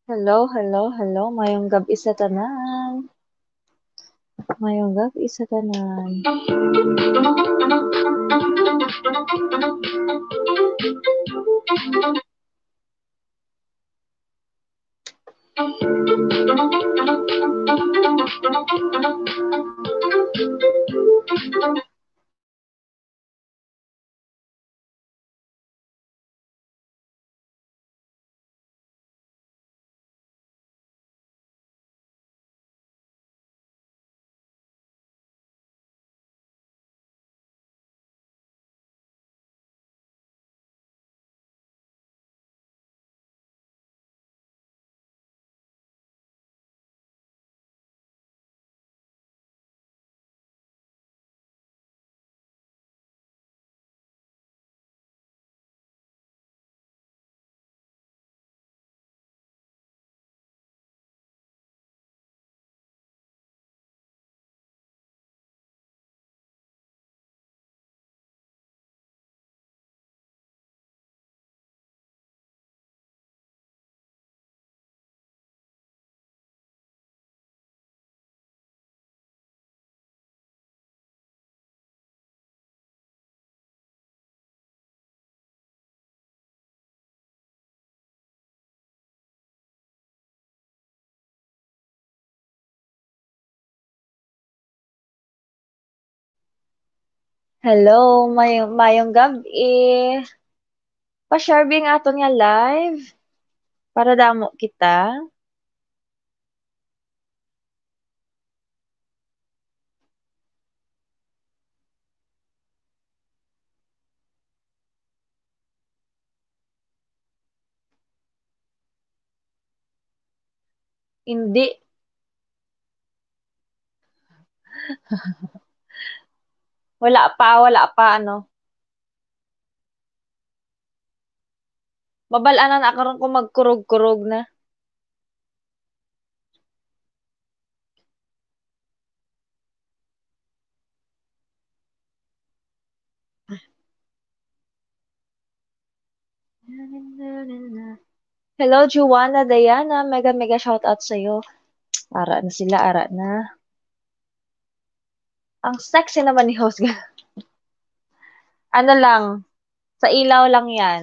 Hello, hello, hello. Mayong gabi sa tanan. Mayong gabi sa tanan. Hello, mayong gabi. Pa-share bing aton nga live para damo kita. Hindi. Wala pa ano. Mabal-anan na karon ko magkurog-kurog na. Hello, Juana, Diana. Mega mega shout out sa'yo. Ara na sila, ara na. Ang sexy naman ni host. Ano lang, sa ilaw lang yan.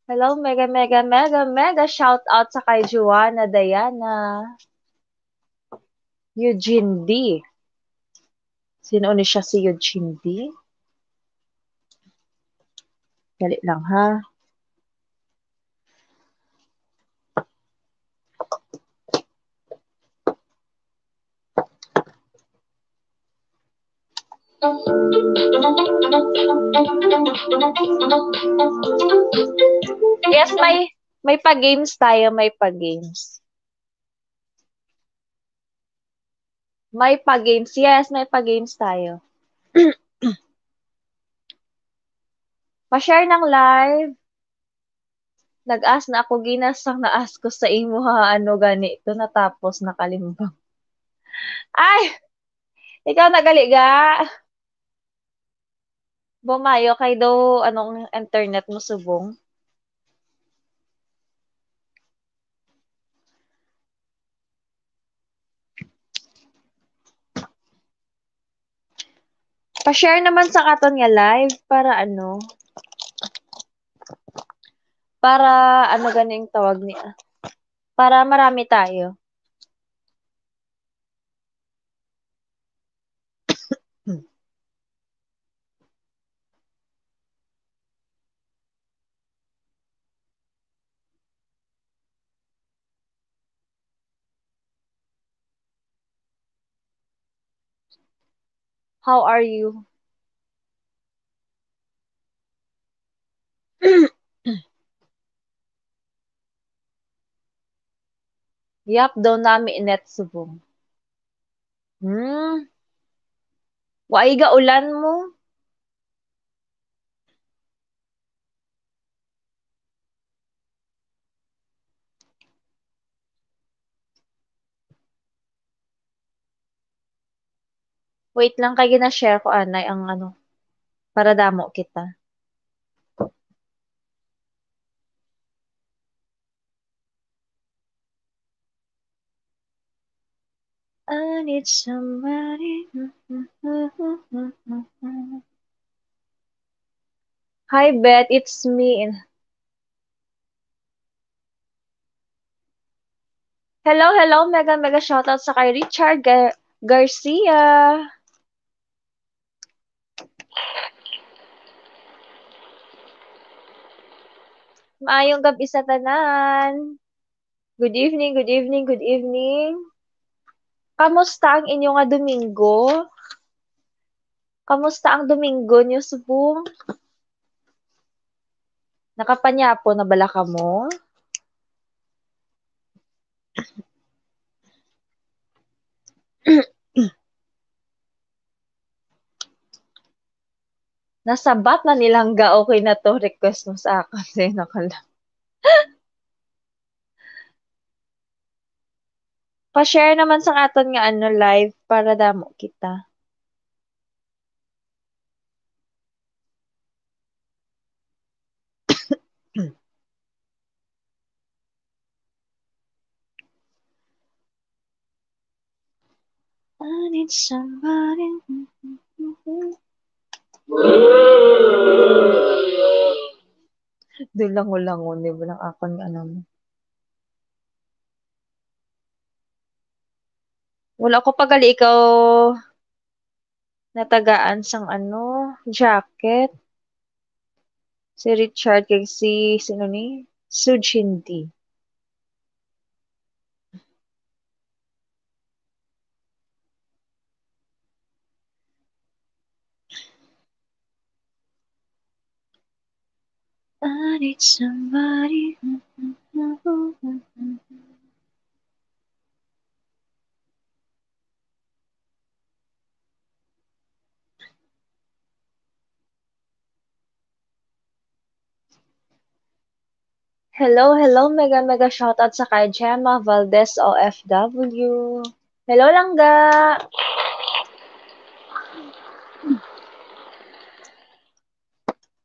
Hello, mega, mega, mega, mega shout out sa kay Juana Diana. Eugene D. Sino ni siya si Eugene D? Dali lang ha. Yes, may pa-games tayo, may pa-games. May pa-games. Yes, may pa-games tayo. Pa-share ng live. Nag-ask na ako ginasang na-ask ko sa imo ha ano ganito natapos nakalimbang. Ay, ikaw nagaliga. Bumayo kay daw anong internet mo subong. Pa-share naman sa katon nga live para ano, para ano ganing tawag niya. Para marami tayo. How are you? Yap, daw nami inet subong. Hmm, waiga ulan mo. Wait lang kay gina-share ko anay ang ano. para damo kita. I need somebody. Hi, Beth. It's me. Hello, hello. Mega, mega shoutout sa kay Richard Garcia. Maayong gabi sa tanan. Good evening, good evening, good evening. Kamusta ang inyo nga Domingo? Kamusta ang Domingo niyo, subong? Nakapanyapo na bala ka mo? Nasabat na nilang ga okay na to request mo sa akin. Say nakala. Pa-share naman sa aton nga ano live para damo kita. I need somebody. Dulango-lango, di ba lang akon nga ano mo. Wala ko pagali ikaw natagaan sang ano, jacket. Si Richard kay sino ni? Sujindi. I need somebody. Hello, hello, mega mega shoutout sa kay Gemma Valdez OFW. Hello langga.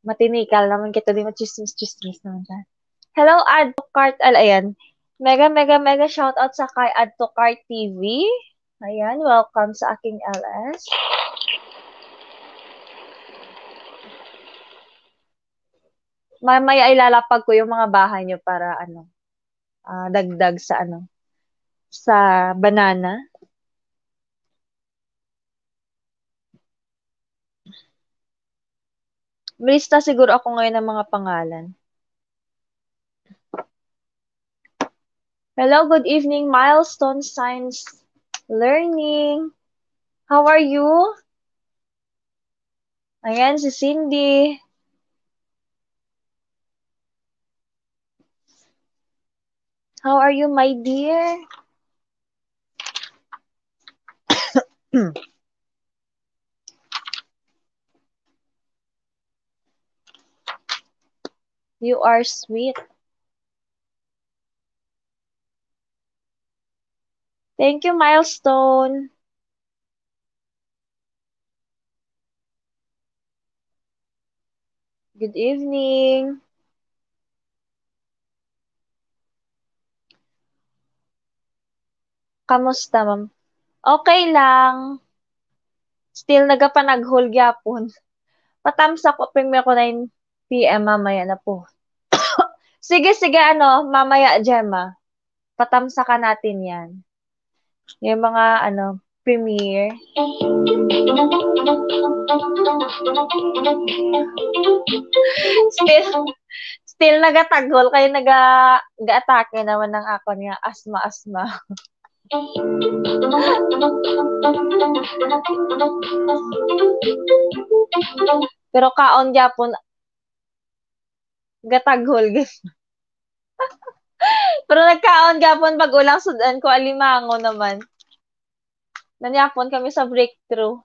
Matinikal naman kita di mo chismis naman dyan. Hello, add to cart. Ayan. Mega mega mega shoutout sa kay Add to Cart TV. Ayan, welcome sa aking LS. Mamaya ilalapag ko yung mga bahay nyo para ano, dagdag sa ano, sa banana. Lista siguro ako ngayon ng mga pangalan. Hello, good evening, Milestone Science Learning. How are you? Ayan, si Cindy. How are you, my dear? You are sweet. Thank you, Milestone. Good evening. Kamusta, ma'am? Okay lang. Still nagapanaghol gyapon. Patamsa ko premiere ko 9 PM mamaya na po. Sige, sige, ano, mamaya, Gemma. Patamsa ka natin yan. Yung mga, ano, premiere. Still nagataghol kayo nag-atake naman ng ako niya asma. Pero kaon gyapon gataghol gid. Pero nagkaon gyapon pag ulang sudan ko alimango naman. Nanyapon kami sa breakthrough.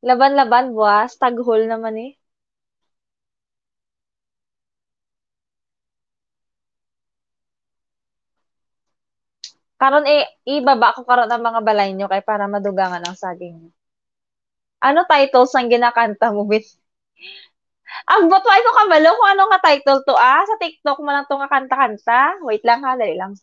Laban-laban buwas, taghol naman eh. Karon ibaba ko karon ang mga balay nyo kay para madugangan ang saging. Ano titles ang ginakanta mo, bit? Ang botway ko kabalo kung ano nga title to, sa TikTok mo lang to nga kanta-kanta. Wait lang ha, dali lang.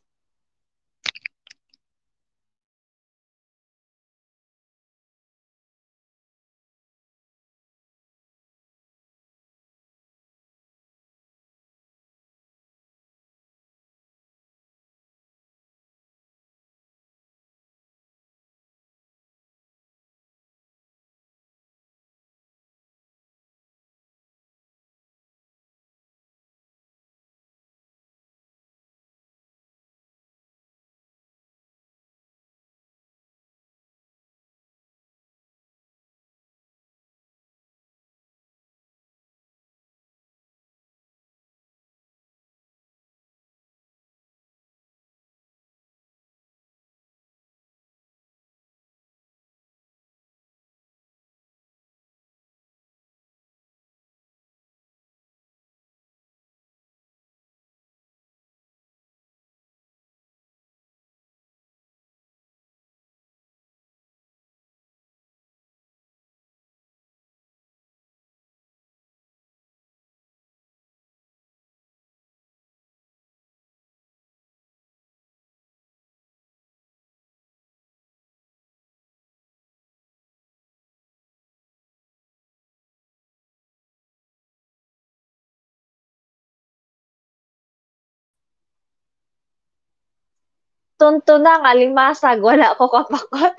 Tunto na nga, limasag, wala ko kapakot.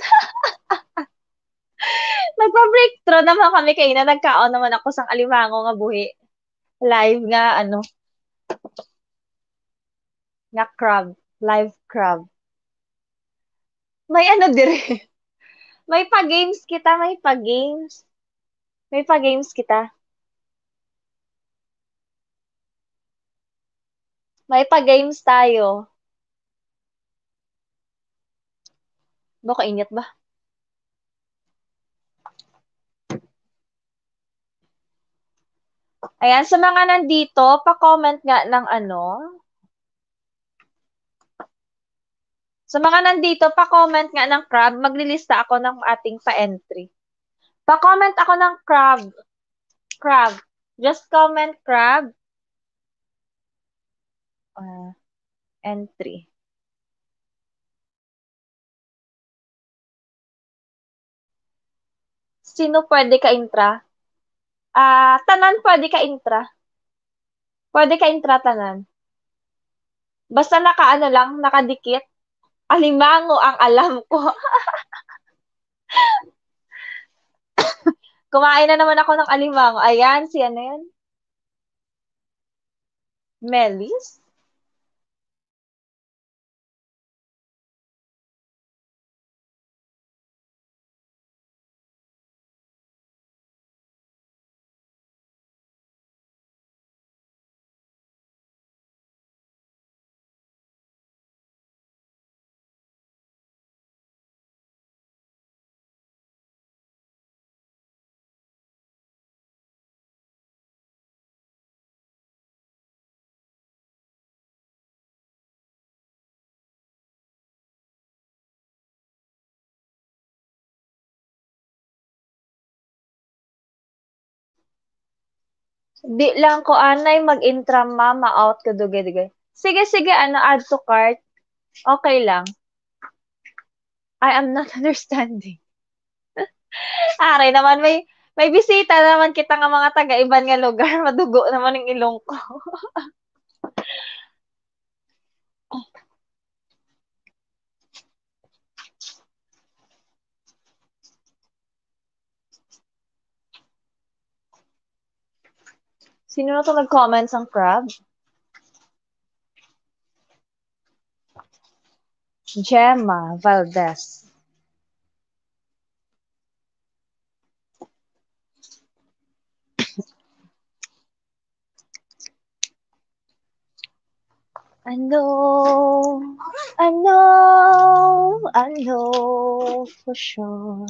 Nagpa-breakthrough naman kami kay na nagkaon naman ako sang alimango nga buhi. Live nga, nga crab. Live crab. May ano dire. May pa-games kita, may pa-games. May pa-games kita. May pa-games tayo. Baka init ba? Ayan, sa mga nandito, pa-comment nga ng ano. Sa mga nandito, pa-comment nga ng crab. Maglilista ako ng ating pa-entry. Pa-comment ako ng crab. Crab. Just comment crab. Entry. Sino pwede ka-intra? Tanan pwede ka-intra. Pwede ka-intra tanan. Basta naka-ano lang, nakadikit. Alimango ang alam ko. Kumain na naman ako ng alimango. Ayan, si ano yan? Melis? Di lang ko anay mag-intra ma-out ko dugay-dugay. Sige, sige, add to cart. Okay lang. I am not understanding. Are naman, may bisita naman kita nga mga taga-iban nga lugar. Madugo naman yung ilong ko. Sino na to nag-comment ang crab? Gemma Valdez. I know for sure.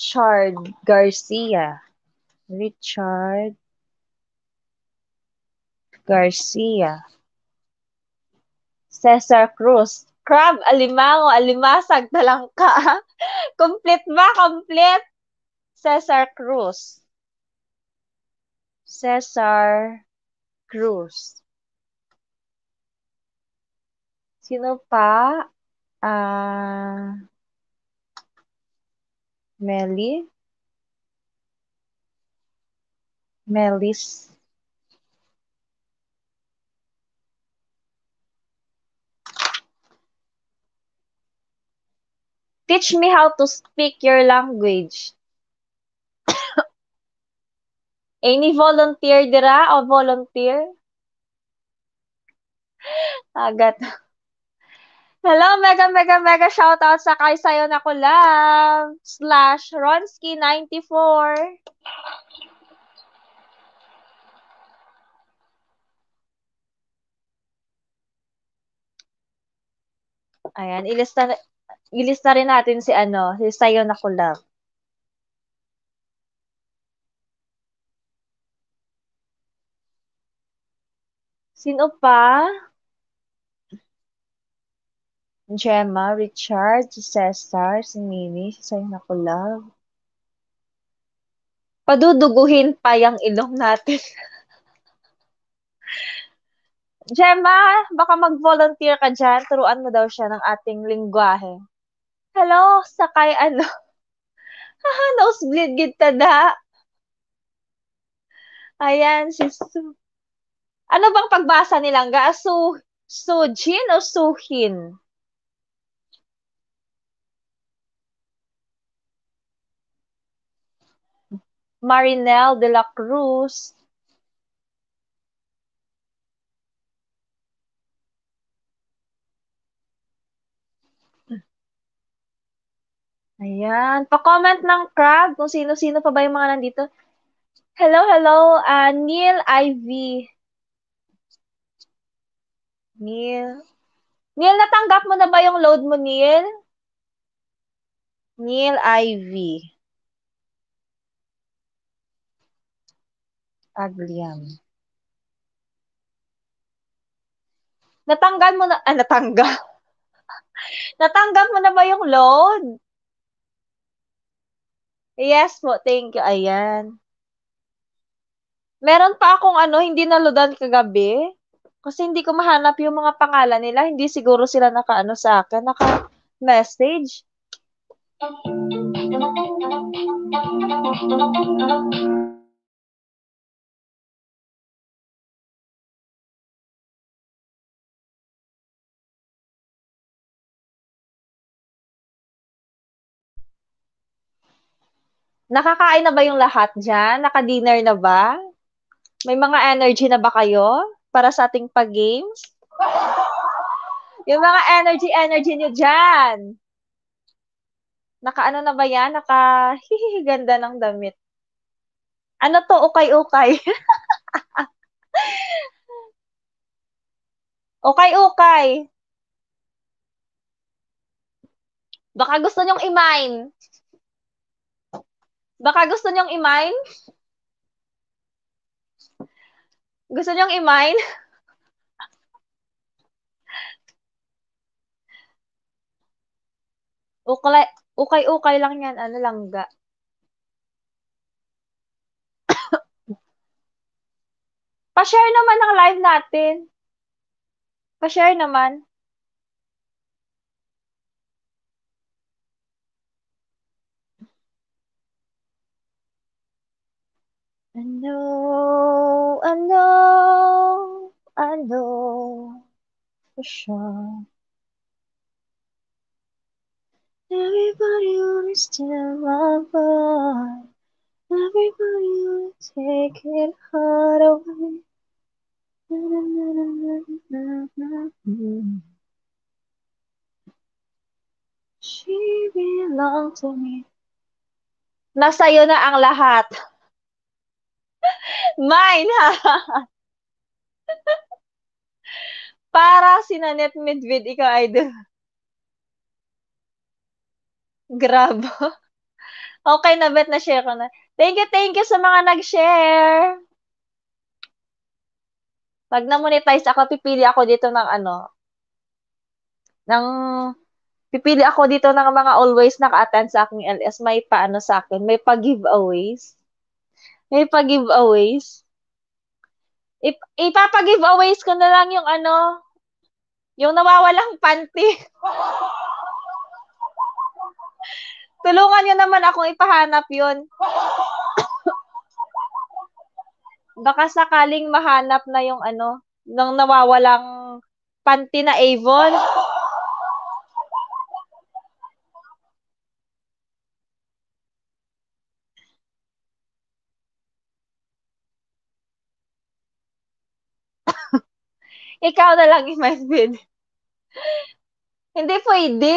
Richard Garcia. Richard Garcia. Cesar Cruz. Crab, alimango, alimasag, talangka. Complete ba? Complete. Cesar Cruz. Cesar Cruz. Sino pa? Melly? Melis? Teach me how to speak your language. Any volunteer dira o volunteer? Agad. Hello, mega shoutout sa kay sayo na ko love / Ronsky94. Ayan, ilista rin natin si sayo na ko love. Sino pa? Gemma, Richard, si Cesar, si Mini, si sayo na ko love. Paduduguhin pa yung ilong natin. Gemma, baka mag-volunteer ka dyan. Turuan mo daw siya ng ating lingwahe. Hello, sakay Haha, nosebleed gid ta da. Ayan, si Su. Ano bang pagbasa nilang ga? Sujin o Suhin? Marinel de la Cruz. Ayan. Pa-comment ng crowd kung sino-sino pa ba yung mga nandito. Hello, Neil Ivy. Neil. Neil, natanggap mo na ba yung load mo, Neil? Neil Ivy. Agliam. Natanggal mo na, natanggal. Natanggap mo na ba yung load? Yes po, thank you. Ayan. Meron pa akong hindi naloadan kagabi. Kasi hindi ko mahanap yung mga pangalan nila. Hindi siguro sila naka sa akin. Naka-message. Nakakain na ba yung lahat dyan? Naka-dinner na ba? May mga energy na ba kayo para sa ating pag-games? Yung mga energy nyo dyan. Naka na ba yan? Ganda ng damit. Ano to? Ukay-ukay. Ukay-ukay. Baka gusto nyong i-mine. Baka gusto nyong i-mine? Gusto nyong i-mine? Ukay-ukay lang yan. Langga. Pa-share naman ng live natin. Pa-share naman. I know for sure. Everybody understand my boy. Everybody wanna take it hard away. She belonged to me. Nasa'yo na ang lahat. Mine, ha? Para si Nanette Medved, ikaw idol. Grab. Okay na, bet na-share ko na. Thank you sa mga nag-share. Pag na-monetize ako, pipili ako dito ng ano, ng pipili ako dito ng mga always naka-attend sa aking LS. May paano sa akin, may pa-giveaways. May pa-giveaways. Ipapa-giveaways ko na lang yung ano, yung nawawalang panty. Tulungan niyo naman akong ipahanap yun. Baka sakaling mahanap na yung ano, ng nawawalang panty na Avon. Ikaw na lang i-message. Hindi pwede.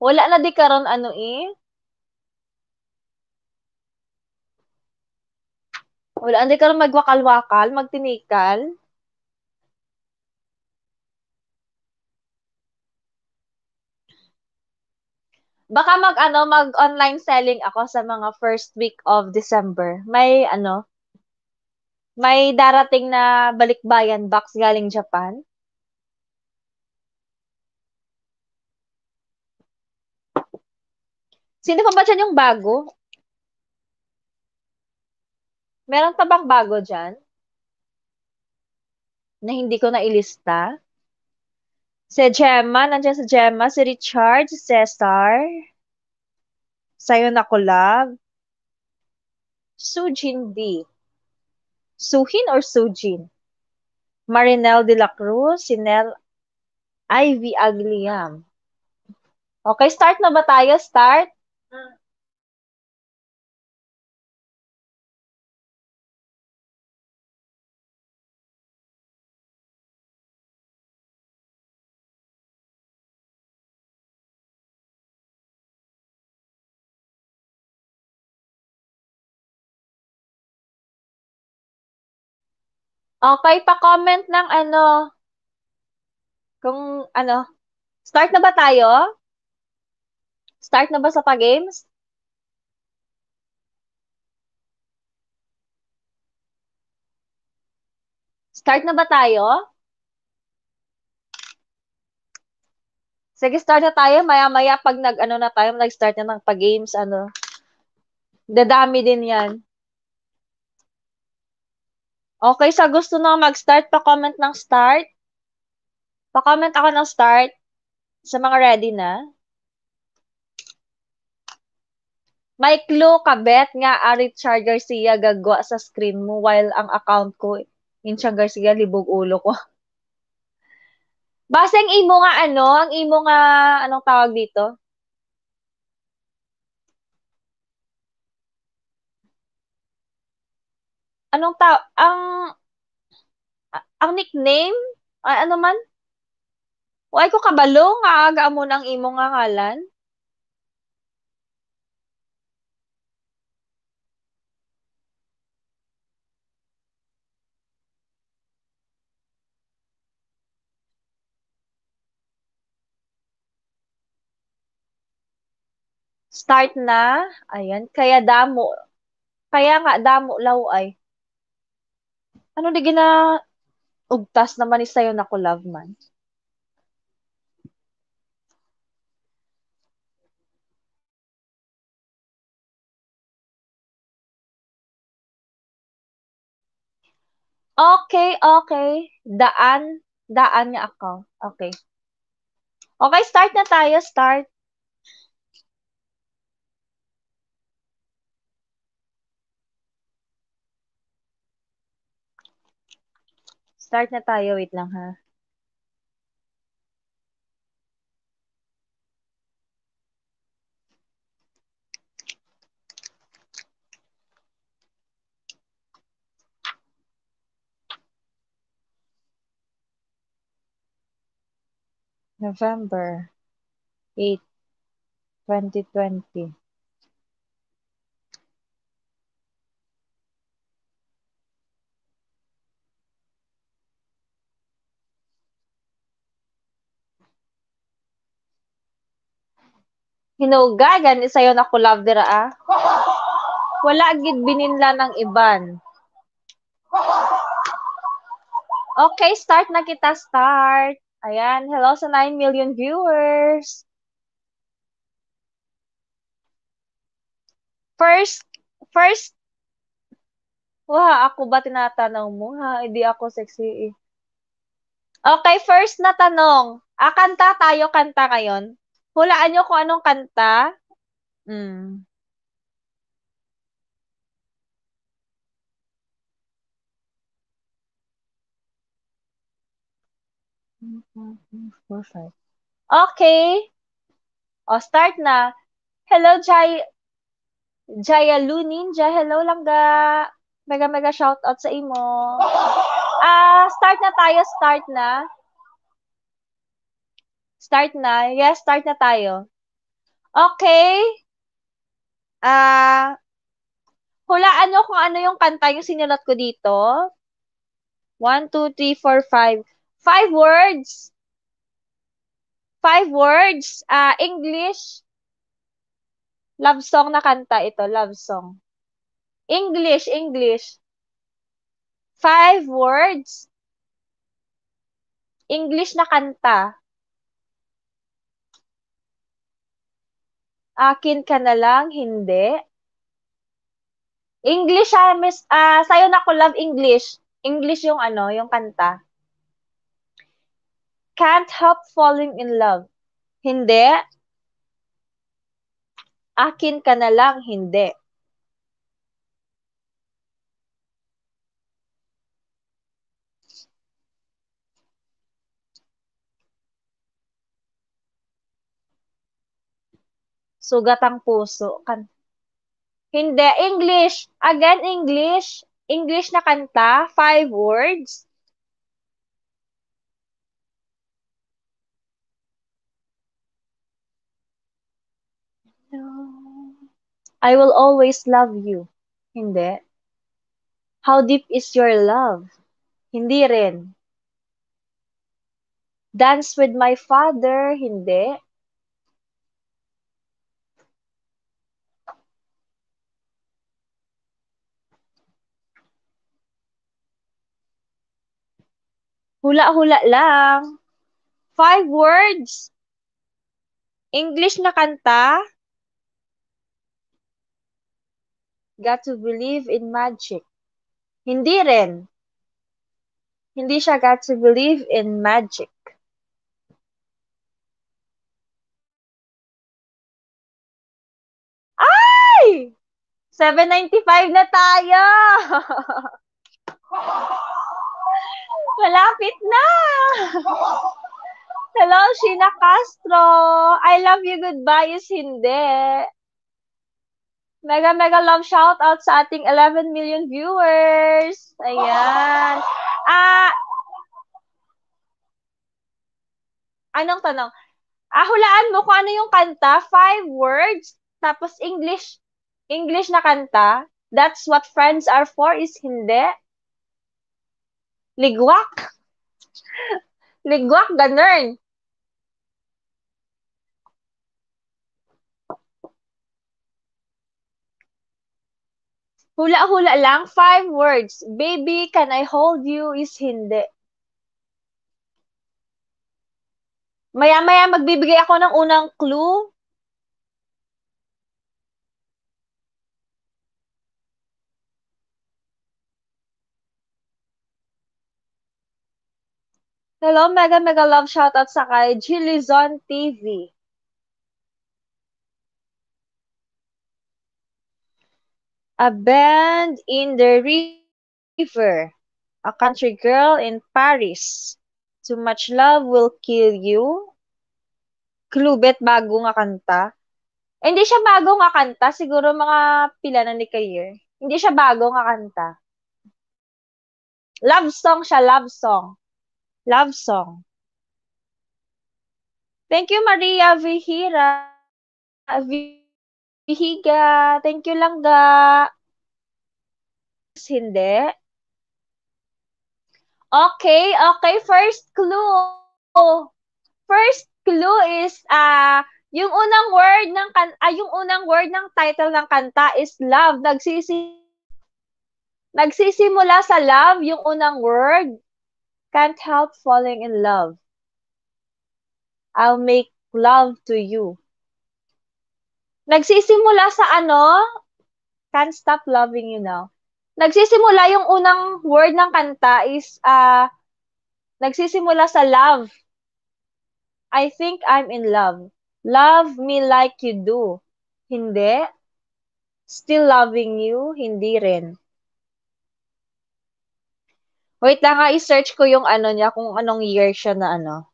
Wala na di karon ano eh. Wala na di karon magwakal-wakal, magtinikal. Baka mag-online selling ako sa mga first week of December. May darating na balikbayan box galing Japan. Sino pa ba dyan yung bago? Meron pa bang bago dyan na hindi ko na ilista? Si Gemma, nandiyan si Gemma, si Richard, si Cesar, Sayo na Collab, Sujin D. Suhin or Sujin? Marinel de la Cruz, si Nel Ivy Agliam. Okay, start na ba tayo? Start? Okay, pa-comment ng ano, kung ano, start na ba tayo? Start na ba sa pa-games? Start na ba tayo? Sige, start na tayo. Maya-maya pag nag-ano na tayo, nag-start na ng pa-games, ano, dadami din yan. Okay, sa gusto na mag-start, pa-comment ng start. Pa-comment ako ng start sa mga ready na. May clue ka, bet nga, Richard Garcia gagwa sa screen mo while ang account ko, Inchang Garcia, libog ulo ko. Basta ang imo nga ano, ang imo nga, anong tawag dito? Anong ang nickname? Ay, ano man? Why ko kabalo nga aga mo ng imo nga ngalan? Start na. Ayan, kaya nga damo law ay. Ano di gina ugtas naman ni sayo na ko love man. Okay, okay. Daan niya ako. Okay. Okay, start na tayo. Start. Start na tayo. Wait lang ha. November 8, 2020. Hinugagan, isayo na kulab dira ah. Wala gid bininla ng iban. Okay, start na kita, start. Ayan, hello sa 9 million viewers. First, first, wah, ako ba tinatanong mo ha? Hindi ako sexy eh. Okay, first na tanong. Kanta tayo, kanta ngayon. Hulaan nyo kung anong kanta. Hmm. Perfect. Okay. O, start na. Hello, Jaya Lu Ninja. Hello, langga. Mega mega shout out sa imo. Start na tayo, start na. Start na. Yes, start na tayo. Okay. Hulaan nyo kung ano yung kanta yung sinulat ko dito. 1, 2, 3, 4, 5. 5 words. 5 words. English. Love song na kanta ito. Love song. English. 5 words. English na kanta. Akin ka na lang, hindi. English miss, sayo na ko love English. English yung ano, yung kanta. Can't help falling in love. Hindi. Akin ka na lang, hindi. Sugat ang puso. Hindi. English. Again, English. English na kanta. 5 words. No. I will always love you. Hindi. How deep is your love? Hindi rin. Dance with my father? Hindi. Hula-hula lang. 5 words. English na kanta. Got to believe in magic. Hindi rin. Hindi siya got to believe in magic. Ay! 795 na tayo! Malapit na! Hello, Sheena Castro! I love you, goodbye is hindi. Mega mega love shout out sa ating 11 million viewers. Ayan. Anong tanong? Hulaan mo kung ano yung kanta. 5 words. Tapos English na kanta. That's what friends are for is hindi. Ligwak. Ligwak, ganun. Hula-hula lang. 5 words. Baby, can I hold you is hindi. Maya-maya magbibigay ako ng unang clue. Hello, mega mega love shoutout sa kay Jillizon TV. A band in the river. A country girl in Paris. Too much love will kill you. Klubet bago nga kanta. Hindi siya bago nga kanta. Siguro mga pila na ni Kayer. Hindi siya bago nga kanta. Love song siya, love song. Love song. Thank you, Maria Vihira. Vihiga. Thank you, Langga. Hindi. Okay. First clue. First clue is, Yung unang word ng title ng kanta is love. Nagsisimula sa love yung unang word. Can't help falling in love. I'll make love to you. Nagsisimula sa ano? Can't stop loving you now. Nagsisimula yung unang word ng kanta is nagsisimula sa love. I think I'm in love. Love me like you do. Hindi. Still loving you. Hindi rin. Wait lang nga, i-search ko yung ano niya, kung anong year siya na ano.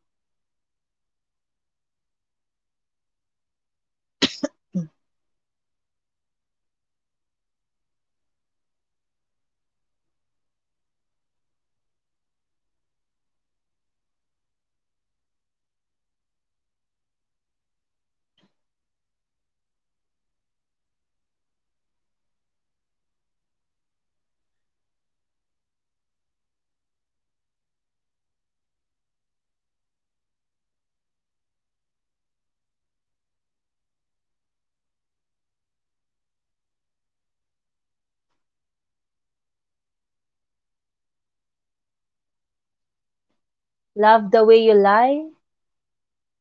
Love the way you lie.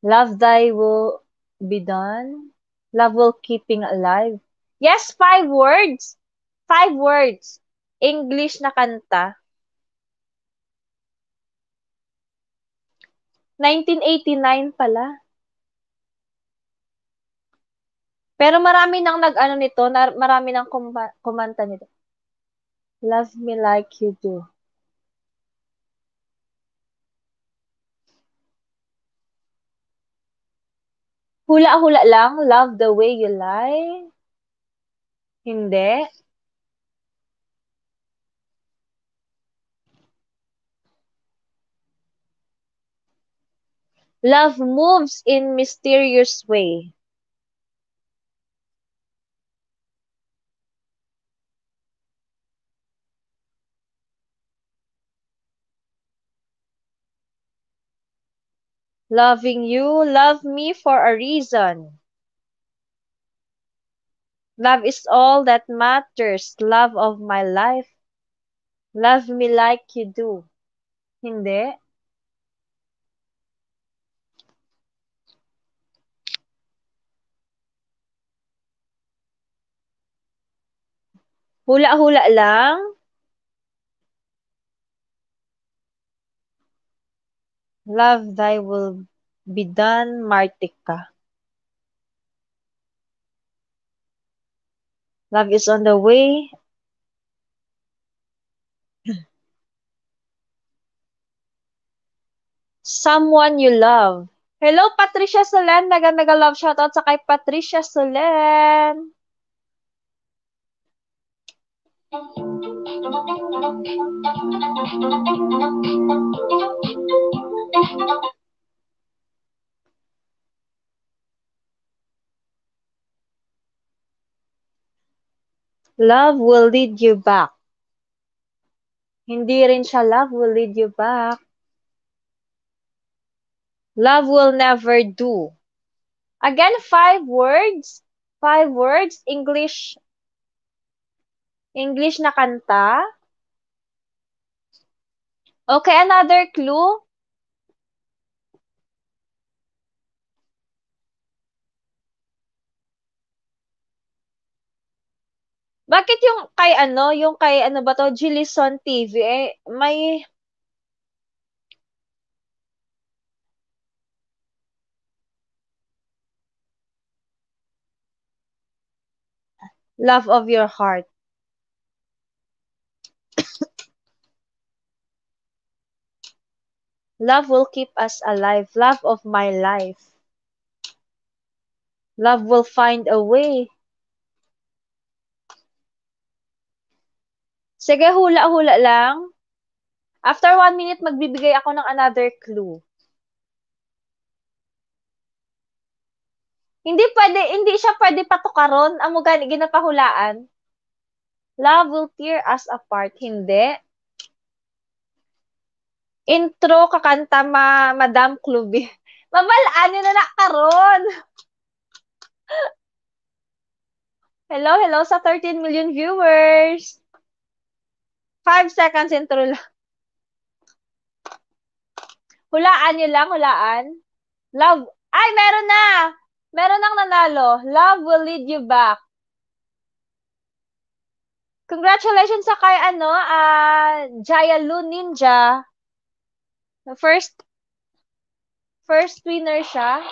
Love thy will be done. Love will keeping alive. Yes, 5 words. 5 words. English na kanta. 1989 pala. Pero marami nang nag-ano nito, marami nang kumanta nito. Love me like you do. Hula-hula lang. Love the way you lie. Hindi. Love moves in mysterious way. Loving you, love me for a reason. Love is all that matters. Love of my life. Love me like you do. Hindi. Hula-hula lang. Love thy will be done, Martika. Love is on the way. Someone you love. Hello, Patricia Solen. Naga-love shoutout sa kay Patricia Solen. Love will lead you back. Hindi rin siya love will lead you back. Love will never do. Again, 5 words. 5 words. English na kanta. Okay, another clue. Bakit yung kay ano ba to, Jillison TV, may love of your heart. Love will keep us alive. Love of my life. Love will find a way. Sige, hula-hula lang. After 1 minute, magbibigay ako ng another clue. Hindi siya pwede patukaron. Amo gani ginapahulaan. Love will tear us apart. Hindi. Intro kakanta Madam Cluby. Mabalaan nyo na karon. Hello, hello sa 13 million viewers. 5 seconds intro lang. Hulaan nyo lang, hulaan. Love. Ay, meron na! Meron nang nanalo. Love will lead you back. Congratulations sa kay Jaya Lu Ninja. First winner siya.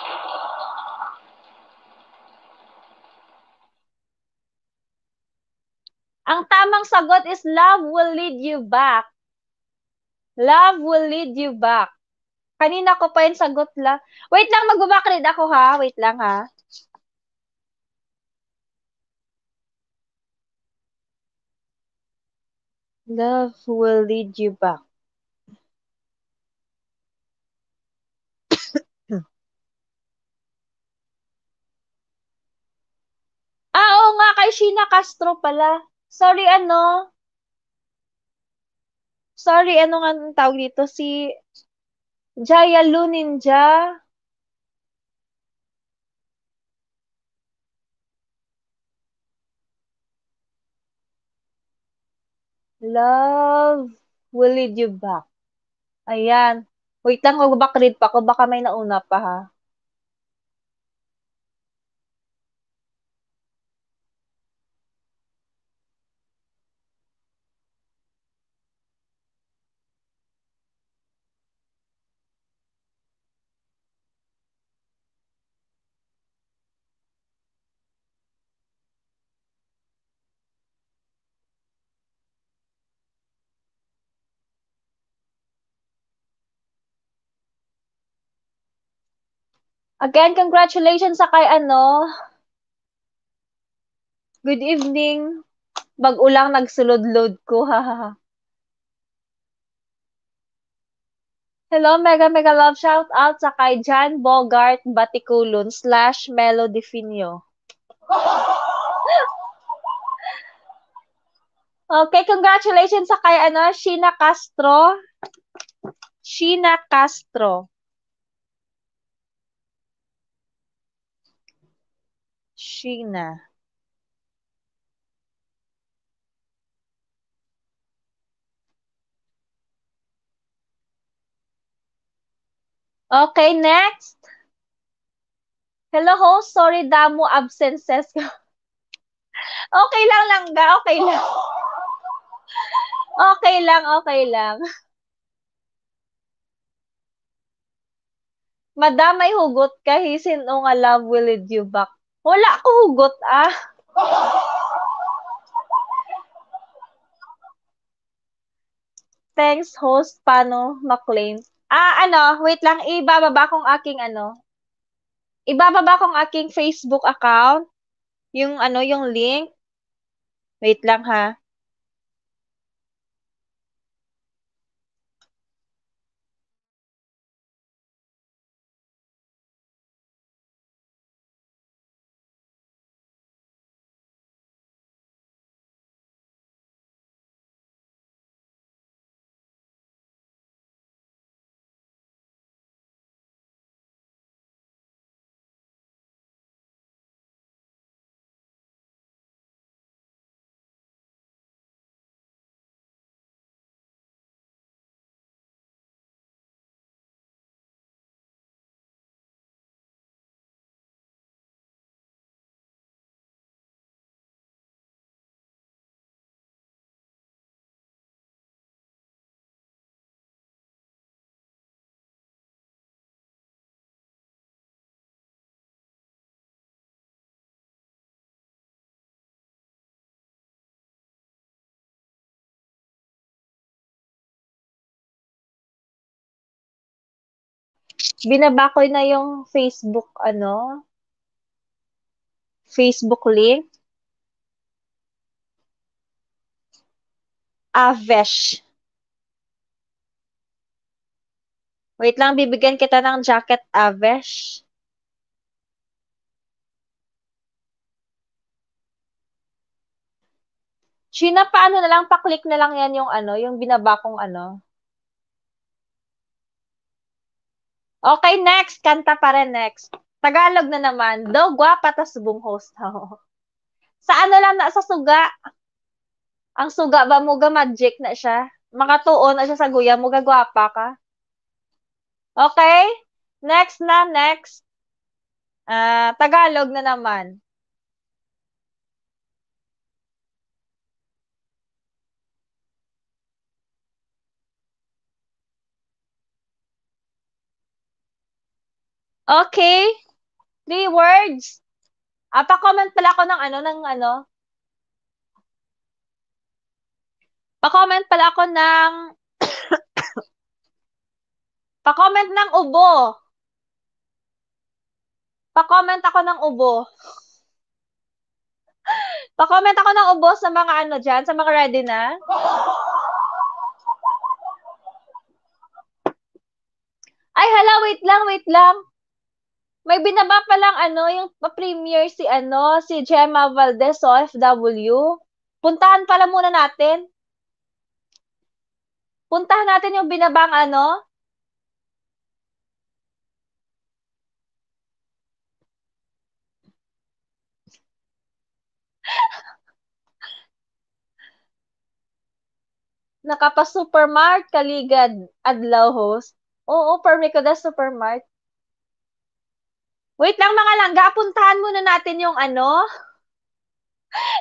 Ang tamang sagot is love will lead you back. Love will lead you back. Kanina ko pa yung sagot lang. Wait lang, mag-backread ako ha. Wait lang ha. Love will lead you back. Oo nga, kay Sheena Castro pala. Sorry, Sorry, ano nga ang tawag dito? Si Jaya Lu Ninja. Love will lead you back. Ayan. Wait lang, mag-backread pa ako. Baka may nauna pa ha. Again, congratulations sa kay Good evening. Bag-ulang nagsulod-load ko. Hello, mega mega love shout out sa kay John Bogart Batikulon / Melo Definio. Okay, congratulations sa kay Sheena Castro. Sheena Castro. Sheena. Okay, next. Hello host, sorry damo absences. Okay lang langga, okay lang. Okay lang, okay lang. Madam, may hugot ka. Hisin o nga love will lead you back. Wala ko hugot, ah. Thanks, host. Paano maklaim? Wait lang. Ibababa kong aking Facebook account. Yung link. Wait lang, ha. Binaba ko na yung Facebook link. Avesh. Wait lang, bibigyan kita ng jacket, Avesh. Sheena, paano na lang, pa-click na lang yan yung binaba kong Okay, next. Kanta pa rin next. Tagalog na naman. Do, gwapa ta subong host ho. Sa ano lang na, sa suga. Ang suga ba mo ga magic na siya? Makatuon na siya sa guya mo ga gwapa ka. Okay? Next na, next. Tagalog na naman. Okay? 3 words. Pa-comment pala ako pa-comment pala ako pa-comment ng ubo. Pa-comment ako ng ubo. Pa-comment ako ng ubo sa mga dyan, sa mga ready na. Ay, hala, wait lang, wait lang. May binaba pa lang yung pa-premiere si Gemma Valdez, OFW. Puntahan pala muna natin. Puntahan natin yung binabang nakapa-supermart kaligad adlaw host. Oo, permi ko da supermart. Wait lang mga langga, puntahan muna natin yung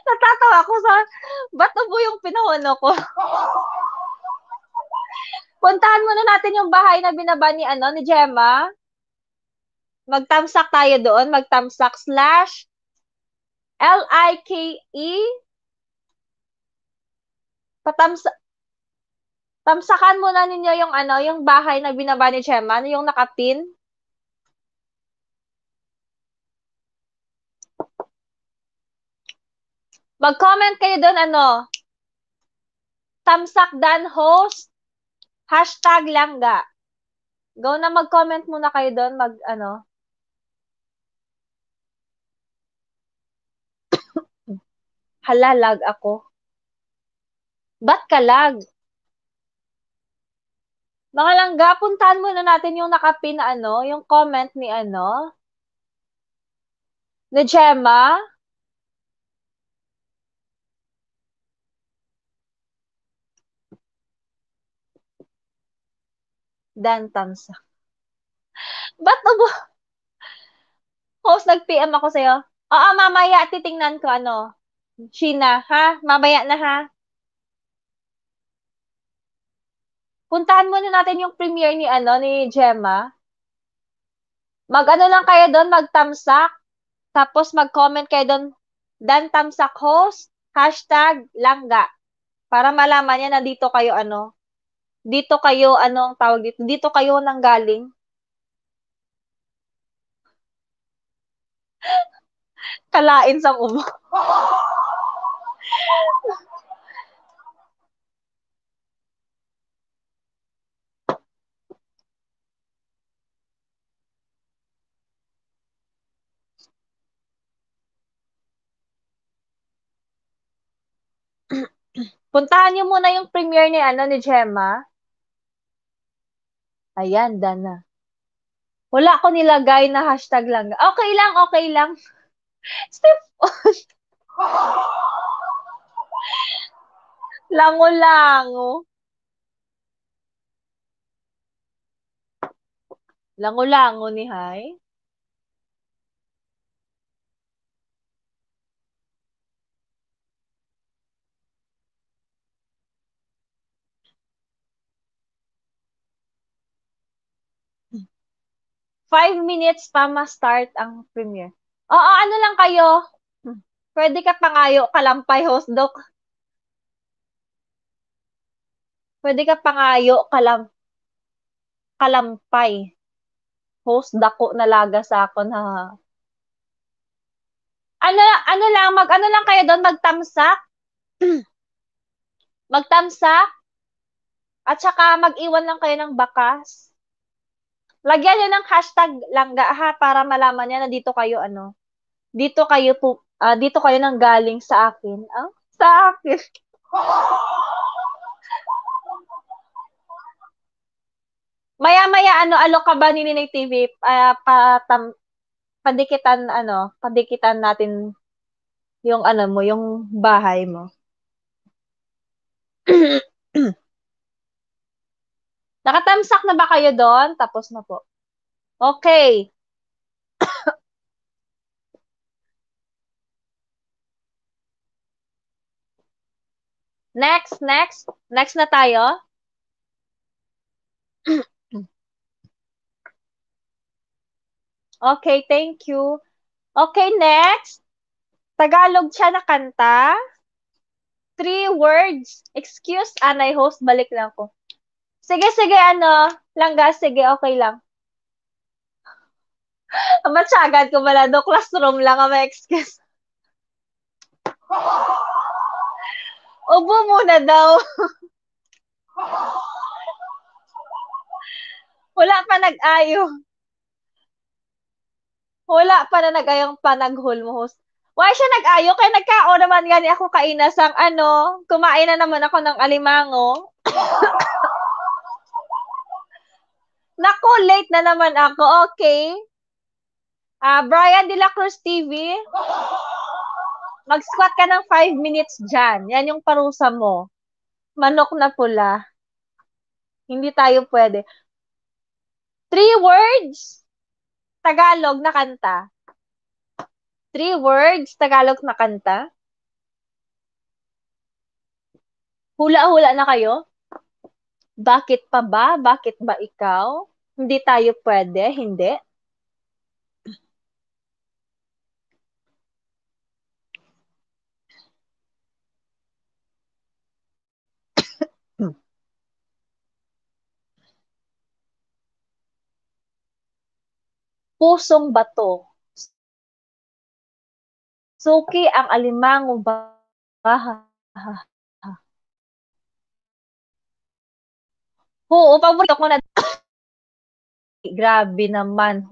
natatawa ko sa, ba't ubo yung pinahono ko? Puntahan muna natin yung bahay na binaba ni Gemma. Magtamsak tayo doon, magtamsak / LIKE. Tamsakan muna ninyo yung bahay na binaba ni Gemma, yung nakapin. Mag-comment kayo doon tamsak dan host, #langga. Go na mag-comment muna kayo doon, halalag ako. Ba't ka lag? Mga langga, puntahan muna natin yung nakapin na yung comment ni Gemma. Dan tamsak. Ba't ubo? Host, nag-PM ako sa'yo. Oo, mamaya titingnan ko Sheena, ha? Mamaya na, ha? Puntahan muna natin yung premiere ni Gemma. Lang kayo doon, magtamsak. Tapos mag-comment kayo doon, Dan Tamsak Host, #langga. Para malaman niya na dito kayo dito kayo anong tawag dito, dito kayo nanggaling. Kalain sa ubo. Puntahan niyo muna yung premiere ni Gemma. Ayan, dan na. Wala ko nilagay na #lang. Okay lang, okay lang. Step on. Lango-lango. Lango-lango ni Hay. Five minutes pa ma-start ang premiere. Oo, lang kayo. Pwede ka pangayo, kalampay host doc. Pwede ka pangayo, kalampay. Host dako na laga sa akon ha. Lang kayo doon, magtamsak. Magtamsak. At saka mag-iwan lang kayo ng bakas. Lagyan niyo ng #langga ha para malaman niya na dito kayo dito kayo nang galing sa akin. Sa akin. Maya-maya alok ka ba ni Ninay TV padikitan natin yung ano mo, yung bahay mo. Nakatamsak na ba kayo doon? Tapos na po. Okay. Next, next. Next na tayo. Okay, thank you. Okay, next. Tagalog siya na kanta. 3 words. Excuse, Anay host, balik lang ko. Sige, sige, langga, sige, okay lang. Matyagan ko pala, do classroom lang ang may excuse. Ubo muna daw. Wala pa nag-ayo. Wala pa na nag-ayong panaghol mo, host. Why siya nag-ayo? Kaya nagkao naman gani ako kainasang kumain na naman ako ng alimango. Naku, late na naman ako. Okay. Brian De La Cruz TV, mag-squat ka ng 5 minutes dyan. Yan yung parusa mo. Manok na pula. Hindi tayo pwede. 3 words, Tagalog na kanta. 3 words, Tagalog na kanta. Hula-hula na kayo? Bakit pa ba? Bakit ba ikaw? Hindi tayo pwede? Hindi. Pusong bato. Suki ang alimango ba? Oo, paborito ko na. Grabe naman.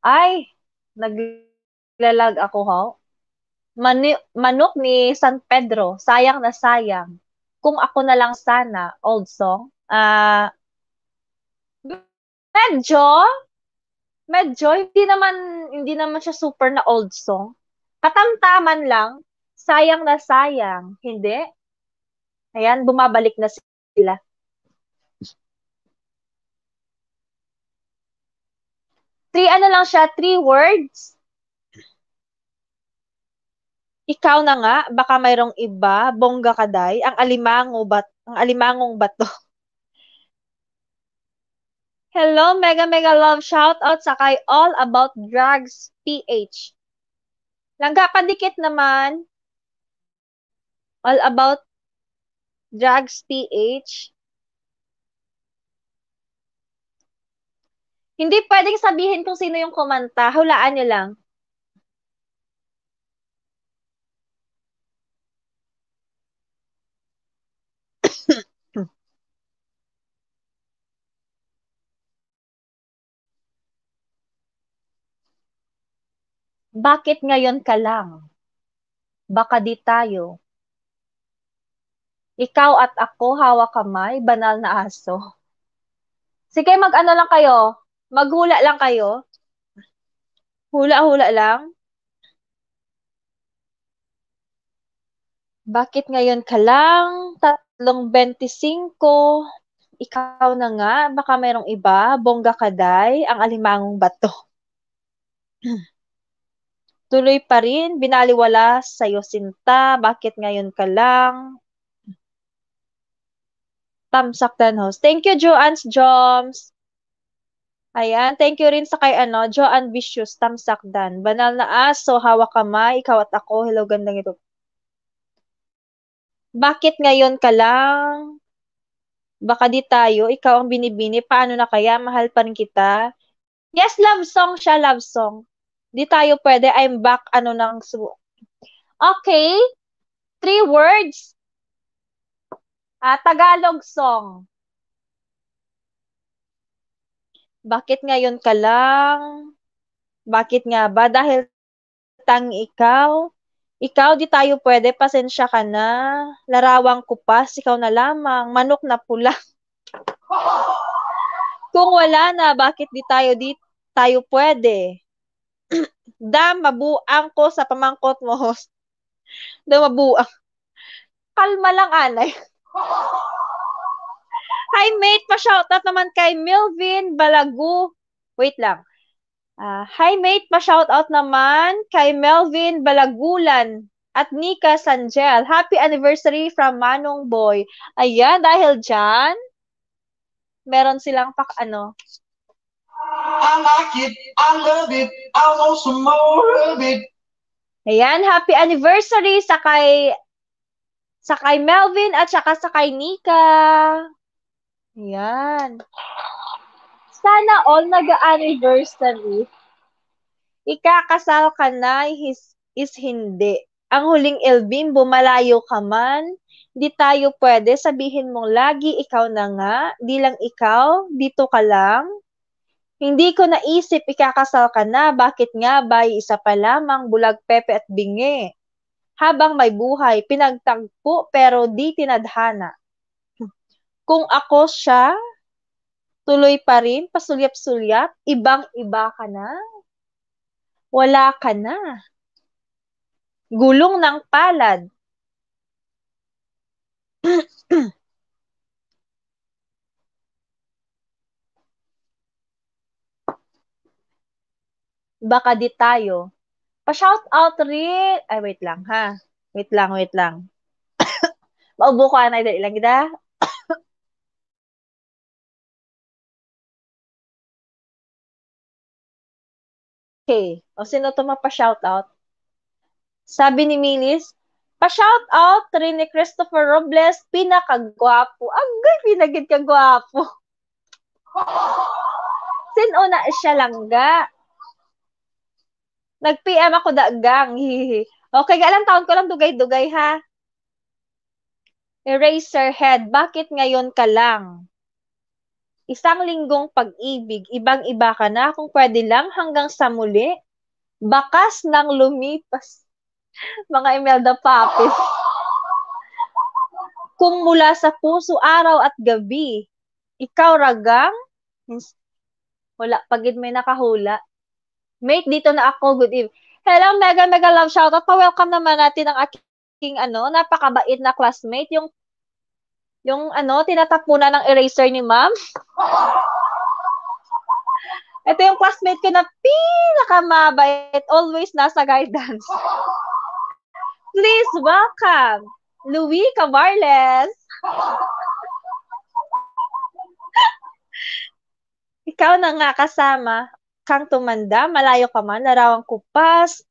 Ay, naglalag ako, ha? Manok ni San Pedro, sayang na sayang. Kung ako na lang sana, old song. Medyo, medyo, hindi naman siya super na old song. Katamtaman lang, sayang na sayang. Hindi. Ayan, bumabalik na sila. Lang siya, 3 words. Ikaw na nga, baka mayroong iba, bongga kaday, ang alimangong bato. Hello, mega mega love shout out sa kay All About Drugs PH. Langga padikit naman. All About Drugs PH. Hindi pwedeng sabihin kung sino yung kumanta. Hulaan nyo lang. Bakit ngayon ka lang? Baka di tayo. Ikaw at ako, hawak kamay, banal na aso. Sige, mag-ano lang kayo. Maghula lang kayo. Hula-hula lang. Bakit ngayon ka lang? 3:25. Ikaw na nga, baka mayroong iba, bongga kaday, ang alimangong bato. Tuloy pa rin, binaliwala sa'yo sinta, bakit ngayon ka lang? Tamsaktan host. Thank you, Joanne's Joms. Ayan, thank you rin sa kay Joanne Vicious, tamsakdan. Banal na aso, hawak kamay, ikaw at ako, hello, gandang ito. Bakit ngayon ka lang? Baka di tayo, ikaw ang binibini, paano na kaya, mahal pa rin kita. Yes, love song siya, love song. Di tayo pwede, I'm back, Okay, 3 words. Tagalog song. Bakit ngayon ka lang? Bakit nga ba? Dahil ikaw. Ikaw, di tayo pwede, pasensya ka na. Larawang kupas, ikaw na lamang. Manok na pula. Kung wala na, bakit di tayo pwede? Mabuang ko sa pamangkot mo, host. Mabuang. Kalma lang, anay. Hi, mate. Pa-shoutout naman kay Milvin Balagu. Wait lang. Hi, mate. Pa-shoutout naman kay Melvin Balagulan at Nika Sanjel. Happy anniversary from Manong Boy. Ayan, dahil dyan, meron silang ano. I like it, I love it, I want some more of it. Ayan, happy anniversary sa kay Melvin at saka sa kay Nika. Ayan. Sana all nag-anniversary. Ikakasal ka na is hindi. Ang huling Elvin, bumalayo ka man. Di tayo pwede, sabihin mong lagi ikaw na nga. Di lang ikaw, dito ka lang. Hindi ko naisip ikakasal ka na. Bakit nga ba isa pa lamang bulag pepe at bingi? Habang may buhay, pinagtagpo pero di tinadhana. Kung ako siya, tuloy pa rin, pasulyap-sulyap, ibang-iba ka na. Wala ka na. Gulong ng palad. Baka di tayo. Pa-shout out rin. Ay, wait lang, ha? Wait lang. Maubo ko, anay, dali lang kita. Okay. O, sino to mapa-shout out? Sabi ni Milis, pa-shout out rin ni Christopher Robles, pinakagwapo. Agay, pinagid ka gwapo. Sino na siya langga? Nag-PM ako dagang. Okay, galang taon ko lang dugay-dugay, ha? Eraserhead, bakit ngayon ka lang? Isang linggong pag-ibig, ibang-iba ka na kung pwede lang hanggang sa muli. Bakas ng lumipas. Mga Imelda Papis. Kung mula sa puso araw at gabi, ikaw ragang, wala, pagid may nakahula. Mate, dito na ako, good evening. Hello, mega love shoutout. Pa-welcome naman natin ang aking napakabait na classmate, yung tinatapunan ng eraser ni ma'am. Ito yung classmate ko na pinakamabait, always nasa guidance. Please welcome, Louie Camarles. Ikaw na nga kasama kang tumanda, malayo ka man, larawang kupas.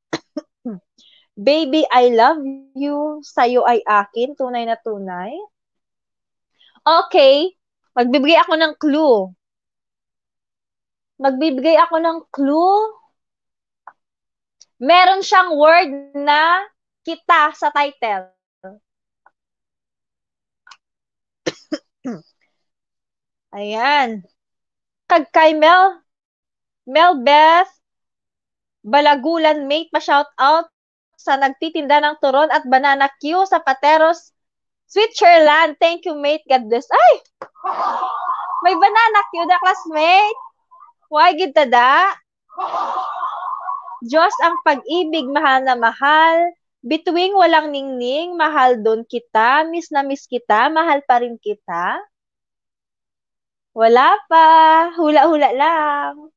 Baby, I love you. Sa'yo ay akin, tunay na tunay. Okay, magbibigay ako ng clue. Meron siyang word na kita sa title. Ayan. Kag kay Melbeth Balagulan, mate, pa-shout out sa nagtitinda ng turon at banana Q sa Pateros, Switzerland. Thank you, mate. God bless. Ay! May banana Q na classmate. Why gid tada? Diyos ang pag-ibig, mahal na mahal. Bituing walang ningning, mahal doon kita. Miss na miss kita, mahal pa rin kita. Wala pa. Hula-hula lang.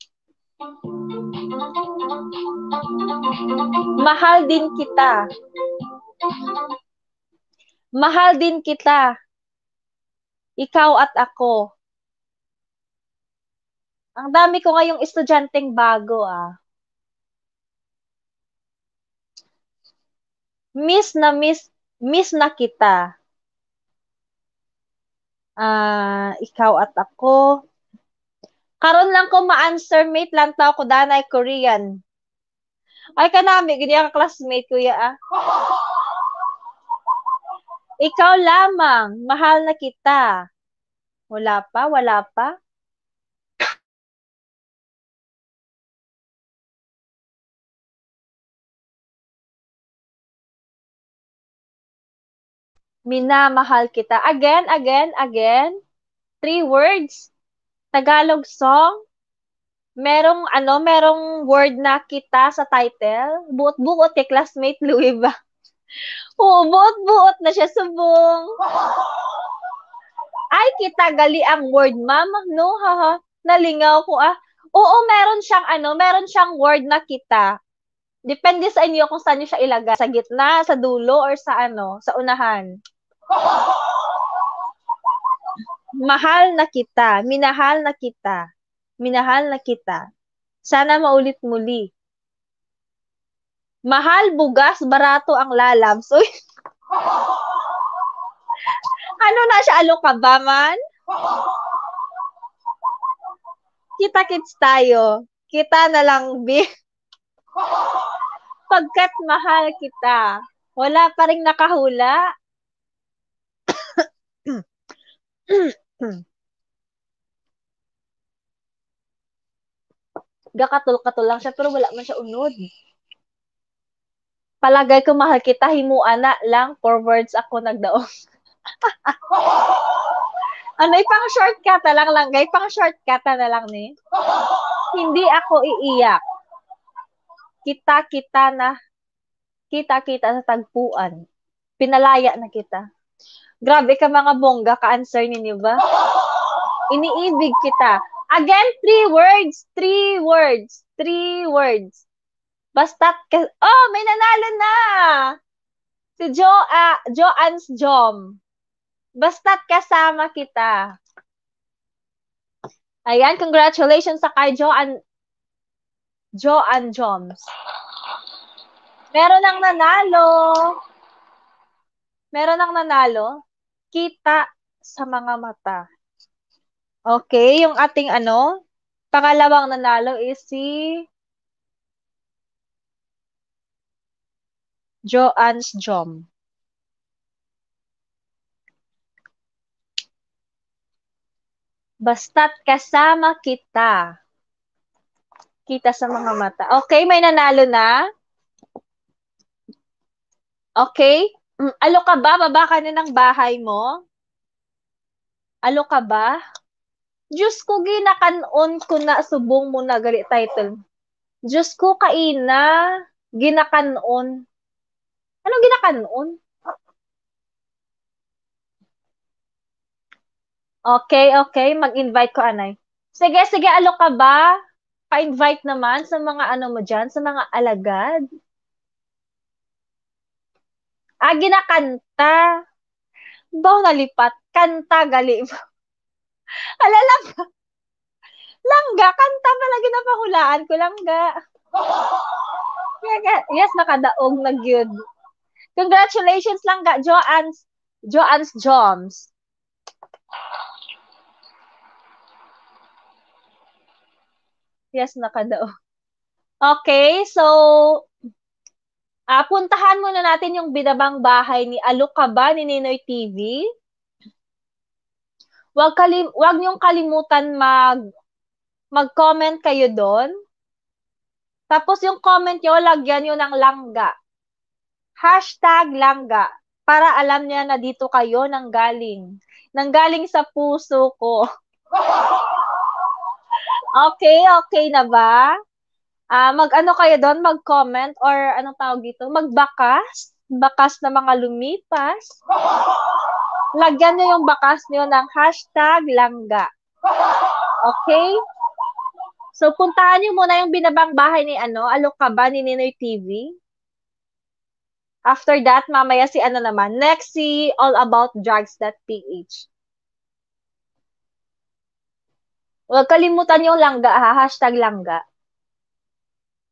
Mahal din kita. Mahal din kita. Ikaw at ako. Ang dami ko ngayong estudyanteng bago, Miss na kita. Ikaw at ako. Karon lang ko ma-answer, mate, lang tao ko danay Korean. Ay, kanami, ganyan ka classmate, kuya, Ikaw lamang, mahal na kita. Wala pa. Minamahal kita. Again. 3 words. Tagalog song? Merong word na kita sa title. Buot-buot kay classmate Louie ba? Oo, buot-buot na siya subong. Ay, kita gali ang word, ma'am. No, haha. Nalingaw ko ah. Oo, meron siyang word na kita. Depende sa inyo kung saan niyo siya ilagay. Sa gitna, sa dulo, or sa unahan. Mahal na kita. Minahal na kita. Minahal na kita. Sana maulit muli. Mahal, bugas, barato ang lalab. So, ano na siya? Alo ka ba man? Kita-kits tayo. Kita na lang, B. Pagkat mahal kita. Wala pa rin nakahula. Gakatul-katul lang siya, pero wala man siya unod. Palagay ko mahal kita, himuan na lang. 4 words ako nagdaong. Ano, ipang shortcut na lang, guys. Pang shortcut na lang ni. Hindi ako iiyak. Kita-kita na. Kita-kita sa tagpuan. Pinalaya na kita. Grabe ka mga bongga, ka-answer ninyo ba? Iniibig kita. Again, 3 words. 3 words. 3 words. Basta't oh, may nanalo na! Si Joan's Jom. Basta't kasama kita. Ayan, congratulations sa kay Joan Joms. Meron nang nanalo. Meron nang nanalo. Kita sa mga mata. Okay, yung ating pangalawang nanalo is si Joan's Jom. Basta't kasama kita. Kita sa mga mata. Okay, may nanalo na. Okay. Alo ka ba? Baba ka na ng bahay mo? Alo ka ba? Diyos ko, ginakanon ko na subong mo na gali title. Diyos ko, kaina. Ginakanon. Anong ginakanon? Okay. Mag-invite ko, anay. Sige, alo ka ba? Pa-invite naman sa mga mo dyan, sa mga alagad. Ginakanta. Baw nalipat. Kanta, gali. Alalang. Langga, kanta pala ginapahulaan ko, langga. Yes, nakadaog na gyud. Congratulations, langga. Joan's Joms. Yes, nakadaog. Okay, so puntahan muna natin yung binabang bahay ni Alo Ka Ba ni Ninoy TV. Wag niyong kalimutan mag-comment kayo doon. Tapos yung comment nyo, lagyan nyo ng langga. #langga. Para alam niya na dito kayo nanggaling. Nanggaling sa puso ko. Okay na ba? Mag-ano kayo doon, mag-comment or anong tawag dito? Magbakas. Bakas na mga lumipas. Lagyan nyo yung bakas nyo ng #langga. Okay? So, puntahan nyo muna yung binabang bahay ni Alo Ka Ba ni Ninoy TV. After that, mamaya si naman. Next, si allaboutdrugs.ph. Huwag kalimutan yung langga ha, #langga.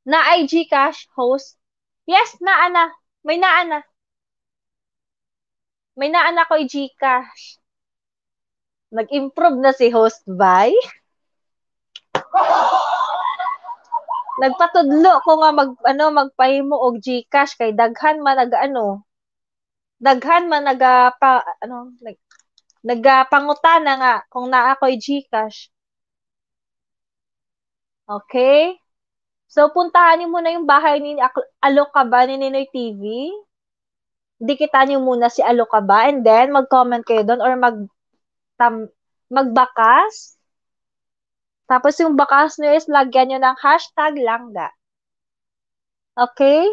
Na IG Cash host. Yes, naana. May naana. May naana ko i-Gcash. Nag-improve na si host by. Nagpatudlo ko nga magpahimo og Gcash kay daghan man nagapangutana nga kung naa ko'y Gcash. Okay? So puntahan niyo muna yung bahay ni Alo Ka Ba ni Ninoy TV. Dikitan niyo muna si Alo Ka Ba and then mag-comment kayo doon or magbakas Tapos yung bakas nyo is lagyan nyo ng hashtag langga. Okay?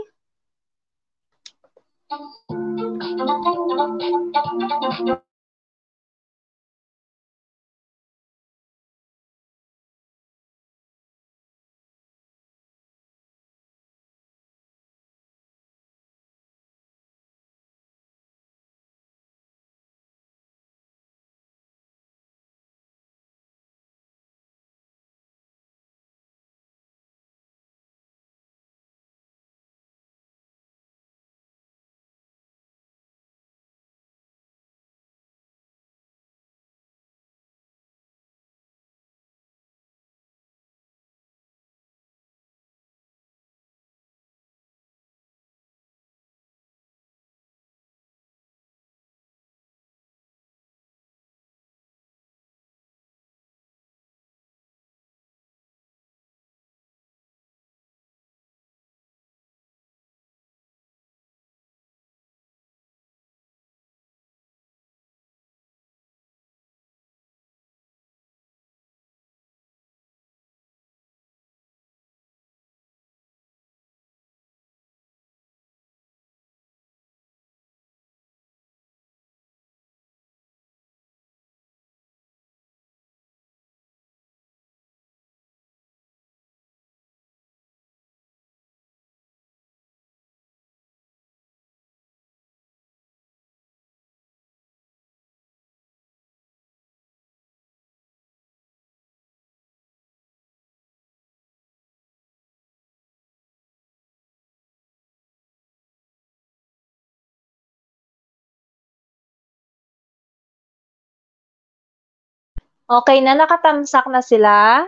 Okay na, nakatamsak na sila?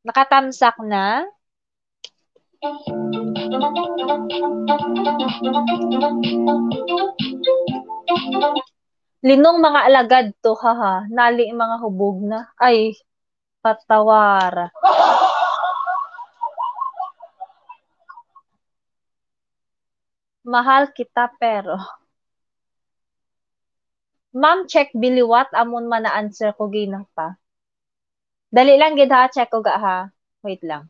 Nakatamsak na? Linong mga alagad to, haha. Nali mga hubog na. Ay, patawara. Mahal kita pero. Ma'am, check biliwat amon man na answer ko ginang pa. Dali lang gid ha, check ko ga ha. Wait lang.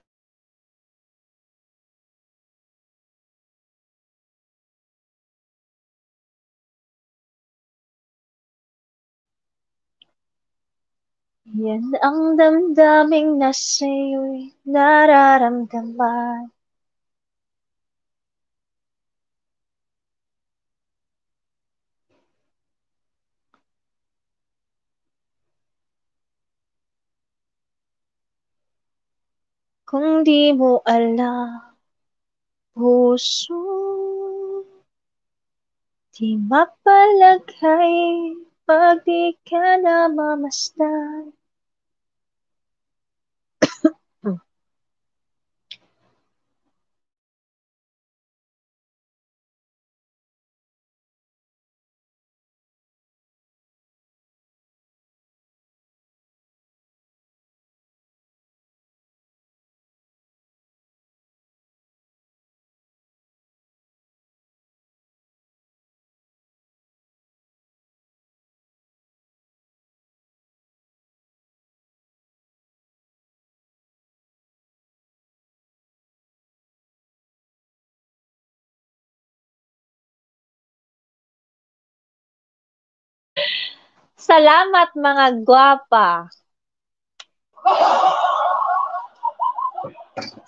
Yan ang damdaming na sa'yo'y nararamdaman. Kung di mo alam, puso, di mapalagay pag di ka namamasdan. Salamat mga gwapa.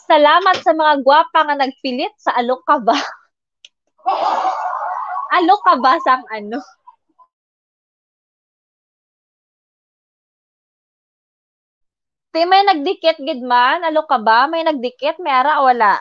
Salamat sa mga gwapa nga nagpilit sa alok ka ba? Alok ka ba sang ano? Ti may nagdikit gid man, alok ka ba? May nagdikit, may ara wala.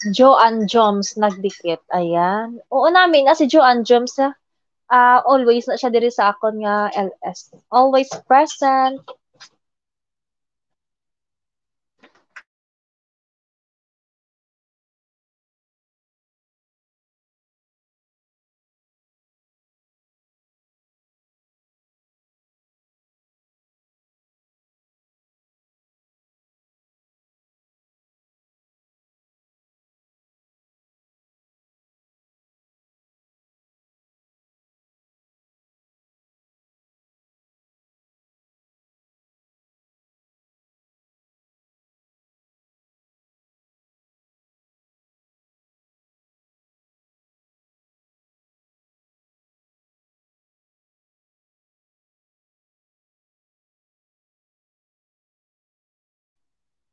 Joanne Joms nagdikit. Ayan. Oo namin na si Joanne Joms always na siya diri sa akon nga LS. Always present.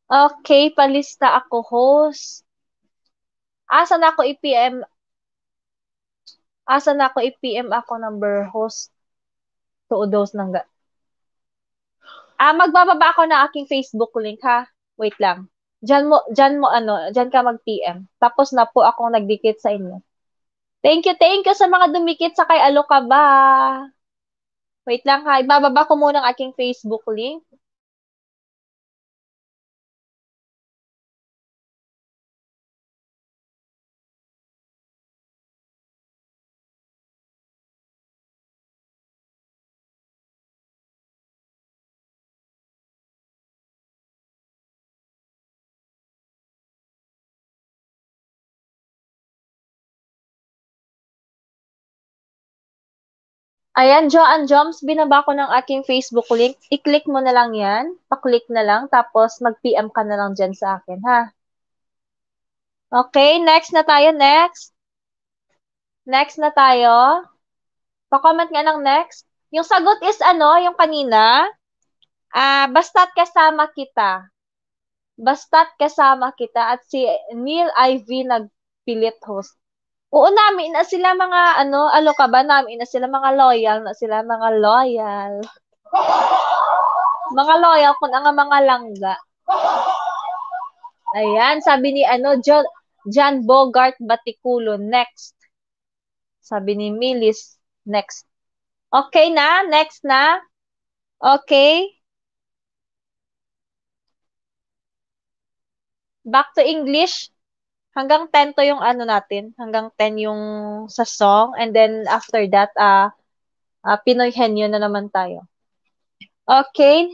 Okay, palista ako host. Asa na ako i-PM? Asa na ako i-PM ako number host? Tuodos nang magbababa ako ng aking Facebook link ha. Wait lang. Diyan ka mag-PM. Tapos na po akong nagdikit sa inyo. Thank you sa mga dumikit sa kay Alo ka ba? Wait lang ha. Ibababa ko muna ang aking Facebook link. Ayan, Joanne Joms, binaba ko ng aking Facebook link. I-click mo na lang yan. Pa-click na lang. Tapos mag-PM ka na lang dyan sa akin, ha? Okay, next na tayo. Next. Next na tayo. Pa-comment nga ng next. Yung sagot is yung kanina. Basta't kasama kita. Basta't kasama kita. At si Neil Ivy nagpilit host. Oo, namin na sila mga alo ka ba? Namin na sila mga loyal na sila mga loyal. Mga loyal kun ang mga langga. Ayan, sabi ni John Bogart Baticulo, next. Sabi ni Milis, next. Okay na? Next na? Okay. Back to English. Hanggang 10 to yung natin. Hanggang 10 yung sa song. And then after that, Pinoy Henyo na naman tayo. Okay.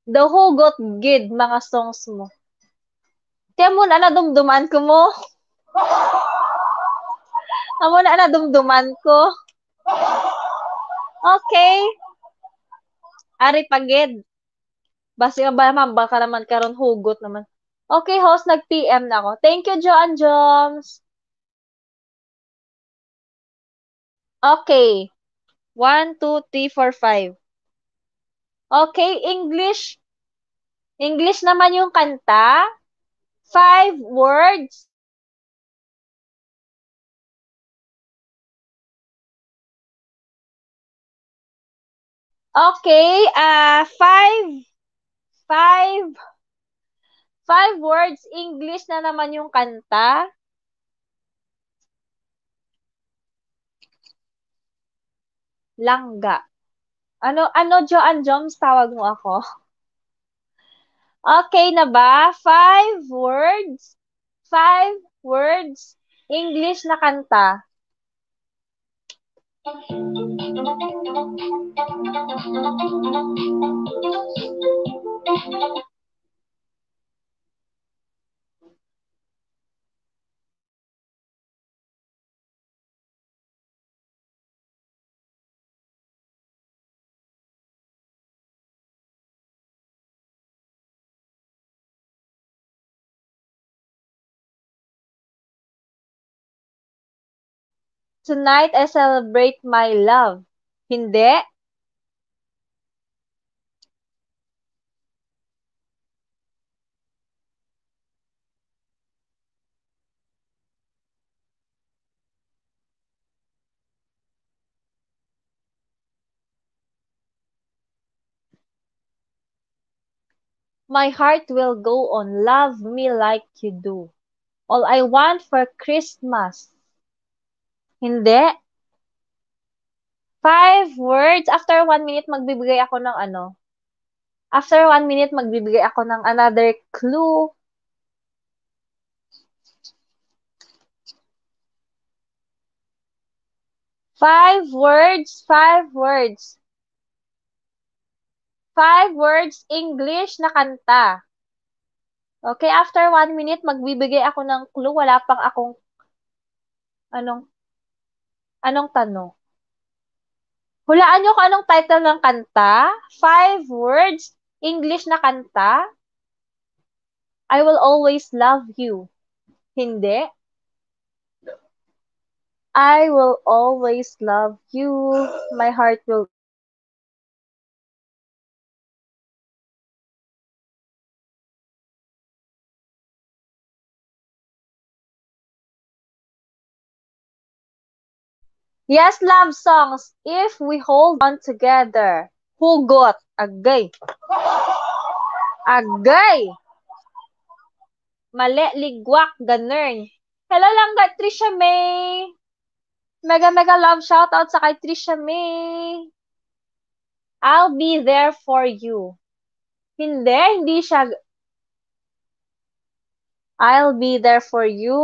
The Hugot Gid, mga songs mo. Kaya muna na dumduman ko mo. Amo na dumduman ko. Okay. Ari pagid. Basi ba naman, baka naman karon hugot naman. Okay, host, nag-PM na ako. Thank you, Joanne Joms. Okay. 1, 2, 3, 4, 5. Okay, English. English naman yung kanta. 5 words. Okay, 5 words. English na naman yung kanta. Langga. Joanne Joms, tawag mo ako? Okay na ba? 5 words. 5 words. English na kanta. Tonight I celebrate my love. Hindi. My heart will go on. Love me like you do. All I want for Christmas. Hindi. 5 words. After 1 minute, magbibigay ako ng ano. After 1 minute, magbibigay ako ng another clue. Five words, 5 words, English na kanta. Okay, after 1 minute, magbibigay ako ng clue. Wala pang akong, anong tanong. Hulaan nyo kung anong title ng kanta. 5 words, English na kanta. I will always love you. Hindi. I will always love you. My heart will. Yes, love songs. If we hold on together. Hugot. Agay. Agay. Mali, ligwak, ganern. Hello lang kay Trisha May. Mega love shoutout sa kay Trisha May. I'll be there for you. Hindi siya. I'll be there for you.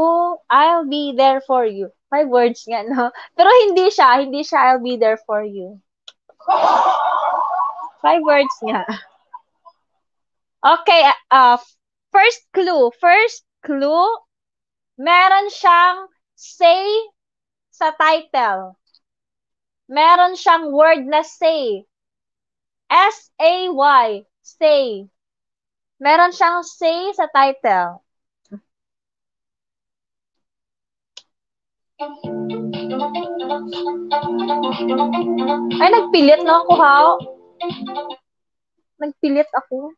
I'll be there for you. 5 words nga, no? Pero hindi siya I'll be there for you. 5 words nga. Okay, first clue. Meron siyang say sa title. Meron siyang word na say. S-A-Y. Say. Meron siyang say sa title. Ay, nagpilit no ako, ha? Nagpilit ako.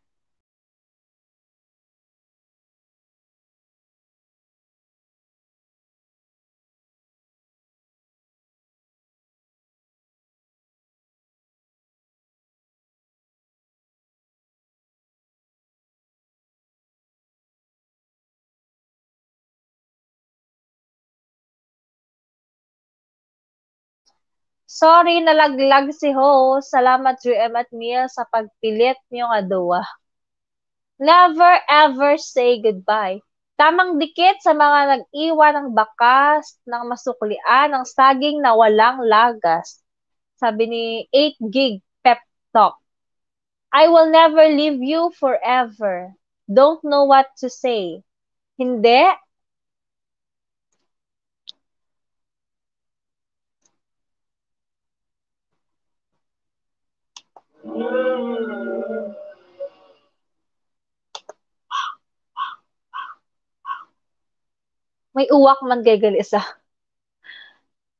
Sorry, nalaglag si host. Salamat, GM at Mia, sa pagpilit niyo nga duwa. Never ever say goodbye. Tamang dikit sa mga nag-iwan ng bakas, ng masuklian, ng saging na walang lagas. Sabi ni 8 Gig Pep Talk. I will never leave you forever. Don't know what to say. Hindi. May uwak man gegal isa.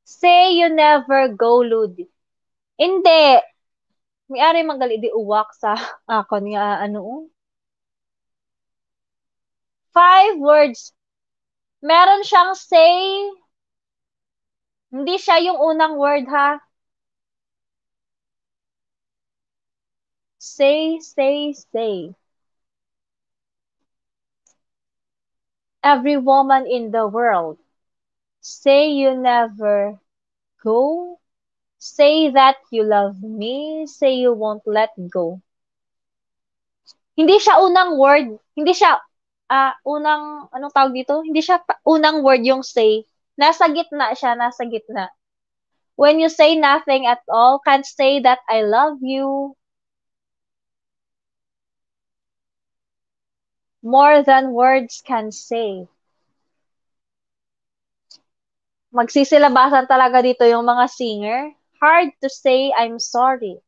Say you never go, Ludi. Hindi. May ari magali di uwak sa akon nga ano. 5 words. Meron siyang say. Hindi siya yung unang word, ha? Say, say, say. Every woman in the world. Say you never go. Say that you love me. Say you won't let go. Hindi siya unang word. Hindi siya anong tawag dito? Hindi siya unang word yung say. Nasa gitna siya, nasa gitna. When you say nothing at all, can't say that I love you. More than words can say. Magsisilabasan talaga dito yung mga singer. Hard to say I'm sorry.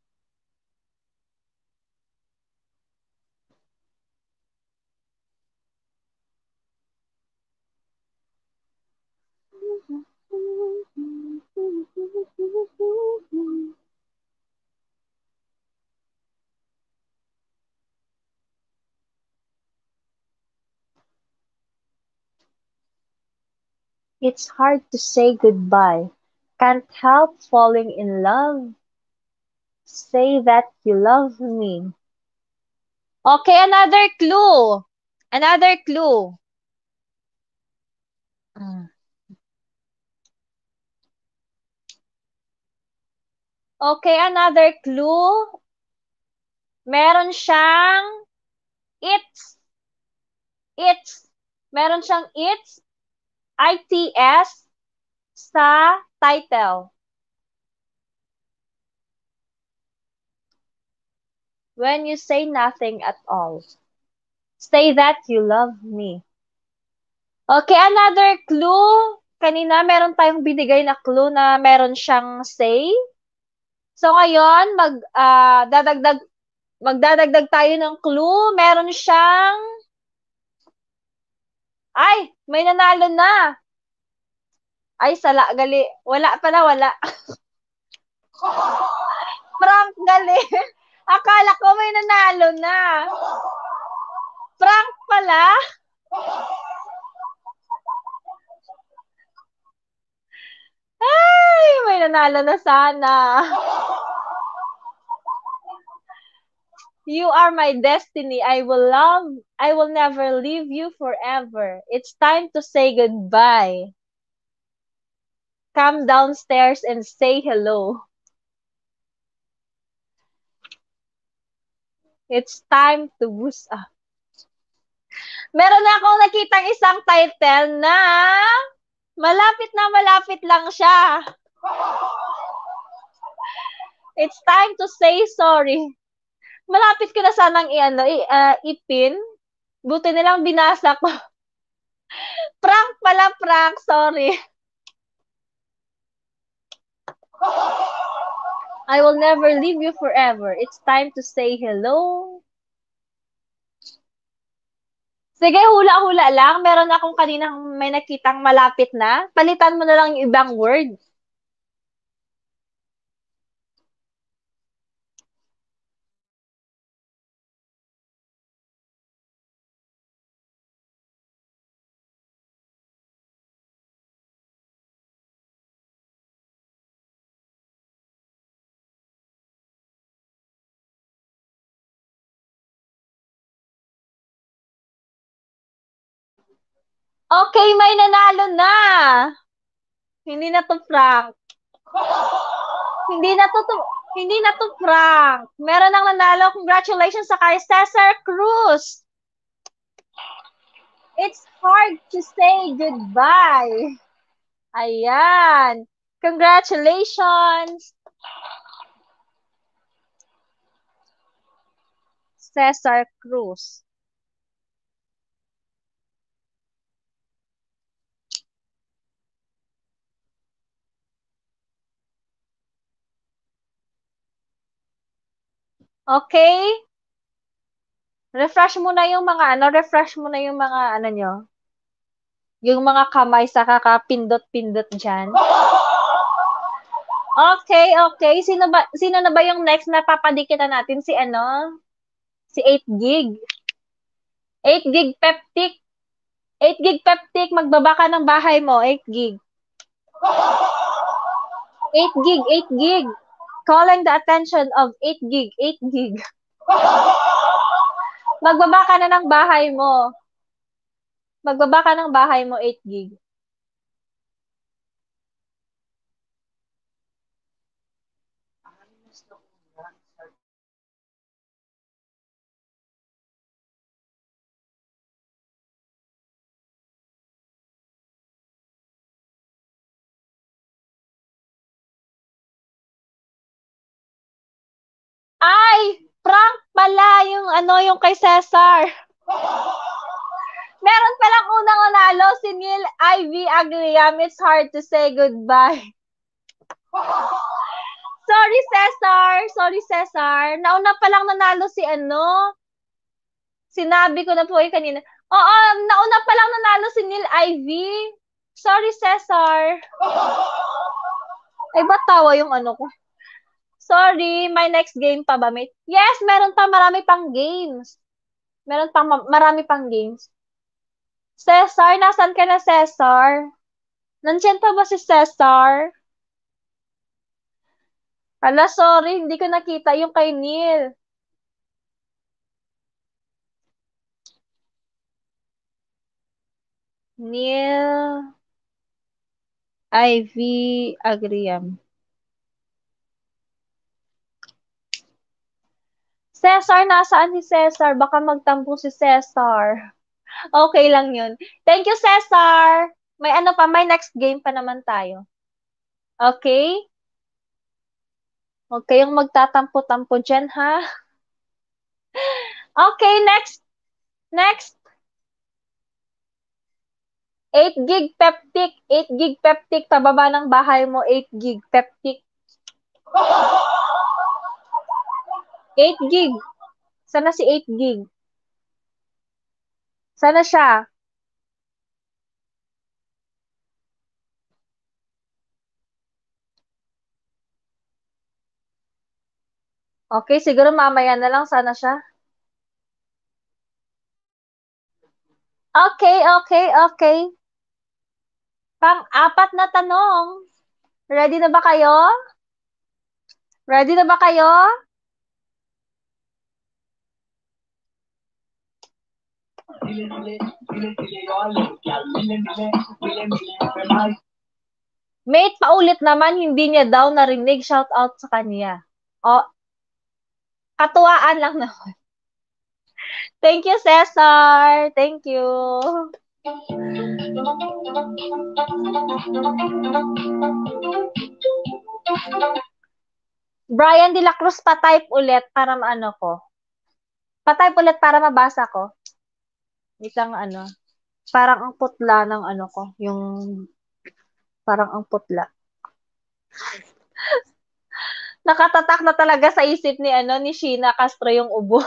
It's hard to say goodbye. Can't help falling in love. Say that you love me. Okay, another clue. Another clue. Mm. Okay, another clue. Meron siyang it's. It's. Meron siyang ITS sa title. When you say nothing at all. Say that you love me. Okay, another clue. Kanina meron tayong binigay na clue na meron siyang say. So ngayon, magdadagdag tayo ng clue. Meron siyang may nanalo na. Ay, sala, gali. Wala pala, wala. Prank, gali. Akala ko may nanalo na. Prank pala. Ay, may nanalo na sana. You are my destiny. I will never leave you forever. It's time to say goodbye. Come downstairs and say hello. It's time to boost up. Meron na akong nakitang isang title na malapit lang siya. It's time to say sorry. Malapit ko na sanang ipin. Buti nilang binasa ko. Prank pala, prank. Sorry. I will never leave you forever. It's time to say hello. Sige, hula-hula lang. Meron akong kaninang may nakitang malapit na. Palitan mo na lang yung ibang word. Okay, may nanalo na. Hindi na to prank. Hindi na to, hindi na to prank. Meron nang nanalo. Congratulations sa kay Cesar Cruz. It's hard to say goodbye. Ayan. Congratulations, Cesar Cruz. Okay? Refresh mo na yung mga nyo. Yung mga kamay sa kakapindot-pindot dyan. Okay, okay. Sino na ba yung next na papadikitan natin? Si 8 gig. 8 gig peptic. 8 gig peptic, magbaba ka ng bahay mo. 8 gig. 8 gig, 8 gig. Calling the attention of 8 gig, 8 gig. Magbaba ka na ng bahay mo. Magbaba ka ng bahay mo, 8 gig. Prank pala yung kay Cesar. Meron palang unang nanalo, si Neil Ivy Agliam. It's hard to say goodbye. Sorry, Cesar. Sorry, Cesar. Nauna palang nanalo Sinabi ko na po kanina. Oo, nauna palang nanalo si Neil Ivy. Sorry, Cesar. Ay, ba't tawa yung ko? Sorry, may next game pa ba, mate? Yes, meron pa marami pang games. Meron pang marami pang games. Cesar, nasan ka na, Cesar? Nandiyan pa ba si Cesar? Hala, sorry, hindi ko nakita yung kay Neil. Neil. Ivy Agriam. Cesar, nasaan si Cesar? Baka magtampo si Cesar. Okay lang yun. Thank you, Cesar! May ano pa, may next game pa naman tayo. Okay? Huwag kayong magtatampo-tampo dyan, ha? Okay, next. Next. 8 gig peptic. 8 gig peptic. Pababa ng bahay mo, 8 gig peptic. 8 gig. Sana si 8 gig? Sana siya? Okay, siguro mamaya na lang sana siya. Okay, okay, okay. Pang-apat na tanong. Ready na ba kayo? Ready na ba kayo? Mate, paulit naman, hindi niya daw narinig. Shout out sa kanya. O, katuwaan lang naman. Thank you, Cesar. Thank you. Brian De La Cruz, pa-type ulit para maano ko. Pa-type ulit para mabasa ko. Itang ano. Parang ang putla ng ano ko. Yung parang ang putla. Nakatatak na talaga sa isip ni ano ni Sheena Castro yung ubo.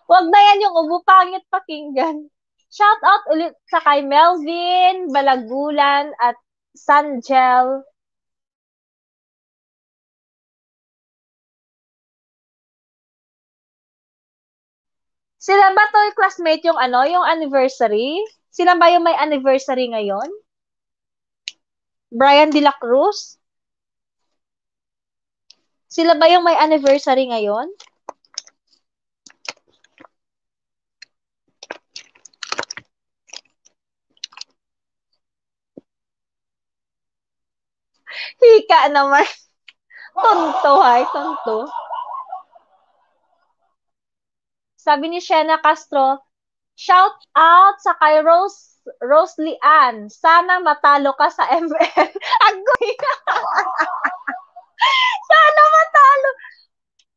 Wag na yan yung ubo, pangit pakinggan. Shout out ulit sa kay Melvin, Balagulan at Sanjel. Sila ba to yung classmate yung ano, yung anniversary? Sila ba yung may anniversary ngayon? Brian De La Cruz? Sila ba yung may anniversary ngayon? Hika naman. Tonto, hay, tonto. Sabi ni Shena Castro, shout out sa kay Rose Lian. Sana matalo ka sa ML. Agoy. Sana matalo.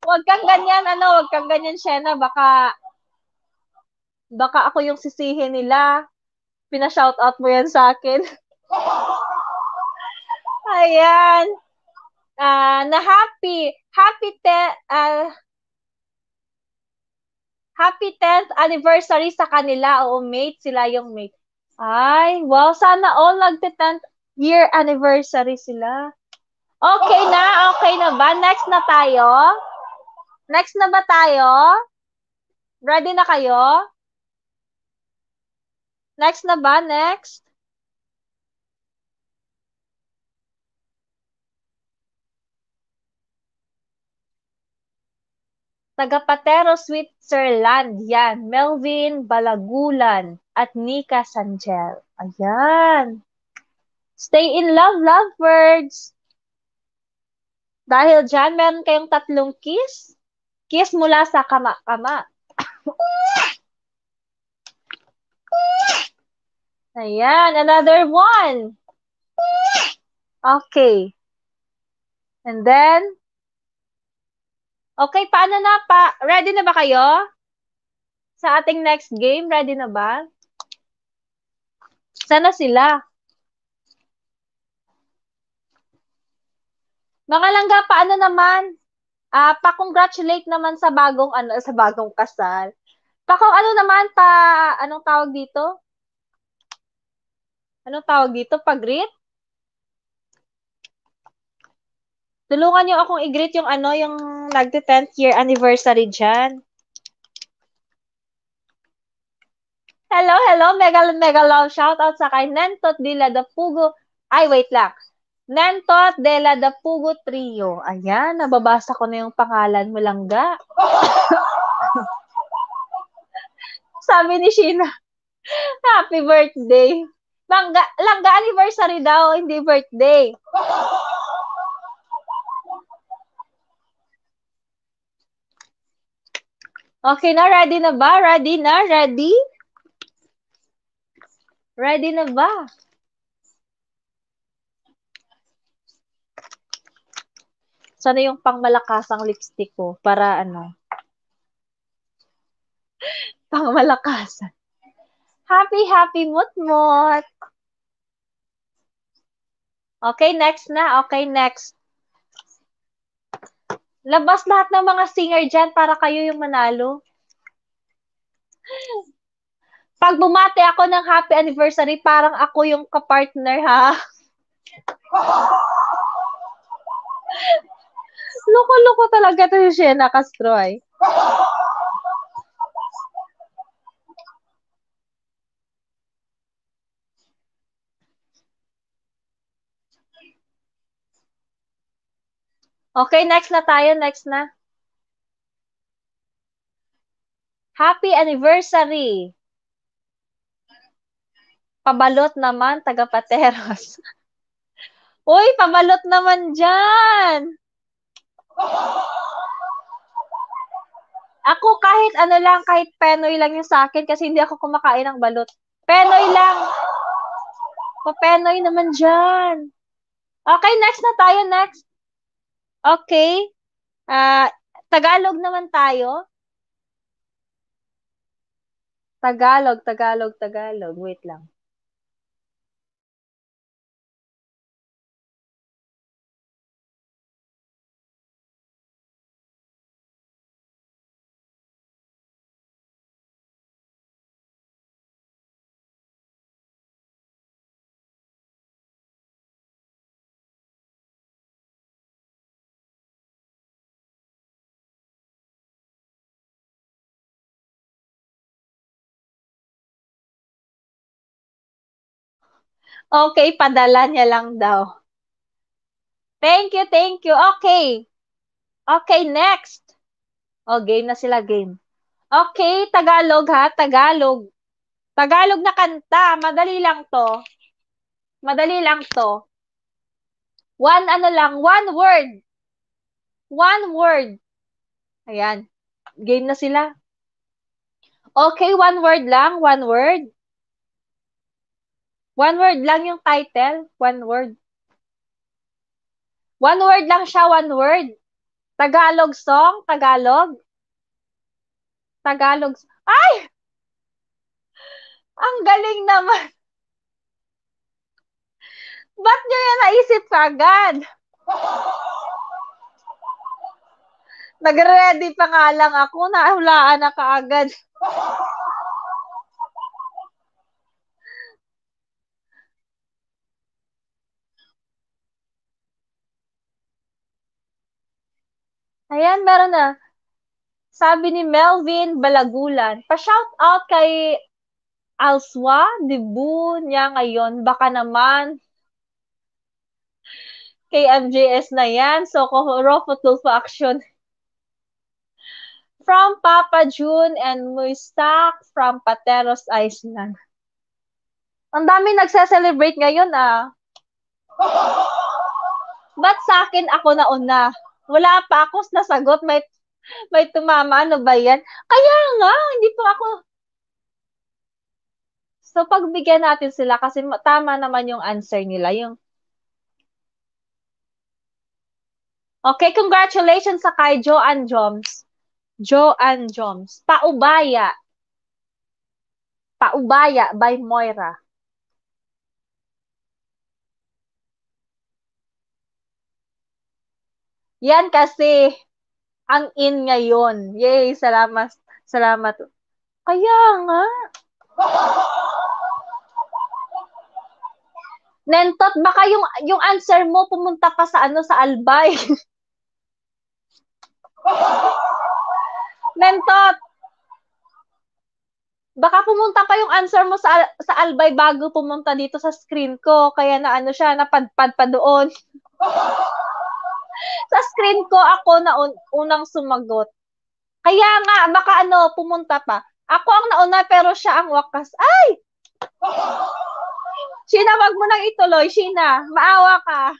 Huwag kang ganyan, huwag kang ganyan, Shena. Baka ako yung sisihin nila. Pina-shout out mo yan sa akin. Ayan. Na happy 10th anniversary sa kanila. Oo, mate. Sila yung mate. Ay, wow. Sana all nagte-10th year anniversary sila. Okay na ba? Next na tayo? Next na ba tayo? Ready na kayo? Next na ba? Next? Taga-Patero, Switzerland. Yan. Melvin Balagulan at Nika Sanjel. Ayan. Stay in love, lovebirds. Dahil dyan, meron kayong 3 kiss. Kiss mula sa kama-kama. Ayan, another one. Okay. And then, okay, paano na pa? Ready na ba kayo? Sa ating next game, ready na ba? Sana sila. Mga langga, paano naman? Pa-congratulate naman sa bagong kasal. Anong tawag dito? Anong tawag dito? Pag-greet? Tulungan niyo akong i-greet yung nagte-10th year anniversary dyan. Hello, mega love shout out sa kay Nentot de la Dapugo. Ay, wait lang. Nentot de la Dapugo Trio. Ayan, nababasa ko na yung pangalan mo, langga. Sabi ni Sheena, happy birthday. Langga anniversary daw, hindi birthday. Okay na, ready na ba? Ready na? Ready? Ready na ba? Sana yung pangmalakasang lipstick ko para ano? Pangmalakasan. Happy mut-mut. Okay, next na. Okay, next. Labas lahat ng mga singer dyan para kayo yung manalo. Pag bumati ako ng happy anniversary, parang ako yung kapartner, ha? Loko-loko talaga to yung Shena Castro, ay. Okay, next na tayo. Next na. Happy anniversary. Pabalot naman, taga-Pateros. Uy, pabalot naman dyan. Ako kahit ano lang, kahit Penoy lang yung sa akin kasi hindi ako kumakain ng balot. Penoy lang. Pa-Penoy naman dyan. Okay, next na tayo. Next. Okay. Tagalog naman tayo. Tagalog. Wait lang. Okay, padala niya lang daw. Thank you. Okay. Okay, next. Oh, game na sila, game. Okay, Tagalog ha, Tagalog. Tagalog na kanta, madali lang to. Madali lang to. One word. One word. Ayan. Game na sila. Okay, one word lang, one word. One word lang yung title, one word. One word lang siya, one word. Tagalog song, Tagalog. Tagalog. Ay! Ang galing naman. Ba't nyo yan naisip kagad? Nag-ready pa nga lang ako, nahulaan na kaagad. Ayan, meron na. Sabi ni Melvin Balagulan, pa-shout out kay Alswa, debut niya ngayon. Baka naman kay MJS na yan. So, Rofo Tulfo Action. From Papa June and Muistak from Pateros Island. Ang dami nagse-celebrate ngayon, ah. Ba't sa akin ako na una? Wala pa ako nasagot. May tumama. Ano ba yan? Kaya nga, hindi pa ako. So, pagbigyan natin sila kasi tama naman yung answer nila. Okay, congratulations sa kay Joanne Joms. Joanne Joms. Paubaya. Paubaya by Moira. Yan kasi ang in ngayon. Yay, salamat. Salamat. Kaya nga. Nentot, baka yung answer mo pumunta pa sa ano sa Albay. Nentot. Baka pumunta pa yung answer mo sa Albay bago pumunta dito sa screen ko. Kaya na ano siya, napadpad pa doon. Sa screen ko ako na unang sumagot. Kaya nga, baka ano, pumunta pa. Ako ang nauna pero siya ang wakas. Ay! Sheena, wag mo nang ituloy. Sheena, maawa ka.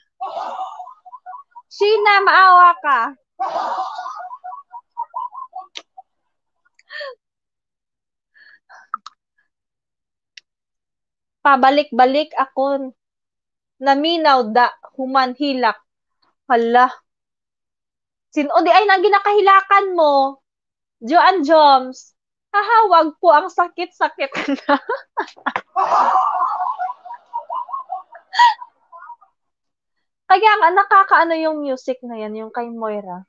Sheena, maawa ka. Pabalik-balik ako. Naminaw da, humanhilak. Hala. O di ay nang ginakahilakan mo. Joan Joms. Hahawag po ang sakit-sakit na. Kaya nga, nakakaano yung music na yan, yung kay Moira.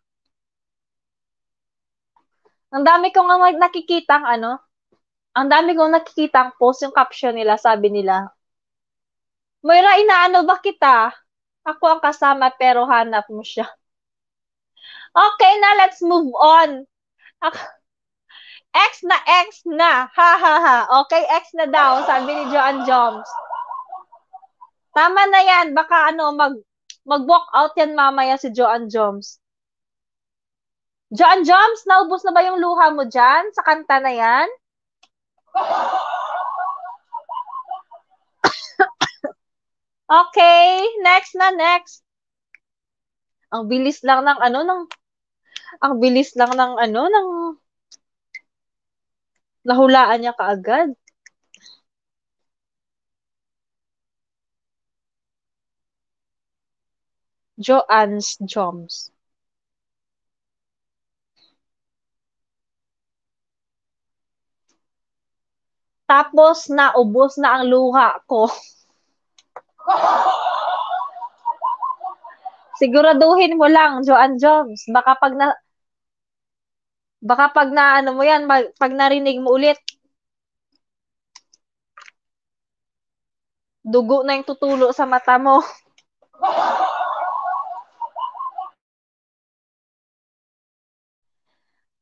Ang dami kong nakikitang ang dami kong nakikitang post, yung caption nila, sabi nila, Moira, inaano ba kita? Ako ang kasama pero hanap mo siya. Okay na, let's move on. X na, X na. Ha, ha, ha. Okay, X na daw, sabi ni Joan Joms. Tama na yan. Baka mag-walk out yan mamaya si Joan Joms. Joan Joms, naubos na ba yung luha mo dyan sa kanta na yan? Okay, next na, next. Ang bilis lang ng ang bilis lang ng nahulaan niya kaagad. Joan's Joms. Tapos naubos na ang luha ko. Siguraduhin mo lang, Joan Joms. Baka pag na ano mo yan, pag narinig mo ulit, dugo na yung tutulo sa mata mo.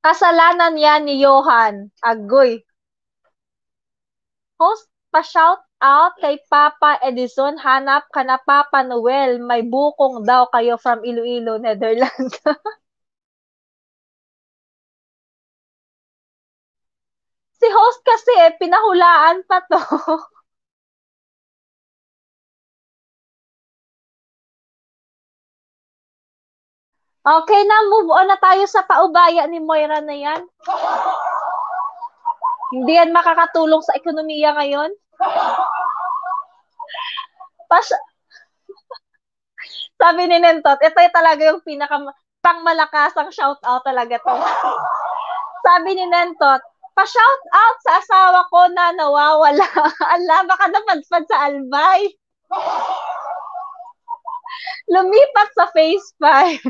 Kasalanan yan ni Johan. Agoy. Host, pa-shout out kay Papa Edison. Hanap ka na Papa Noel. May bukong daw kayo from Iloilo, Netherlands. Si host kasi, pinahulaan pa to. Okay na, move on na tayo sa paubaya ni Moira na yan. Hindi yan makakatulong sa ekonomiya ngayon. Sabi ni Nentot, ito talaga yung pangmalakasang shoutout talaga to. Sabi ni Nentot, pa-shoutout sa asawa ko na nawawala. Ala, baka napadpad sa albay. Lumipat sa Phase 5.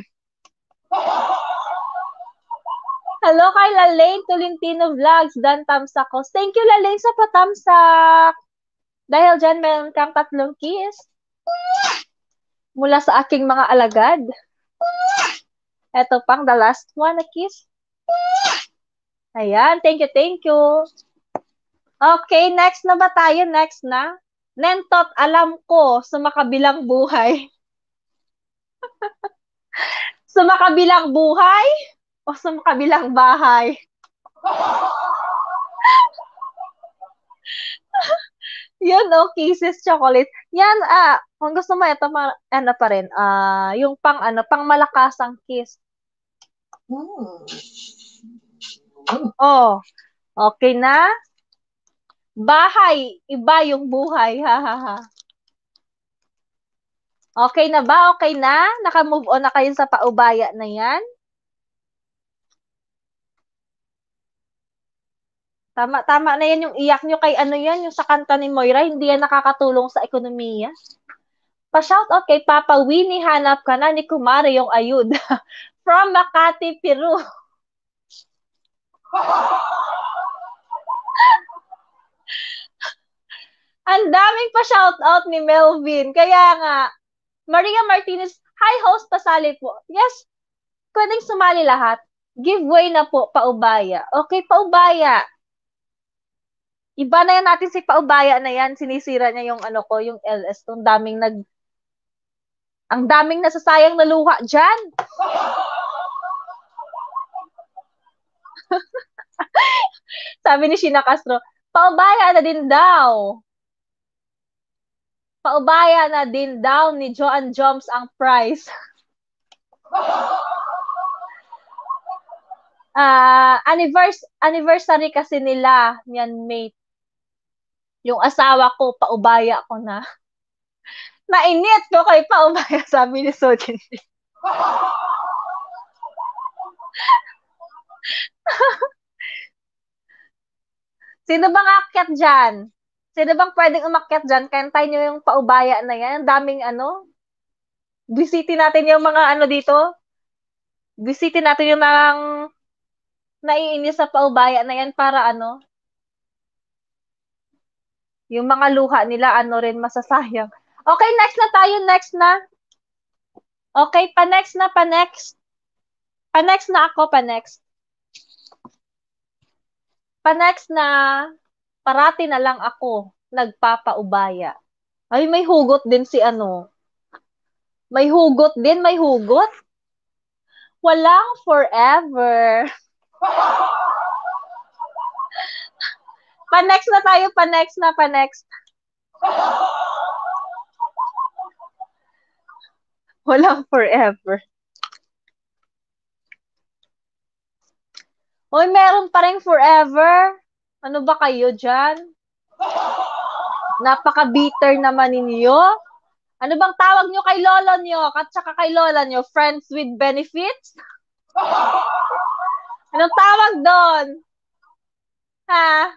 Hello kay Lalaine Tolentino Vlogs, Dan Tamsakos. Thank you Lalaine sa patamsak. Dahil dyan meron kang 3 kiss mula sa aking mga alagad. Ito pang the last one na kiss. Ayan, thank you, thank you. Okay, next na ba tayo? Next na. Nentot, alam ko, sa makabilang buhay. Sa makabilang buhay? O sa makabilang bahay? Yun, Kisses Chocolate. Yan, kung gusto mo, ito, pa rin, yung pang malakasang kiss. Oh, okay na? Bahay, iba yung buhay, ha, ha, ha. Okay na ba? Okay na? Naka-move on na kayo sa paubaya na yan? Tama na yan yung iyak nyo kay yan, yung sa kanta ni Moira, hindi yan nakakatulong sa ekonomiya. Pa-shoutout kay Papa Winnie, hanap ka na ni Kumare yung ayuda. From Makati, Peru. Ang daming pa-shoutout ni Melvin. Kaya nga, Maria Martinez, hi host, pasali po. Yes, pwedeng sumali lahat. Giveaway na po, paubaya. Okay, paubaya. Iba na yan natin si paubaya na yan. Sinisira niya yung yung LS. Ang daming nasasayang na luha dyan. Sabi ni Sheena Castro, paubaya na din daw. Paubaya na din daw ni Joan Joms ang prize. Anniversary kasi nila, yan mate. Yung asawa ko, paubaya ko na. Nainit ko kay paubaya, sabi ni Sojin. Sino bang akyat dyan? Sino bang pwedeng umakyat dyan? Kantay nyo yung paubaya na yan. Ang daming Bisitin natin yung mga dito. Bisitin natin yung naiinis sa paubaya na yan para yung mga luha nila rin masasayang. Okay, next na tayo. Next na. Okay, pa-next na, pa-next. Pa-next na ako, pa-next. Pa-next na parati na lang ako nagpapaubaya. Ay, may hugot din si May hugot din, may hugot. Walang forever. Pa-next na tayo, pa-next na, pa-next. Walang forever. Hoy, meron pa rin forever. Ano ba kayo dyan? Napaka-bitter naman ninyo. Ano bang tawag nyo kay lolo nyo? At saka kay lola nyo? Friends with benefits? Anong tawag doon? Ha?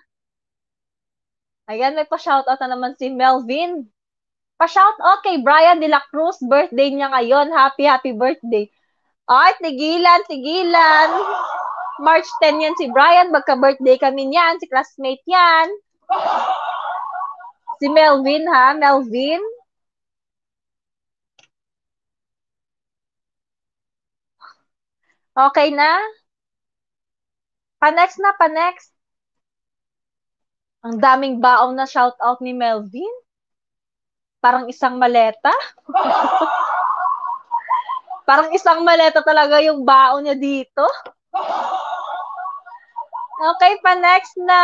Ayan, may pa-shoutout na naman si Melvin. Pa-shoutout kay Brian de la Cruz. Birthday niya ngayon. Happy, happy birthday. Ay, tigilan, tigilan. March 10 yan si Brian. Magka-birthday kami niyan. Si classmate yan. Si Melvin, ha? Melvin? Okay na? Pa-next na, pa-next. Ang daming baong na shoutout ni Melvin. Parang isang maleta. Parang isang maleta talaga yung baon niya dito. Okay, pa-next na.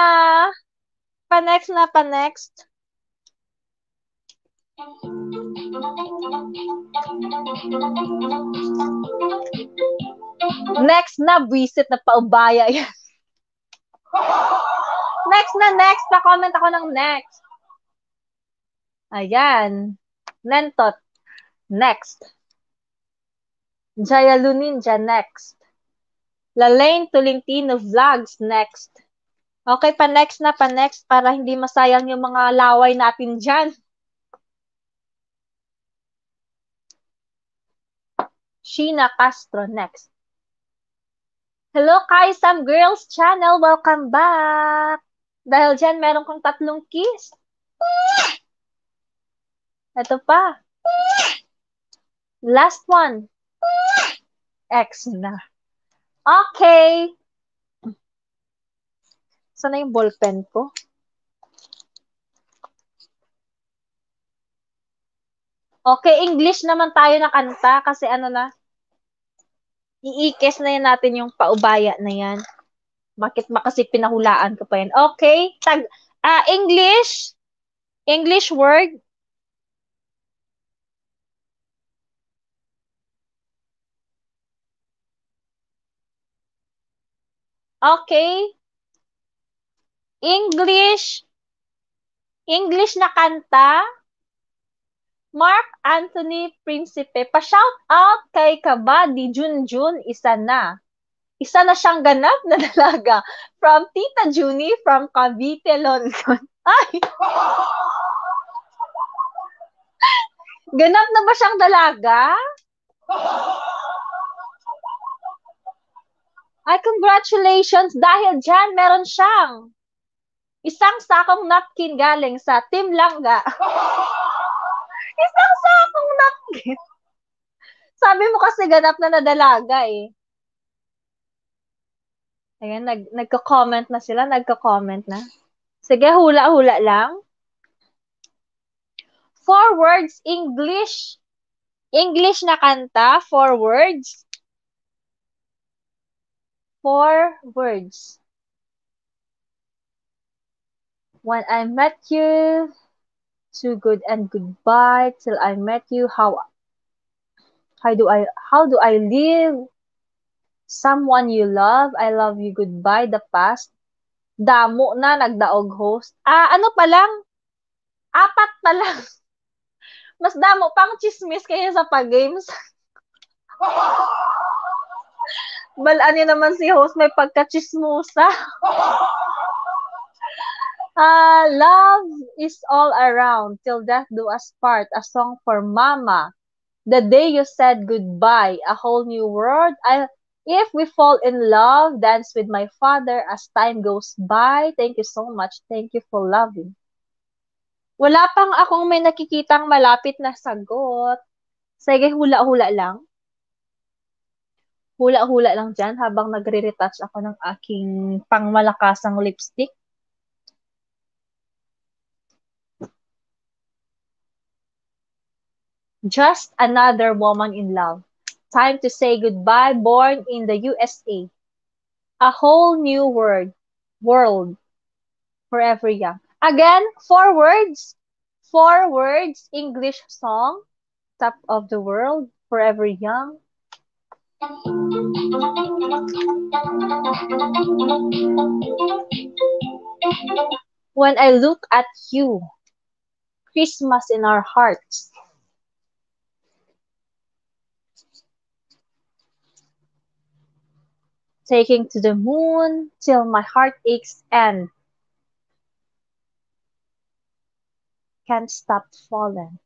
Pa-next na, pa-next. Next na, visit na paubaya yan. Next na, next. Pa-comment ako ng next. Ayan. Nentot. Next. Jayalu Ninja. Next. Lalaine Tolentino Vlogs. Next. Okay, pa-next na, pa-next para hindi masayang yung mga laway natin dyan. Sheena Castro. Next. Hello, Kaisam Girls Channel. Welcome back. Dahil dyan, meron kong 3 kiss. Ito pa. Last one. X na. Okay. Sana yung ballpen ko? Okay, English naman tayo na kanta kasi iikes na yan natin yung paubaya na yan. Bakit ba kasi pinahulaan ko pa yan? Okay, English. English word. Okay. English na kanta. Mark Anthony Principe. Pa-shout out kay Kabady Junjun. Isa na siyang ganap na dalaga. From Tita Junie from Cavite, London. Ay! Ganap na ba siyang dalaga? Ay, congratulations! Dahil dyan, meron siyang isang sakong napkin galing sa Team Langga. Isang sakong napkin. Sabi mo kasi ganap na dalaga eh. Ayan, nagko-comment na sila. Nagko-comment na. Sige, hula-hula lang. 4 words, English. English na kanta, 4 words. 4 words. When I met you, Too good and goodbye till I met you. How do I live? Someone you love. I love you. Goodbye. The past. Damo na nagdaog host. Ano pa lang? Apat pa lang. Mas damo pang chismis kaya sa pag-games. Balaan niyo naman si host may pagka-chismosa. Love is all around till death do us part. A song for mama. The day you said goodbye. A whole new world. If we fall in love, dance with my father as time goes by. Thank you so much. Thank you for loving. Wala pang akong may nakikitang malapit na sagot. Sige, hula-hula lang. Hula-hula lang dyan habang nagre-retouch ako ng aking pangmalakasang lipstick. Just another woman in love. Time to say goodbye. Born in the USA. A whole new world. Forever young. Again, 4 words. 4 words. English song. Top of the world. Forever young. When I look at you, Christmas in our hearts. Taking to the moon till my heart aches and can't stop falling.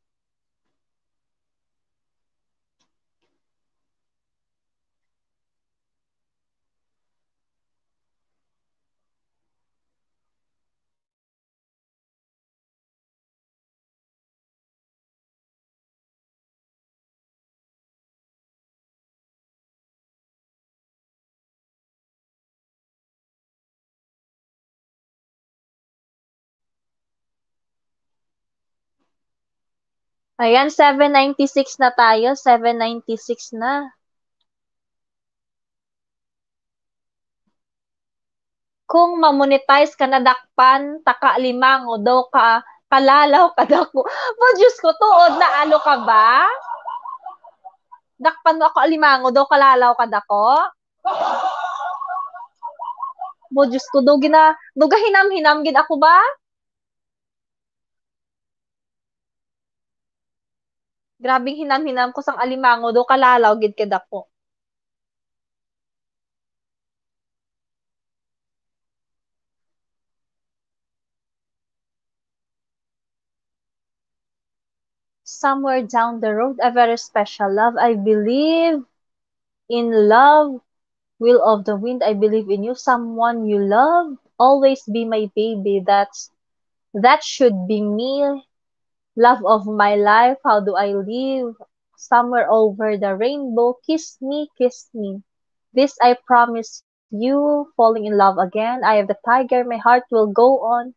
Ayan, 796 na tayo. 796 na. Kung ma-monetize ka na dakpan, taka limango daw ka, kalalaw ka dako. Diyos ko, tuod na alo ka ba? Dakpan mo ako alimango daw, kalalaw ka dako? Diyos ko, duga hinam-hinam gid ako ba? Grabing hinam-hinam ko sang alimango daw, kalalaw gid kid ako. Somewhere down the road, a very special love. I believe in love. Will of the wind, I believe in you. Someone you love. Always be my baby. That should be me. Love of my life. How do I live? Somewhere over the rainbow. Kiss me, kiss me. This I promise you. Falling in love again. I have the tiger. My heart will go on.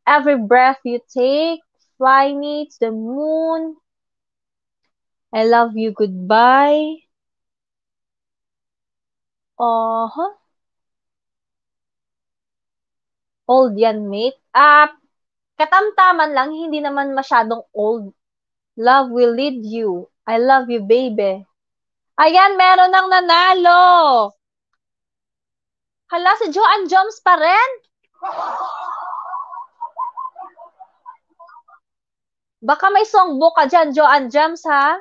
Every breath you take. Fly me to the moon. I love you. Goodbye. Uh-huh. Old yan, mate. Katamtaman lang, hindi naman masyadong old. Love will lead you. I love you, baby. Ayan, meron ng nanalo. Hala, si Joanne Joms pa rin? Baka may songbook ka dyan, Joanne Joms, ha?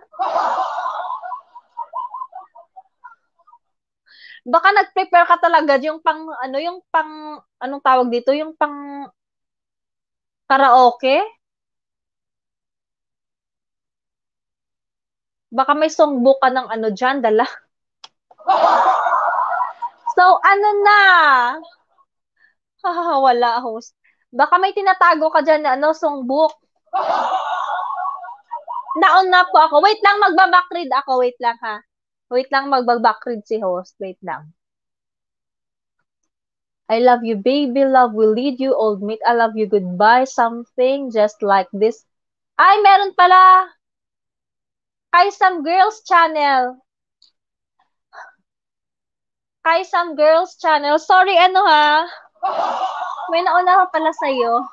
Baka nag-prepare ka talaga yung anong tawag dito? Yung pang karaoke? Baka may songbook ka ng dyan, dala. So, ano na? Wala, host. Baka may tinatago ka dyan na songbook. Naon na po ako. Wait lang, magbabackread ako. Wait lang, ha? Wait lang, magbabackread si host. Wait lang. I love you, baby. Love will lead you, old mate. I love you, goodbye. Something just like this. Ay, meron pala. Kay Some Girls Channel. Kay Some Girls Channel. Sorry, ha? May nauna ka pala sa'yo.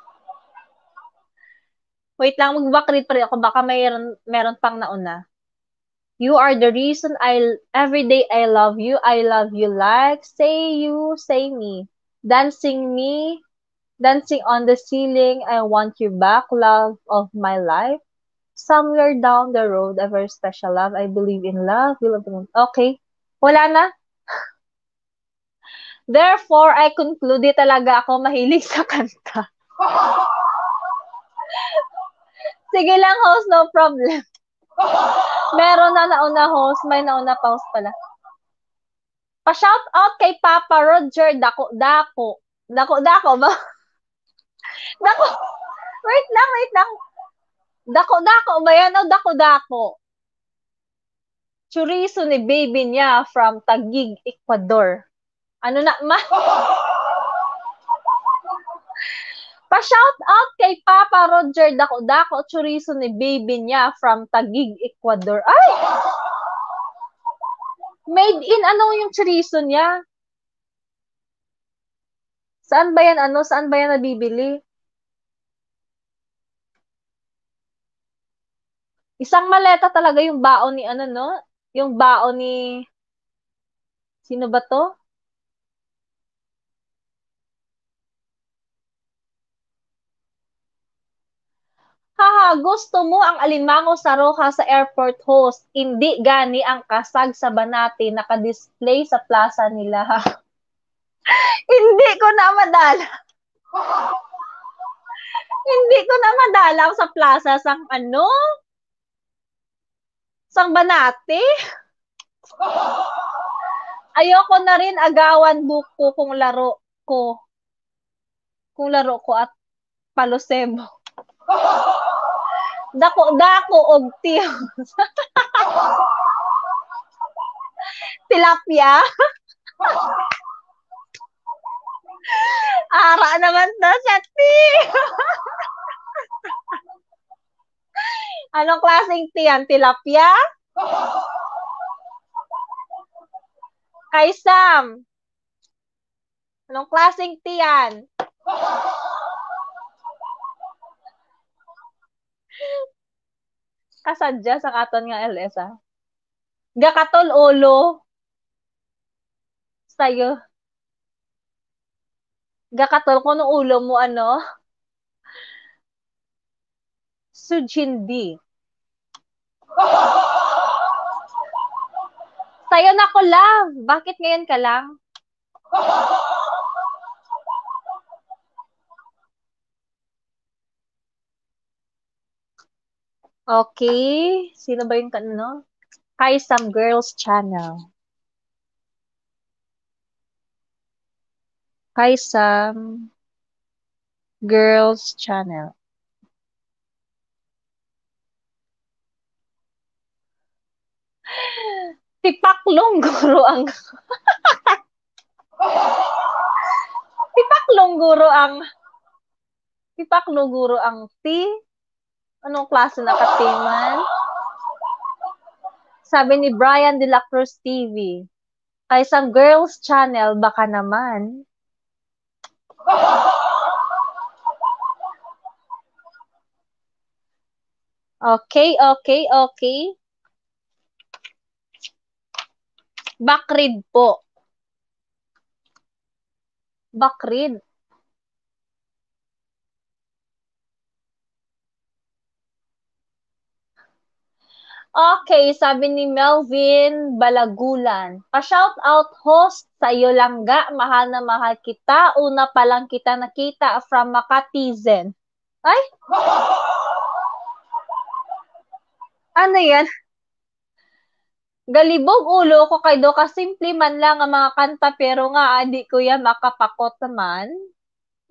Wait lang, mag-backread pa rin ako. Baka meron pang nauna. You are the reason every day I love you like, say you, say me. Dancing on the ceiling, I want you back, love of my life. Somewhere down the road, a very special love. I believe in love. We love the moon. Okay. Wala na. Therefore, I conclude talaga ako mahilig sa kanta. Sige lang, host, no problem. Meron na nauna host, may nauna pa host pala. Pa-shout out kay Papa Roger Dako-Dako. Dako-Dako ba? Dako. Wait lang. Dako-Dako ba yan o Dako-Dako? Chorizo ni baby niya from Taguig, Ecuador. Ano na, Pa-shout out kay Papa Roger Dako-Dako, chorizo ni baby niya from Taguig, Ecuador. Ay! Made in ano yung chorizo niya? Saan ba yan nabibili? Isang maleta talaga yung baon ni no? Yung baon ni sino ba to? Haha, gusto mo ang alimango sa roha sa airport host. Hindi gani ang kasag sa banati naka-display sa plaza nila. Hindi ko na madala. Hindi ko na madala sa plaza sang sang banati. Ayoko na rin agawan buko kung laro ko. At palosebo. Dako og tiyo. Tilapia. Ara naman to sa Anong klaseng tiyan? Tilapia? Kay Sam. Anong klaseng tiyan? Kasadya sa katon nga LS ah. Gakatol ulo. Sayo. Gakatol ko no ulo mo Sujindi. Sayo na ko love. Bakit ngayon ka lang? Okay. Sino ba yung Kay Some Girls Channel. Kay Some Girls Channel. Tipaklong guro ang Tipaklong guro ang Anong klase na katiman? Sabi ni Brian De La Cruz TV. Kay Some Girls Channel, baka naman. Okay. Backread po. Backread. Okay, sabi ni Melvin Balagulan. Pa-shout out host sa iyo langga, mahal na mahal kita. Una pa lang kita nakita from Makatizen. Ay? Ano yan? Galibog ulo ko kay do ka simple man lang ang mga kanta pero nga adi ko ya makapakot naman.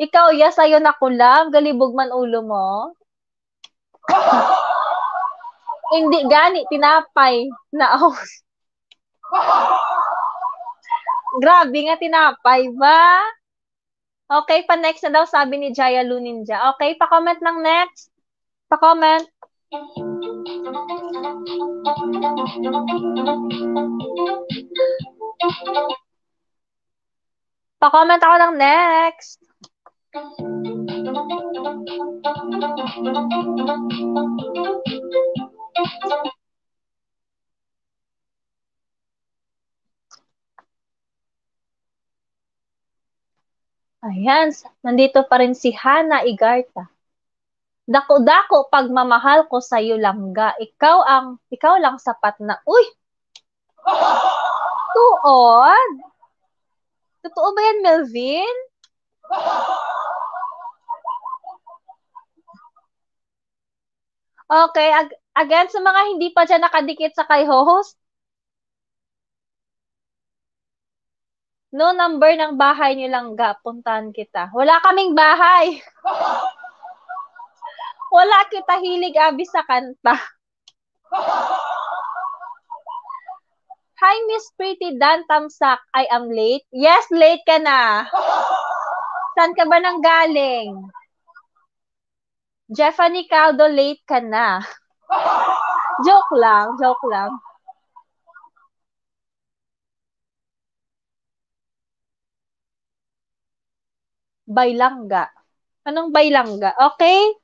Ikaw ya sayo na kulam, galibog man ulo mo. Hindi gani tinapay na Grabe nga tinapay ba? Okay, pa next na daw sabi ni Jaya Luninja. Okay, pa-comment lang next. Pa-comment. Pa-comment ako ng next. Ayan, nandito pa rin si Hana Igarta. Dako-dako pagmamahal ko sa iyo langga. Ikaw lang sapat na. Uy! Tuod? Totoo ba yan, Melvin? Okay, again, sa mga hindi pa dyan nakadikit sa kay host, no number ng bahay niyo langga, puntahan kita. Wala kaming bahay. Wala kita hilig abi sa kanta. Hi, Miss Pretty Dan Tamsak. I am late. Yes, late ka na. Saan ka ba nang galing? Jeffany Caldo, late ka na. Joke lang, joke lang. Bailangga. Anong bailangga? Okay?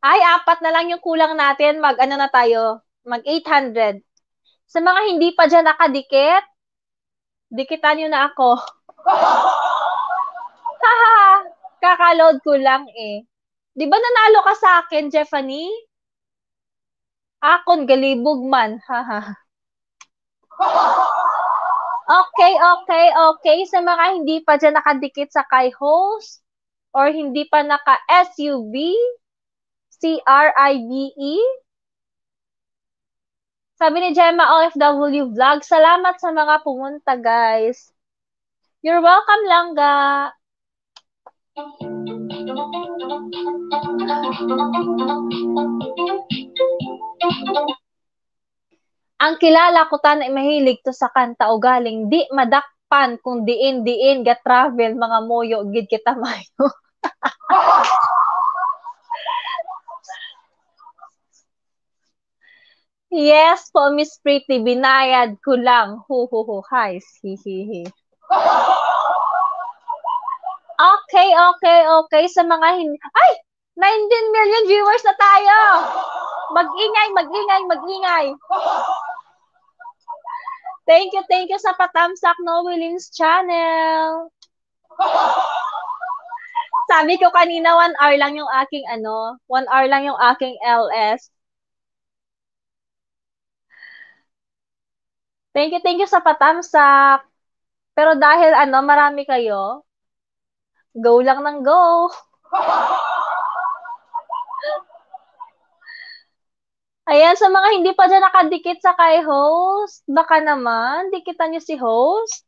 Ay, 4 na lang yung kulang natin. Ano na tayo? Mag 800. Sa mga hindi pa dyan nakadikit, dikitan nyo na ako. Haha, kakaload ko lang eh. Di ba nanalo ka sa akin, Jeffany? Akon, galibog man. Haha. Okay, okay, okay. Sa mga hindi pa dyan nakadikit sa kay host or hindi pa naka-SUB, CRIBE, sabi ni Gemma OFW Vlog, salamat sa mga pumunta, guys. You're welcome, Langga. Ang kilala ko tan ay mahilig to sa kanta o galing di madakpan kung diin ga travel mga moyo gid kita mayo. Yes po, Miss Pretty, binayad ko lang. Hu hu hu, hi, hihihi. Okay, okay, okay. Sa mga hindi... Ay! 19 million viewers na tayo! Mag-ingay, mag-ingay, mag-ingay. Thank you sa patamsak Noelin's channel. Sabi ko kanina 1 hour lang yung aking 1 hour lang yung aking LS. Thank you sa patamsak. Pero dahil marami kayo, go lang ng go. Ayan, sa mga hindi pa dyan nakadikit sa kay host, baka naman, dikitan nyo si host.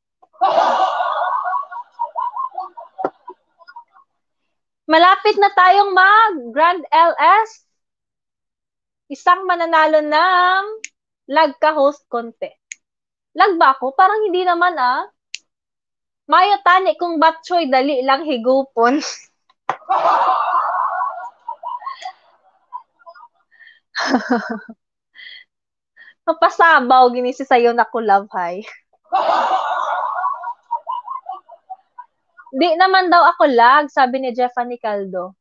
Malapit na tayong mag-Grand LS. Isang mananalo ng lag ka-host content. Lag ba ako? Parang hindi naman Mayo tani kung batchoy, dali lang higupon. Mapasabaw ginisi sa'yo na kulab, hay. Di naman daw ako lag, sabi ni Jeffany Caldo.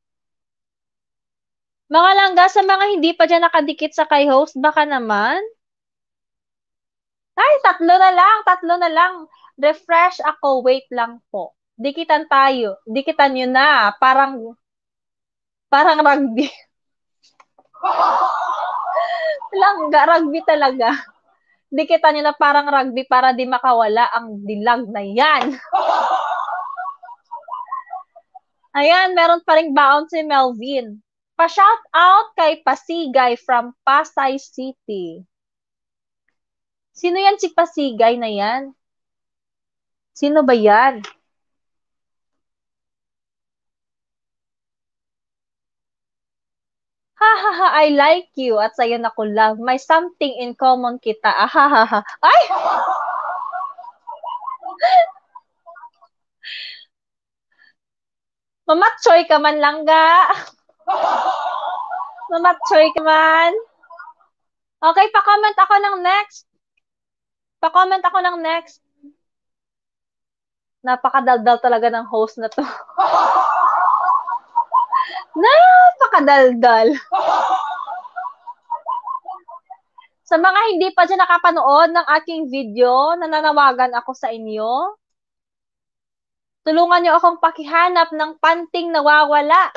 Mga langga, sa mga hindi pa dyan nakadikit sa kay host, baka naman. Ay, 3 na lang. Refresh ako, wait lang po. Dikitan tayo. Dikitan nyo na. Parang rugby. Langga, rugby talaga. Dikitan nyo na parang rugby para di makawala ang dilag na yan. Ayan, meron pa ring baon si Melvin. Pa-shout out kay Pasigay from Pasay City. Sino yan si Pasigay na yan? Sino ba yan? Ha ha ha, I like you at sa'yo na ko love. May something in common kita. Ah, ha ha ha. Ay! Mamatchoy ka man langga. Mamatchoy ka man. Okay, pa-comment ako ng next. Pa-comment ako ng next. Napakadaldal talaga ng host na to. Napakadaldal. Sa mga hindi pa dyan nakapanood ng aking video, nananawagan ako sa inyo. Tulungan niyo akong pakihanap ng panting nawawala.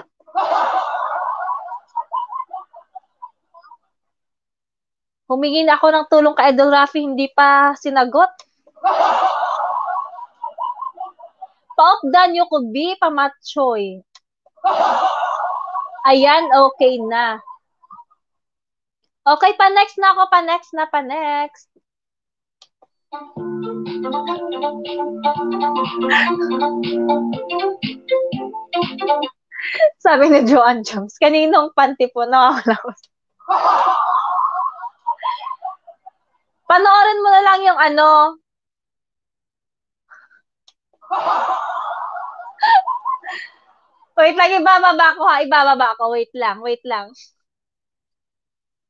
Humingi na ako ng tulong kay Idol Rafi, hindi pa sinagot. Paopdan niyo ko B, pamatchoy. Ayan, okay na. Okay, pa-next na ako, pa-next. Sabi ni Joanne Jones, kaninong panty po nawawala ko? Panoorin mo na lang yung ano. Wait lang, ibababa ko ha. Ibababa ko. Wait lang.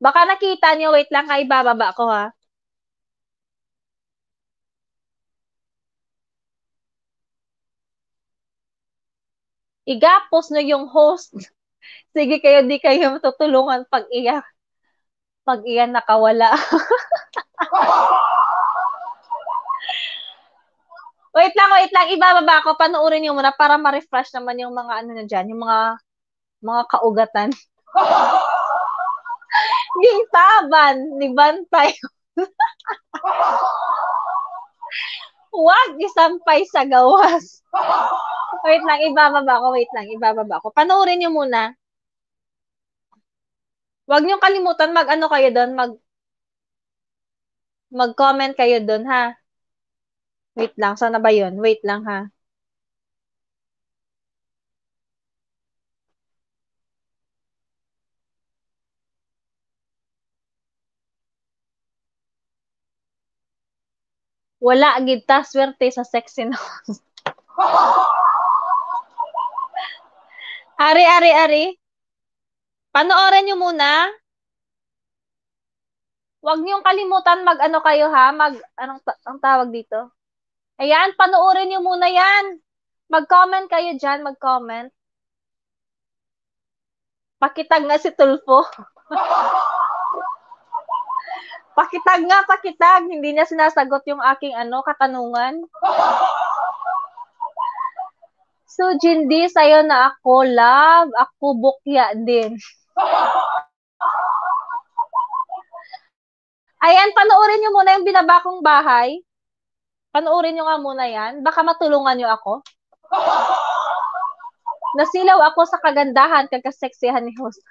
Baka nakita niyo, wait lang ha. Ibababa ko ha. Igapos nyo yung host. Sige kayo, di kayo matutulungan pag iyan nakawala. Wait lang. Ibababa ko. Panoorin nyo muna para ma-refresh naman yung mga ano na dyan. Yung mga kaugatan. Ging taban ni Bantay. Huwag isampay sa gawas. Wait lang, ibababa ko. Panoorin nyo muna. Huwag nyo kalimutan mag-ano kayo doon, mag-comment kayo doon, ha? Wait lang, sana ba yun? Wait lang, ha? Wala, gid ta, swerte sa sexy na. Ari. Panoorin nyo muna. Huwag nyo kalimutan mag-ano kayo, ha? Ang tawag dito? Ayan, panoorin nyo muna yan. Mag-comment kayo dyan, mag-comment. Pakitag na si Tulfo. Pakitag. Hindi niya sinasagot yung aking katanungan. So, Jindy, sa'yo na ako, love. Ako bukya din. Ayan, panoorin nyo muna yung binaba kong bahay. Panoorin nyo nga muna yan. Baka matulungan nyo ako. Nasilaw ako sa kagandahan, kagkaseksihan ni host.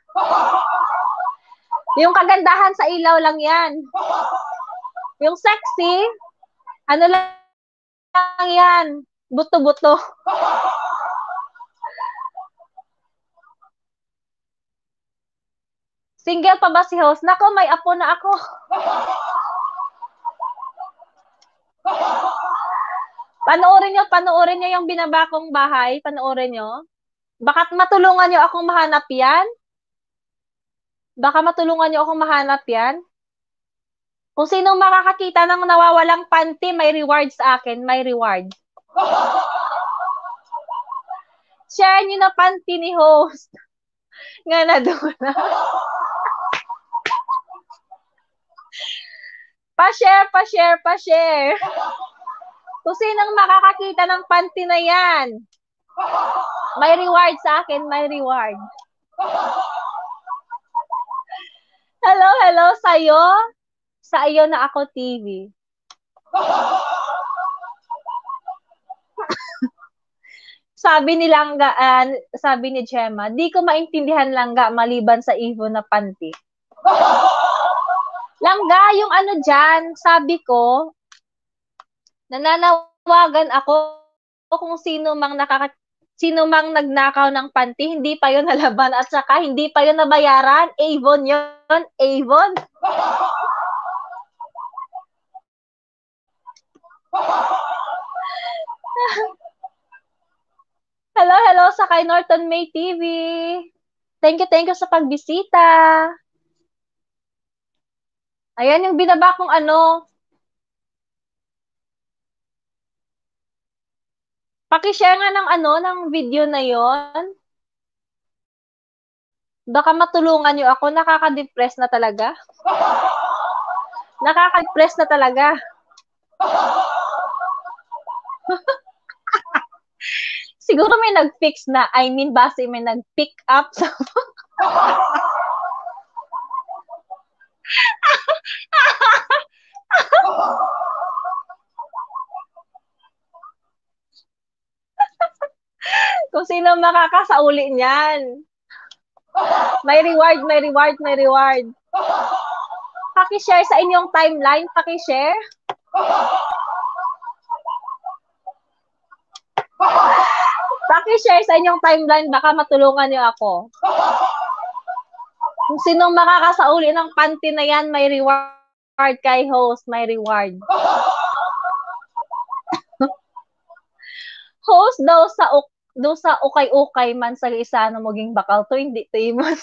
Yung kagandahan sa ilaw lang yan. Yung sexy, ano lang yan, buto-buto. Single pa ba si host? Nako, may apo na ako. Panoorin nyo yung binaba kong bahay. Panoorin nyo. Baka matulungan nyo akong mahanap yan. Kung sinong makakakita ng nawawalang panty, may reward sa akin. May reward. Share nyo na panty ni host. Nga na doon. Pa-share. Kung sinong makakakita ng panty na yan, may reward sa akin, may reward. Hello sa'yo. Sa iyo na ako TV. Sabi ni Gemma, di ko maintindihan langga maliban sa Ivo na panty. Langga, yung ano dyan, sabi ko, nananawagan ako kung sino mang nagnakaw ng panty, hindi pa yun nalaban at saka hindi pa yun nabayaran. Avon yun, Avon. Hello sa kay Norton May TV. Thank you sa pagbisita. Ayan yung binaba kong Paki-share nga ng ng video na yon. Baka matulungan niyo ako, nakaka-depress na talaga. Nakaka-depress na talaga. Siguro may nag-fix na, I mean, base may nag-pick up sa kung sino makakasauli niyan. May reward, may reward, may reward. Paki-share sa inyong timeline, paki-share. Paki-share sa inyong timeline, baka matulungan niyo ako. Kung sinong makakasauli ng panty na yan, may reward kay host, may reward. Host daw sa ukay-ukay man sa isa na maging bakal to, hindi to imon.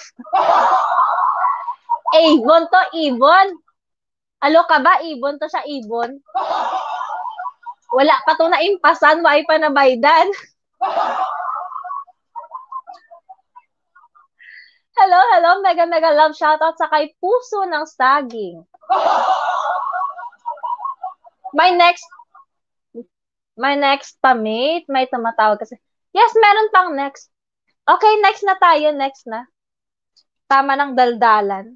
Ibon to, ibon. Alo ka ba, ibon to siya, ibon? Wala pa to na impasan, wala pa na baydan. Hello, hello, mega mega love shoutout sa kay Puso ng Saging. My next pa mate, may tumatawag kasi. Yes, meron pang next. Okay, next na tayo, next na. Tama ng daldalan.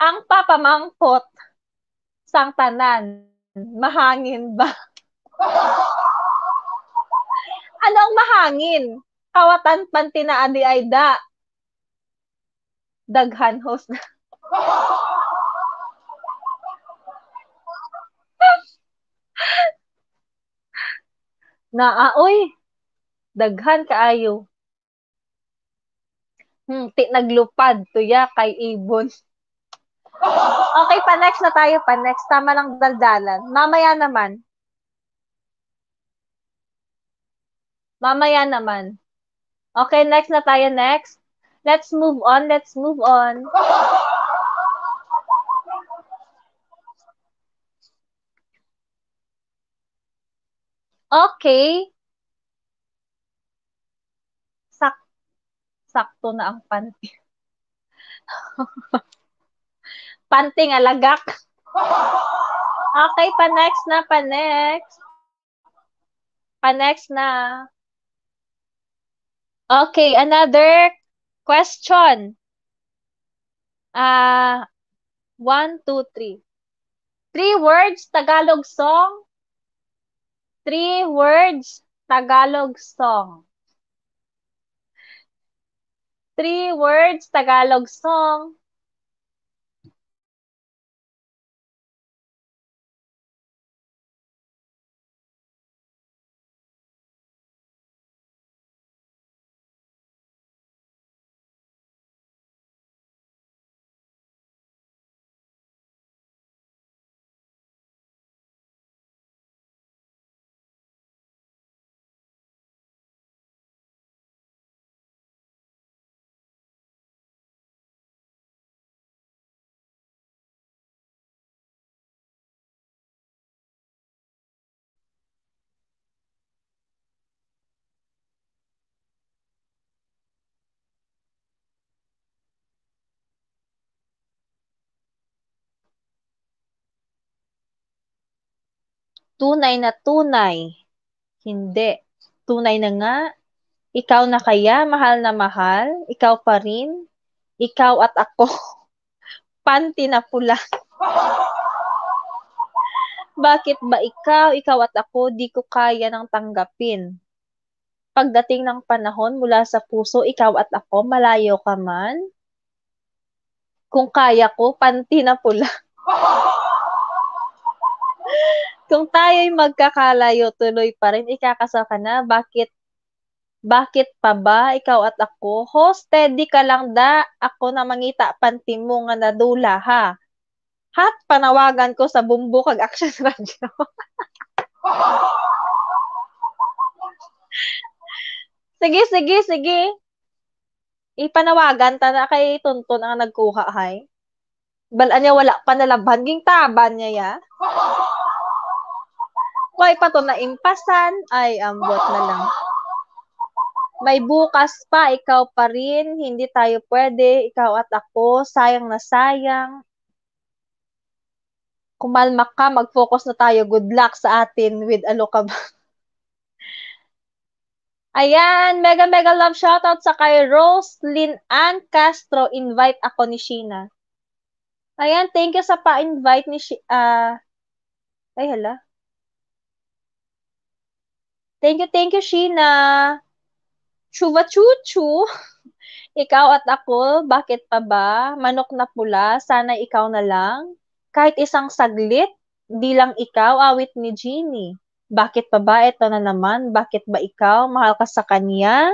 ang papamangkot sang tanan, mahangin ba? Anong mahangin? Kawatan panti na adi ay da. Daghan host na. Naaoy. Daghan kaayo. Ti naglupad tuya kay ibon. Okay, pa next na tayo, pa next. Tama lang daldalan. Mamaya naman. Mamaya naman. Okay, next na tayo, next. Let's move on, let's move on. Okay. Sakto na ang panty. Panty nga lagak. Okay, pa next na, pa next. Pa next na. Okay, another question. 1, 2, 3. 3 words, Tagalog song. 3 words, Tagalog song. 3 words, Tagalog song. Tunay na tunay. Hindi. Tunay na nga. Ikaw na kaya, mahal na mahal. Ikaw pa rin. Ikaw at ako. Panty na pula. Bakit ba ikaw at ako, di ko kaya nang tanggapin? Pagdating ng panahon mula sa puso, ikaw at ako, malayo ka man. Kung kaya ko, panty na pula. Kung tayo'y magkakalayo, tuloy pa rin, ikakasal ka na. Bakit pa ba, ikaw at ako? Ho, steady ka lang da. Ako na mangita panty mo nga nadula ha. Hat, panawagan ko sa bumbu kag Action Radio. Sige, sige, sige. Ipanawagan ta na kay Tuntun ang nagkuha hay. Balaan niya wala pa nalabhan, ging taban niya ya. Kuhay pa to na impasan. Ay, ambot na lang. May bukas pa, ikaw pa rin. Hindi tayo pwede. Ikaw at ako, sayang na sayang. Kumalma ka, mag-focus na tayo. Good luck sa atin with Aloka ba? Ayan, mega mega love shoutout sa kay Roslyn Ann Castro. Invite ako ni Sheena. Ayan, thank you sa pa-invite ni ay hala. Thank you, Sheena. Chuva chuchu. Ikaw at ako, bakit pa ba? Manok na pula, sana ikaw na lang. Kahit isang saglit, di lang ikaw, awit ni Jeannie. Bakit pa ba? Ito na naman. Bakit ba ikaw? Mahal ka sa kanya?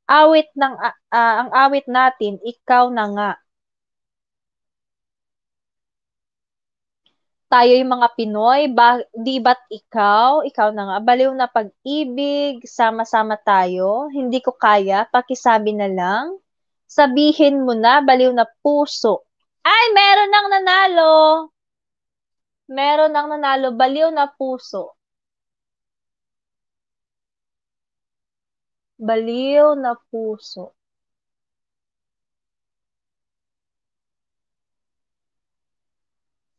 Ang awit natin, ikaw na nga. Tayo yung mga Pinoy, di ba't ikaw na nga, baliw na pag-ibig, sama-sama tayo, hindi ko kaya, pakisabi na lang, sabihin mo na, baliw na puso. Ay, meron nang nanalo, baliw na puso. Baliw na puso.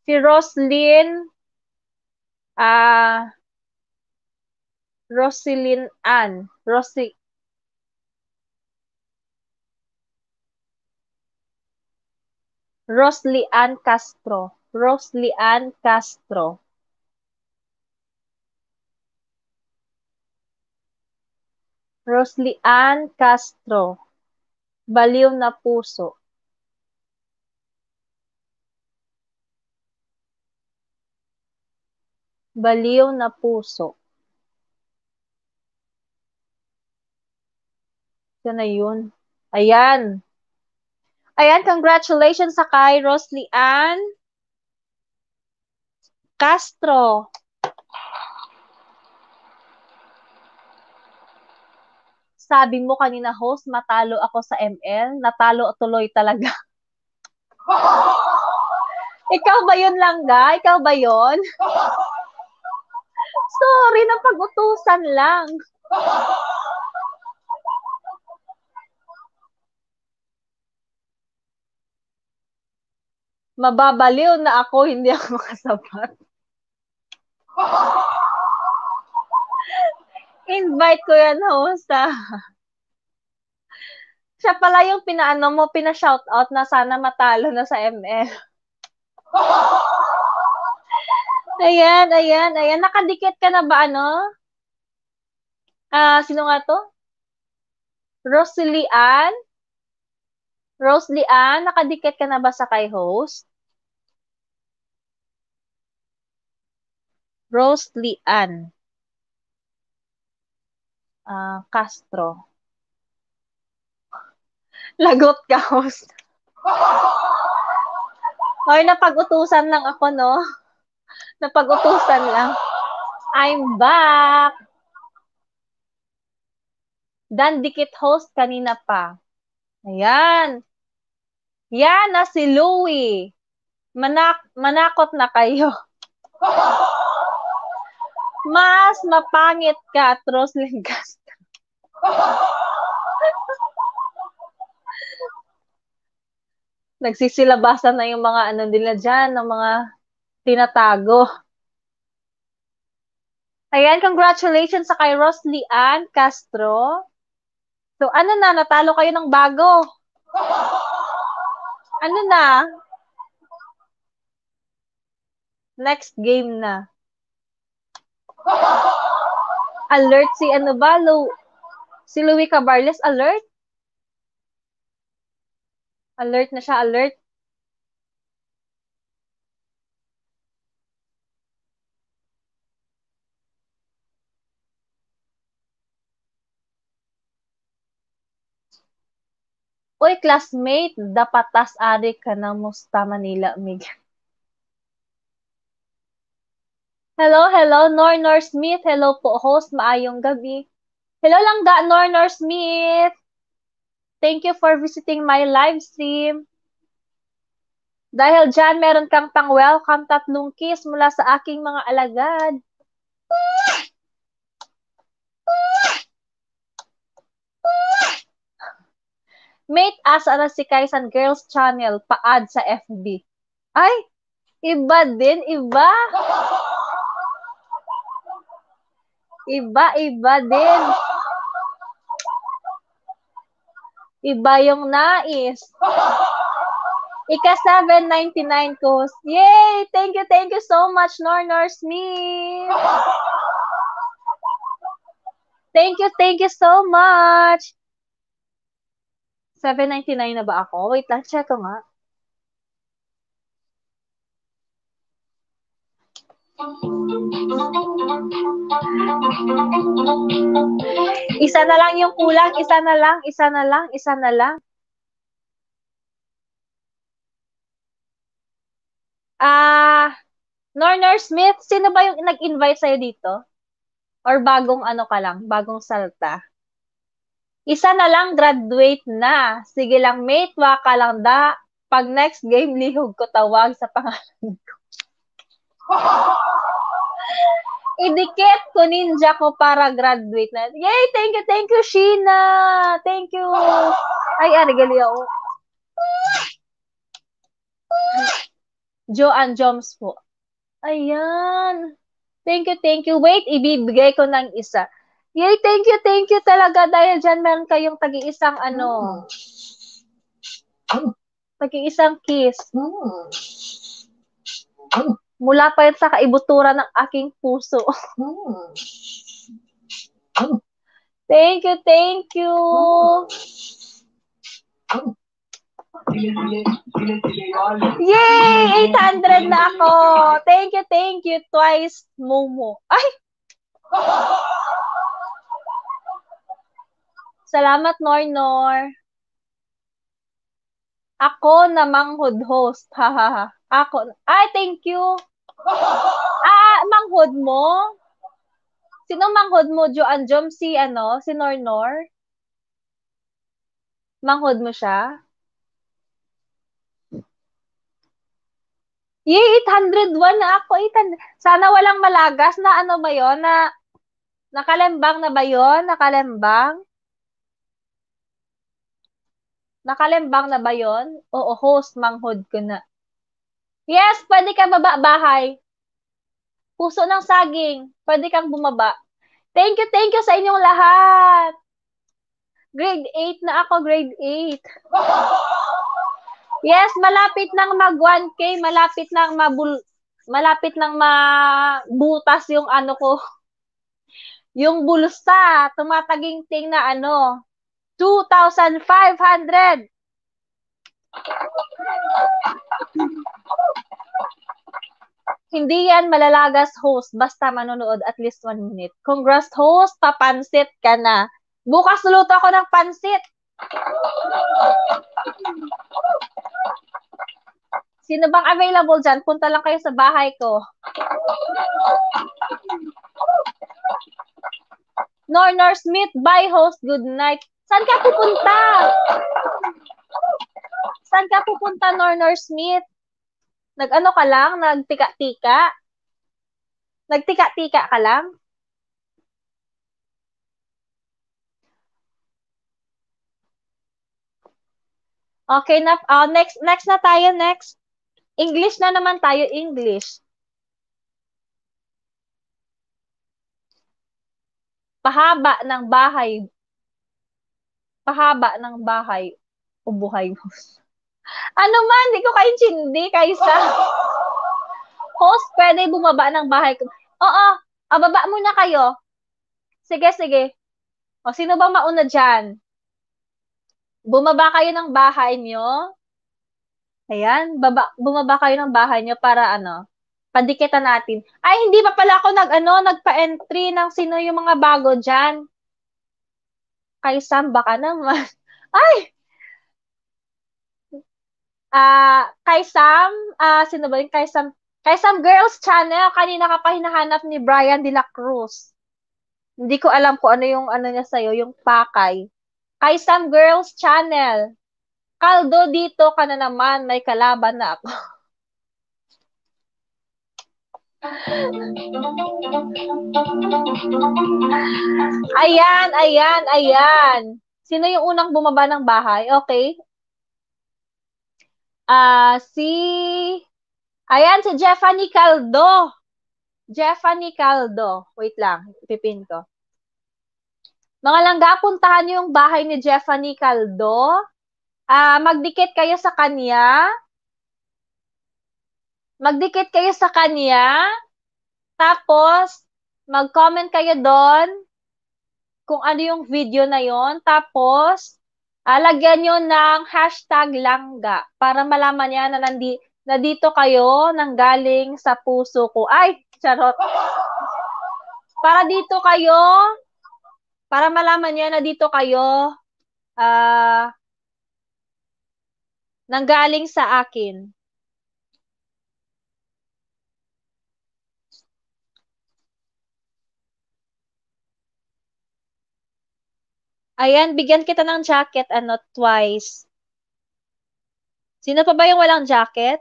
Si Roslyn, Roselyn Ann, Rosly Ann Castro. Rosly Ann Castro. Rosly Ann Castro. Baliw na puso. Baliw na puso. Yan na yun. Ayan. Ayan, congratulations sa kay Rosly Ann Castro. Sabi mo kanina, host, matalo ako sa ML. Natalo tuloy talaga. Ikaw ba yun, Langga? Ikaw ba yun? Sorry, napag-utusan lang. Mababaliw na ako, hindi ako makasapat. Invite ko yan, host. Siya pala yung pina-shoutout na sana matalo na sa ML. Ayan. Nakadikit ka na ba, ano? Sino nga to? Rosalie Ann? Rosalie Ann, nakadikit ka na ba sa kay host? Rosalie Ann. Castro. Lagot ka, host. Hoy, napag-utusan lang ako, no? Napag-utusan lang. I'm back. Dan dikit host kanina pa. Ayan. Yan na si Louie. Manakot na kayo. Mas mapangit ka at Roslyn Castro. Nagsisilabasan na yung mga ano nila dyan, ng mga tinatago. Ayan, congratulations sa kay Rosalie Ann Castro. So, ano na, natalo kayo ng bago. Ano na? Next game na. Alert si ano ba? Si Louie Cabarles, alert? Alert na siya, alert. Uy, classmate, dapatas ari ka na musta Manila, Mig. Hello, Nor Smith. Hello po, host. Maayong gabi. Hello lang ga, Nor Smith. Thank you for visiting my live stream. Dahil dyan, meron kang pang-welcome 3 kiss mula sa aking mga alagad. Mate, asa na si Kaisan Girls Channel, pa-add sa FB. Ay, iba din, iba. Iba din. Iba yung nais. Ika 799 ko. Yay! Thank you so much, Nor Smith. Thank you so much. 799 na ba ako? Wait lang, check ko nga. Isa na lang yung kulang, isa na lang. Nor Smith, sino ba yung nag-invite sa'yo dito? Or bagong ano ka lang, bagong salta? Isa na lang, graduate na. Sige lang, mate, waka lang da. Pag next game, lihog ko tawag sa pangalan ko. Idikit ko ninja ko para graduate na. Yay! Thank you, Sheena! Thank you! Ay, regali ako. Joanne Joms po. Ayan. Thank you. Wait, ibibigay ko ng isa. Yay, thank you talaga dahil dyan meron kayong tagi-isang tagi-isang kiss. Mula pa yun sa kaibuturan ng aking puso. Thank you. Yay! 800 na ako. Thank you. Twice, Momo. Ay! Salamat, Nor. Ako na manghud host. Hahaha. Ako. Ay, thank you. Manghud mo? Sino manghud mo, Joanne Jom? Si Nor? Manghud mo siya? Yay, 801 na ako. 800. Sana walang malagas na ba yun? Nakalembang na ba yun? Nakalembang na ba yun? Oo, host, manghod ko na. Yes, pwede ka baba bahay. Puso ng saging. Pwede kang bumaba. Thank you sa inyong lahat. Grade 8 na ako, grade 8. Yes, malapit nang mag 1K, malapit nang mabutas yung ko. Yung bulsa, tumataginting na 2,500. Hindi yan malalagas, host, basta manonood at least 1 minute. Congrats, host, papansit ka na. Bukas luto ako ng pansit. Sino bang available dyan? Punta lang kayo sa bahay ko. Nor Smith, bye host, good night. Saan ka pupunta? Nor Smith? Nag-ano ka lang? Nagtika-tika? Nagtika-tika ka lang? Okay na. Next na tayo, next. English na naman tayo, English. Pahaba ng bahay o buhay mo. Ano man, hindi ko kaintindi, Kaysa. Host, pwede bumaba ng bahay ko. Oo, baba muna kayo. Sige. O, sino ba mauna dyan? Bumaba kayo ng bahay nyo. Ayan, bumaba kayo ng bahay nyo para pandikitan natin. Ay, hindi pa pala ako nagpa-entry ng sino yung mga bago dyan. Kay Sam, baka naman. Ay! Kay Sam, sino ba yung Kay Sam? Kay Sam Girls Channel, kanina ka pa hinahanap ni Brian de la Cruz. Hindi ko alam kung ano yung niya sa'yo, yung pakay. Kay Sam Girls Channel. Kaldo, dito ka na naman, may kalaban na ako. Ayan, ayan, ayan. Sino yung unang bumaba ng bahay? Okay. Ayan, si Jeffany Caldo. Jeffany Caldo. Wait lang, ipipin ko. Mga langga, puntahan niyo yung bahay ni Jeffany Caldo. Magdikit kayo sa kanya. Magdikit kayo sa kanya. Tapos, mag-comment kayo doon kung ano yung video na yon. Tapos, lagyan nyo ng hashtag langga para malaman niya na na dito kayo nanggaling sa puso ko. Ay, charot. Para dito kayo, para malaman niya na dito kayo ah nanggaling sa akin. Ayan, bigyan kita ng jacket, twice. Sino pa ba yung walang jacket?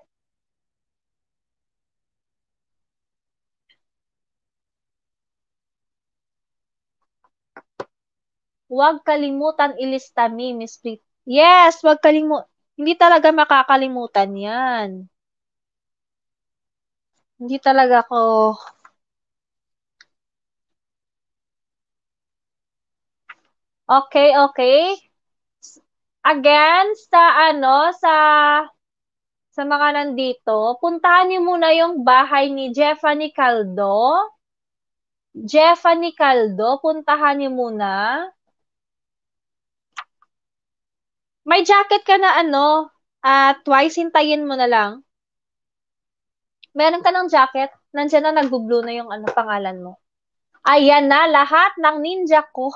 Huwag kalimutan ilista me, Miss Prit. Yes, huwag kalimutan. Hindi talaga makakalimutan yan. Hindi talaga ako. Okay, okay. Again, sa mga nandito, puntahan niyo muna yung bahay ni Jeffany Caldo. Jeffany Caldo, puntahan niyo muna. May jacket ka na twice hintayin mo na lang. Meron ka ng jacket, nandiyan na nagbo-blue na yung pangalan mo. Ayan na, lahat ng ninja ko,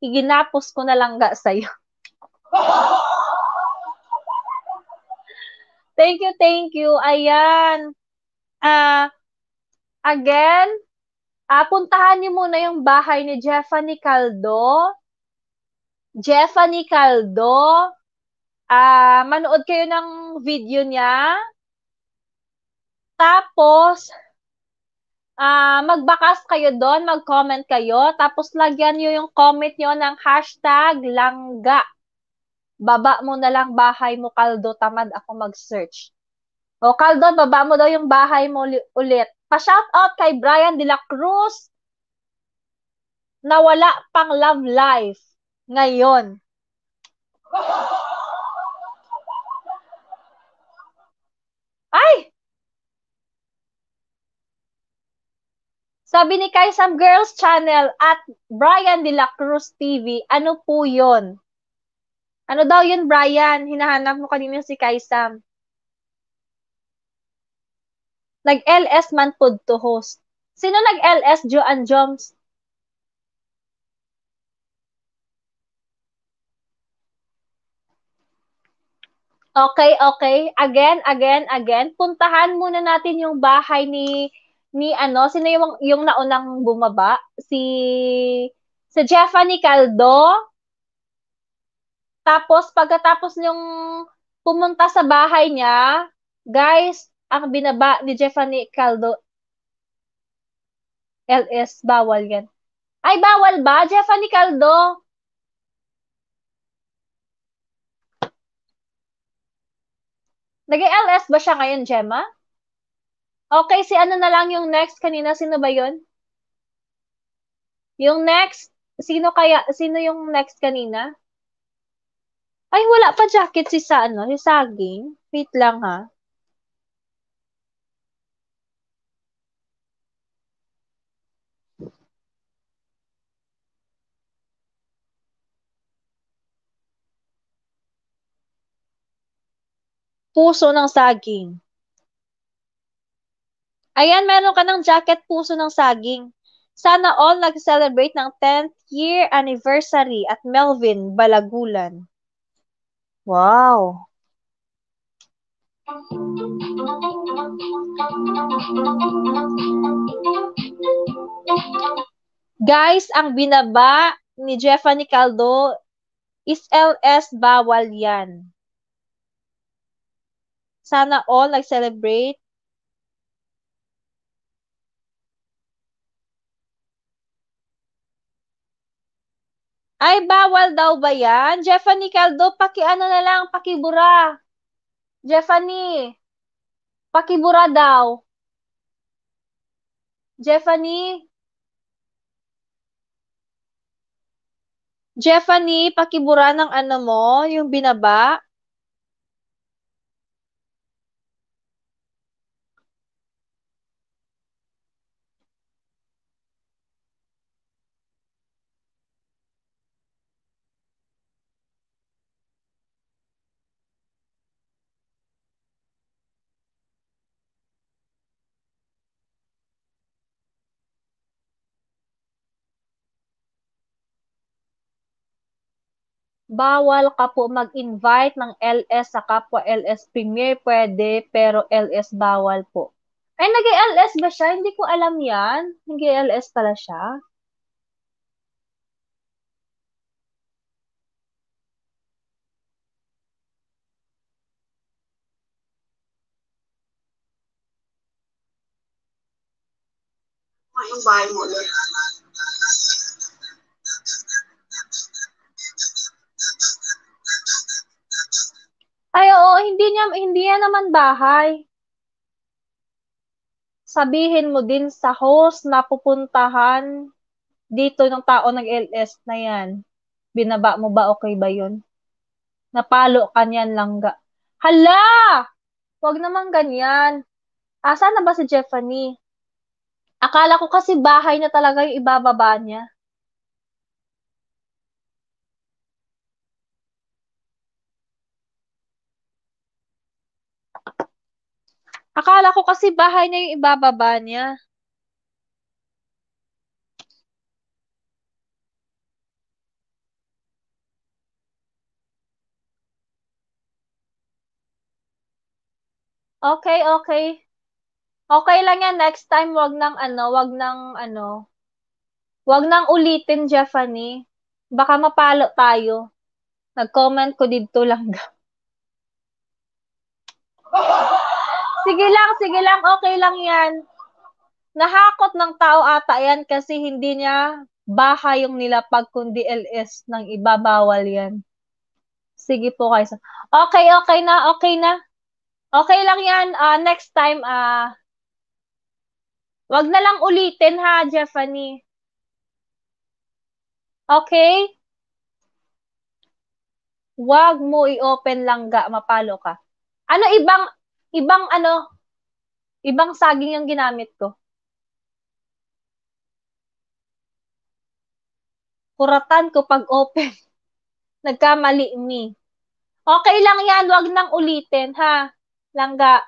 iginapos ko na lang ga sa'yo. Thank you, thank you. Ayan. Ah, again, puntahan niyo muna yung bahay ni Jeffany Caldo. Jeffany Caldo. Manood kayo ng video niya. Tapos, magbakas kayo doon, mag-comment kayo. Tapos, lagyan niyo yung comment niyo ng hashtag langga. Baba mo na lang bahay mo, Caldo. Tamad ako mag-search. O, Caldo, baba mo daw yung bahay mo ulit. Pa-shoutout kay Brian De La Cruz na wala pang love life ngayon. Ay! Sabi ni Kaisam Girls Channel at Brian De La Cruz TV, ano po yun? Ano daw yun, Brian? Hinahanap mo kanina si Kaisam. Nag-LS man po to host. Sino nag-LS, Joanne Joms? Okay, okay. Again, again, again. Puntahan muna natin yung bahay sino yung naunang bumaba? Si Jeffany Caldo. Tapos, pagkatapos yung pumunta sa bahay niya, guys, ang binaba ni Jeffany Caldo, LS, bawal yan. Ay, bawal ba? Jeffany Caldo. Nag-LS ba siya ngayon, Gemma? Okay, si ano na lang yung next kanina? Sino ba yun? Yung next, sino yung next kanina? Ay, wala pa jacket si Saging. Wait lang ha. Puso ng Saging. Ayan, meron ka ng jacket puso ng saging. Sana all nag-celebrate ng 10th year anniversary at Melvin Balagulan. Wow. Guys, ang binaba ni Jeffany Caldo is LS, bawal yan. Sana all nag-celebrate Ay, bawal daw ba yan? Jeffany Caldo, paki-ano na lang, pakibura. Jeffany, pakibura daw. Jeffany, Jeffany, pakibura ng ano mo, yung binaba. Bawal ka po mag-invite ng LS sa kapwa LS Premier, pwede, pero LS bawal po. Ay, nag-LS ba siya? Hindi ko alam yan. Nag-LS pala siya. Yung bahay mo ulit. Ay, oo, hindi yan naman bahay. Sabihin mo din sa host na pupuntahan dito ng tao ng LS na yan. Binaba mo ba, okay ba yun? Napalo ka niyan langga. Hala! Wag naman ganyan. Asa na ba si Jeffany? Akala ko kasi bahay na talaga yung ibababa niya. Akala ko kasi bahay na yung ibababa niya. Okay, okay. Okay lang yan. Next time, wag nang ulitin, Jeffany. Baka mapalo tayo. Nag-comment ko dito lang. Sige lang, okay lang yan. Nahakot ng tao ata yan kasi hindi niya bahay yung nilapag kundi LS nang ibabawal yan. Sige po guys. Okay, okay na, okay na. Okay lang yan. Next time, wag na lang ulitin ha, Jeffany. Okay? Wag mo i-open lang ga, mapalo ka. Ano ibang ibang saging yung ginamit ko. Kuratan ko pag open. Nagkamali mi. Okay lang yan, wag nang ulitin ha. Langga.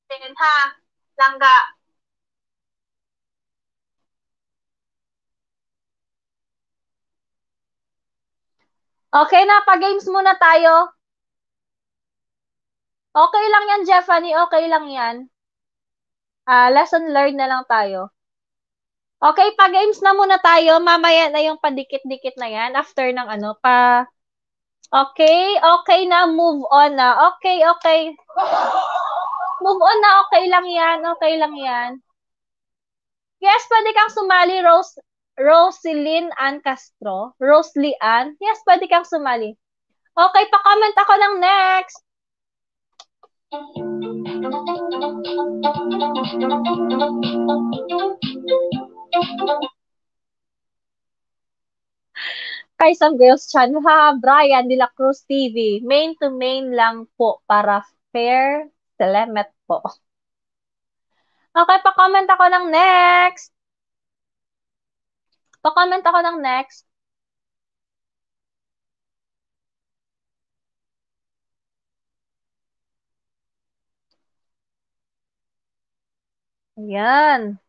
Tingin ha. Langga. Okay na, pa-games muna tayo. Okay lang yan, Jeffany. Okay lang yan. Lesson learned na lang tayo. Okay, pa-games na muna tayo. Mamaya na yung padikit-dikit na yan. After ng Okay, okay na. Move on na. Okay, okay. Move on na. Okay lang yan. Okay lang yan. Yes, pwede kang sumali, Roselyn Ann Castro. Rosely Ann. Yes, pwede kang sumali. Okay, pa-comment ako ng next. Kay Sam Girls Channel. Ha, Brian de la Cruz TV. Main to main lang po para fair selemet po. Okay, pa-comment ako ng next. Pa-comment ako ng next. Ayan.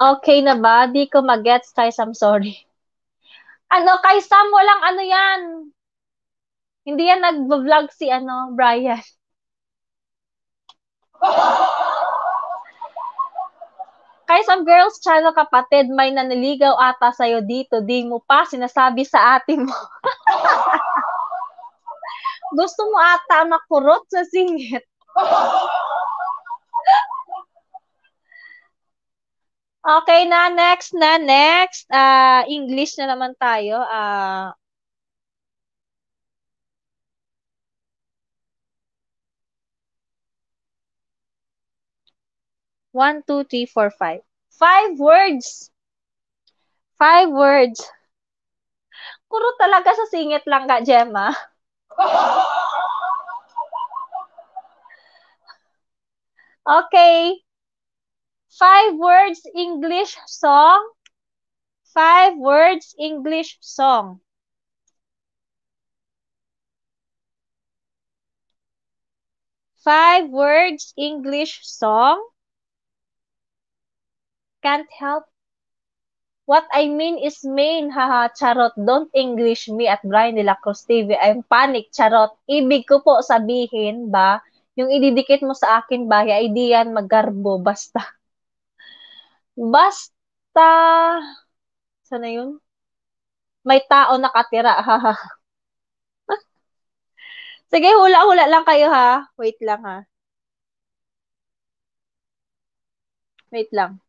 Okay na ba? Di ko magets, guys. I'm sorry. Ano, kay Sam, walang ano yan. Hindi yan nag-vlog si Brian. Kay Sam Girls Channel, kapatid, may naniligaw ata sa'yo dito. Di mo pa sinasabi sa atin mo. Gusto mo ata makurot sa singit. Okay na, next na, next. English na naman tayo. 1, 2, 3, 4, 5. 5 words. 5 words. Kurot talaga sa singit lang ka, Gemma. Okay. 5 words English song. 5 words English song. 5 words English song. Can't help. What I mean is main. Haha, charot. Don't English me at Brian de la Cruz TV. I'm panic, charot. Ibig ko po sabihin ba, yung ididikit mo sa akin ba, ay di yan maggarbo. Basta. Basta. Sana yun? May tao nakatira. Haha. Sige, hula-hula lang kayo ha. Wait lang ha. Wait lang.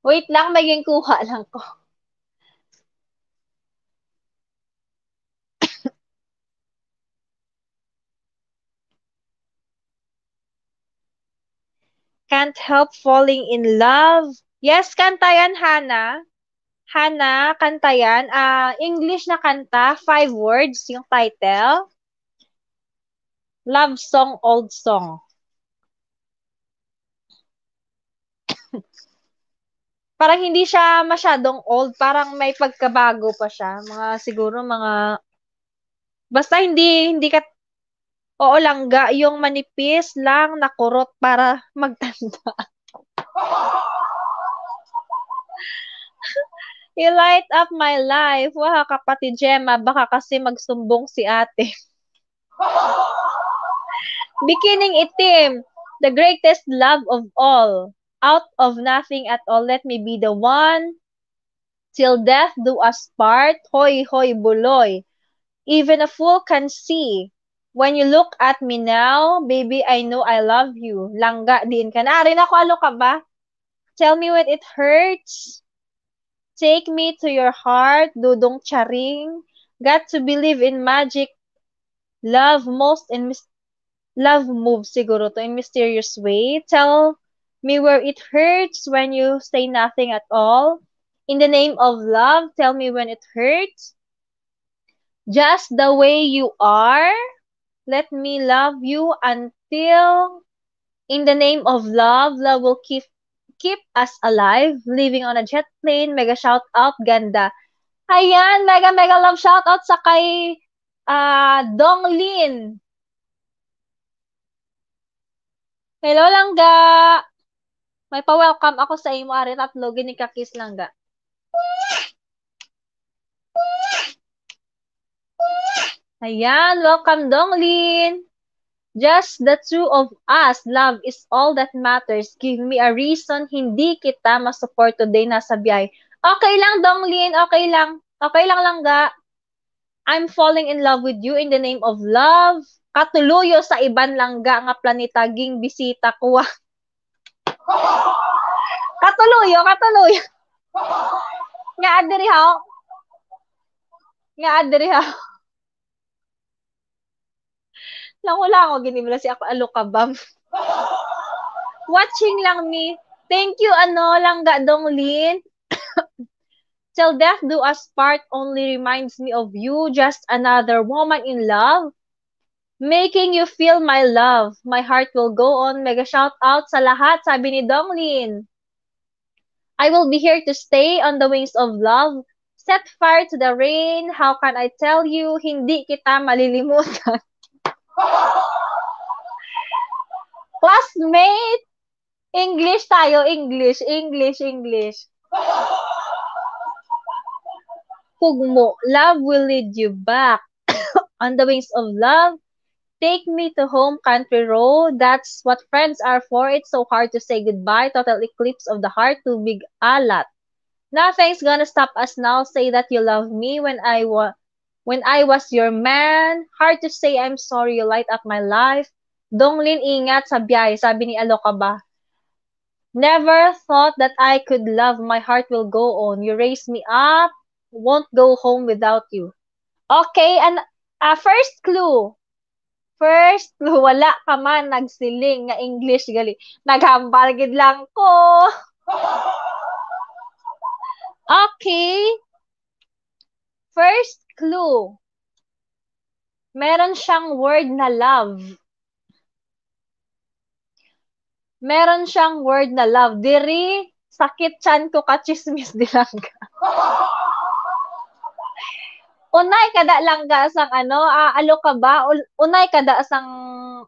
Wait lang, maging kuha lang ko. Can't help falling in love. Yes, kanta yan, Hana. Hana, kanta yan. English na kanta, 5 words yung title. Love song, old song. Parang hindi siya masyadong old, parang may pagkabago pa siya. Siguro basta hindi ka, oo langga, yung manipis lang na kurot para magtanda. You light up my life. Wah, kapatid Gemma, baka kasi magsumbong si ate. Bikining itim, the greatest love of all. Out of nothing at all, let me be the one. Till death do us part. Hoy, hoy, buloy. Even a fool can see. When you look at me now, baby, I know I love you. Langga din ka. Naarin ako, alo ka ba? Tell me when it hurts. Take me to your heart, dudong charing. Got to believe in magic. Love most in love moves siguro to in mysterious way. Tell me where it hurts when you say nothing at all. In the name of love, tell me when it hurts. Just the way you are. Let me love you until in the name of love, love will keep us alive. Living on a jet plane, mega shout out, ganda. Ayan, mega mega love shout out sa kay Dong Lin. Hello langga. May pa-welcome ako sa imo ari tatlo gini ka kiss langga. Ayan, welcome Dong Lin. Just the two of us. Love is all that matters. Give me a reason hindi kita masupport today nasa biyahe. Okay lang, Donglin. Okay lang. Okay lang langga. I'm falling in love with you in the name of love. Katuluyo sa iban langga nga planeta ging bisita ko. Katuluyo, katuluyo. Nga adiri ha. Nga adiri ha. Langula ako ginimula si ako alukabam. Watching lang me. Thank you langga Donglin. Till death do us part only reminds me of you, just another woman in love. Making you feel my love. My heart will go on. Mega shout out sa lahat, sabi ni Donglin. I will be here to stay on the wings of love. Set fire to the rain. How can I tell you? Hindi kita malilimutan. Classmate! English tayo. English. English. English. Kugmo. Love will lead you back. On the wings of love. Take me to home, country road. That's what friends are for. It's so hard to say goodbye. Total eclipse of the heart. Too big alat. Nothing's gonna stop us now. Say that you love me when I was your man. Hard to say I'm sorry. You light up my life. Donglin, ingat sa biyahe. Sabi ni Aloka ba? Never thought that I could love. My heart will go on. You raise me up. Won't go home without you. Okay, and first clue. First clue, wala ka man nagsiling nga English gali. Naghambal gid lang ko. Okay. First clue. Meron siyang word na love. Meron siyang word na love. Diri, sakit chan ko kachismis dilangga. Unay kada langga sang alo ka ba? Unay kada sang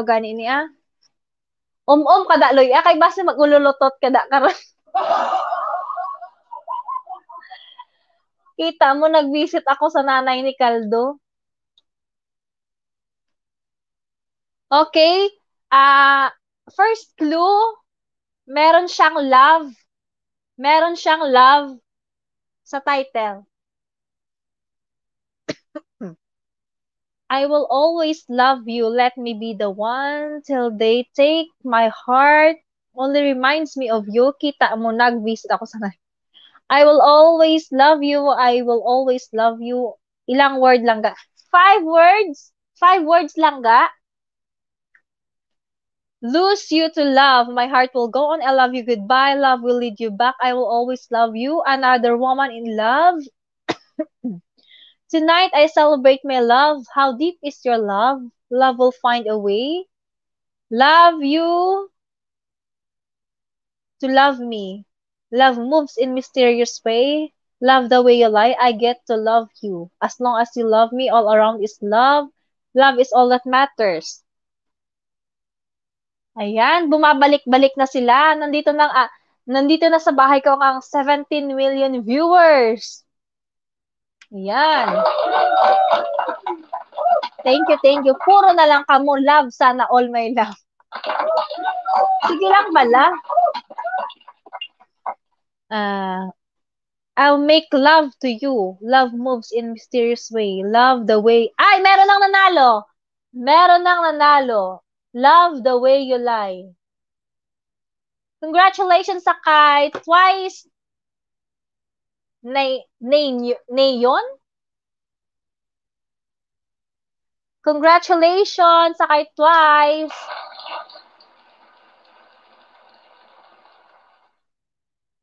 gani niya? Kada loy, kay base magululutot kada karon. Kita mo, nag-visit ako sa nanay ni Caldo. Okay. First clue, meron siyang love. Meron siyang love sa title. I will always love you. Let me be the one till they take my heart. Only reminds me of you. Kita mo, nag-visit ako sa nanay. I will always love you. I will always love you. Ilang word lang ga? 5 words? 5 words lang ga? Lose you to love. My heart will go on. I love you. Goodbye. Love will lead you back. I will always love you. Another woman in love. Tonight I celebrate my love. How deep is your love? Love will find a way. Love you to love me. Love moves in mysterious way. Love the way you lie. I get to love you. As long as you love me, all around is love. Love is all that matters. Ayan, bumabalik-balik na sila. Nandito na sa bahay ko ang 17 million viewers. Ayan. Thank you, thank you. Puro na lang kamo love. Sana all my love. Sige lang bala. I'll make love to you. Love moves in mysterious way. Love the way... Ay, meron nang nanalo. Meron nang nanalo. Love the way you lie. Congratulations sa kay Twice Nayon. Congratulations sa kay Twice.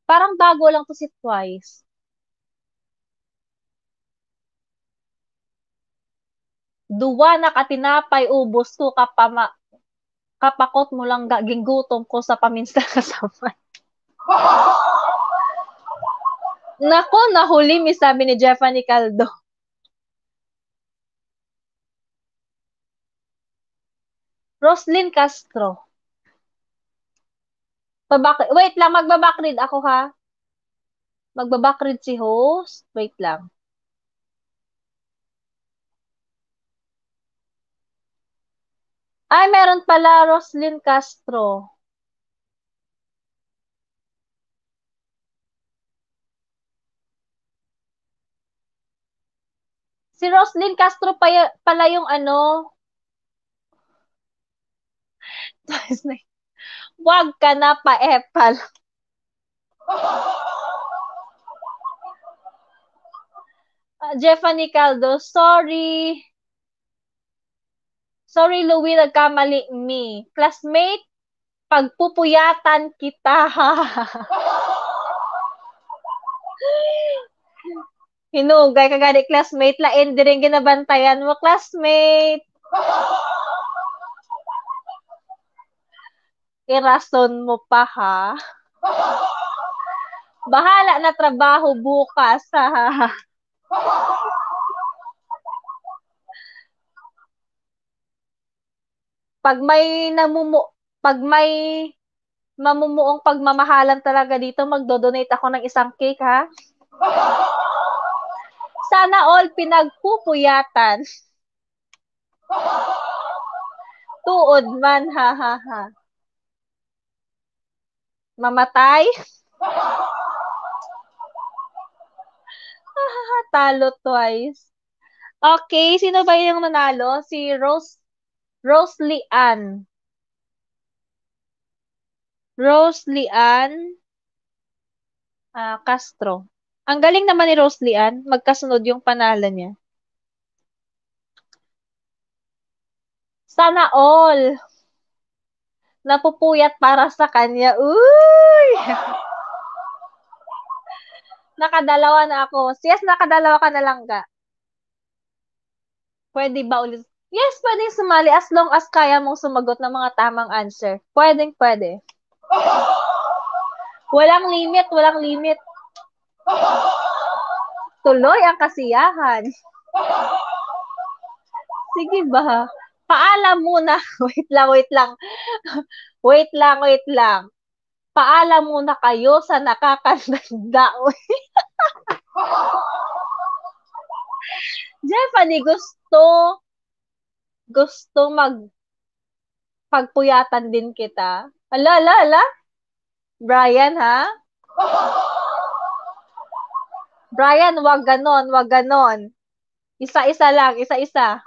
Parang bago lang to si Twice. Duwa na katinapay ubos ko kapakot mo lang gaging gutom ko sa paminsta kasama. Nako, nahuli mi sabi ni Jeffany Caldo. Roslyn Castro. Wait lang, magbabackread ako ha. Magbabackread si host. Wait lang. Ay, meron pala Roslyn Castro. Si Roslyn Castro pala yung ano, wag ka na pa-epal. Jeffany Caldo, sorry. Sorry, Louie, nagkamali me. Classmate, pagpupuyatan kita. Hinugay ka gani, classmate. Lain din rin ginabantayan mo, classmate. Irason mo pa, ha? Bahala na trabaho bukas, ha? Pag may mamumuong pagmamahalan talaga dito, magdo-donate ako ng isang cake, ha? Sana all pinagpupuyatan. Tuod man, ha, ha, ha. Mamatay? Talo twice. Okay, sino ba yung nanalo? Si Rosely Ann. Rosely Ann Castro. Ang galing naman ni Rosely Ann. Magkasunod yung panalo niya. Sana all. Napupuyat para sa kanya. Uy! Nakadalawa na ako. Yes, nakadalawa ka na lang ka. Pwede ba ulit? Yes, pwedeng sumali as long as kaya mong sumagot ng mga tamang answer. Pwedeng, pwede. Walang limit, walang limit. Tuloy ang kasiyahan. Sige ba? Paalam muna. Wait lang, wait lang. Wait lang, wait lang. Paalam muna kayo sa nakakatanda. Jeffany, gusto pagpuyatan din kita. Ala, ala, ala. Brian, ha? Brian, wag ganon, wag ganon. Isa-isa lang, isa-isa.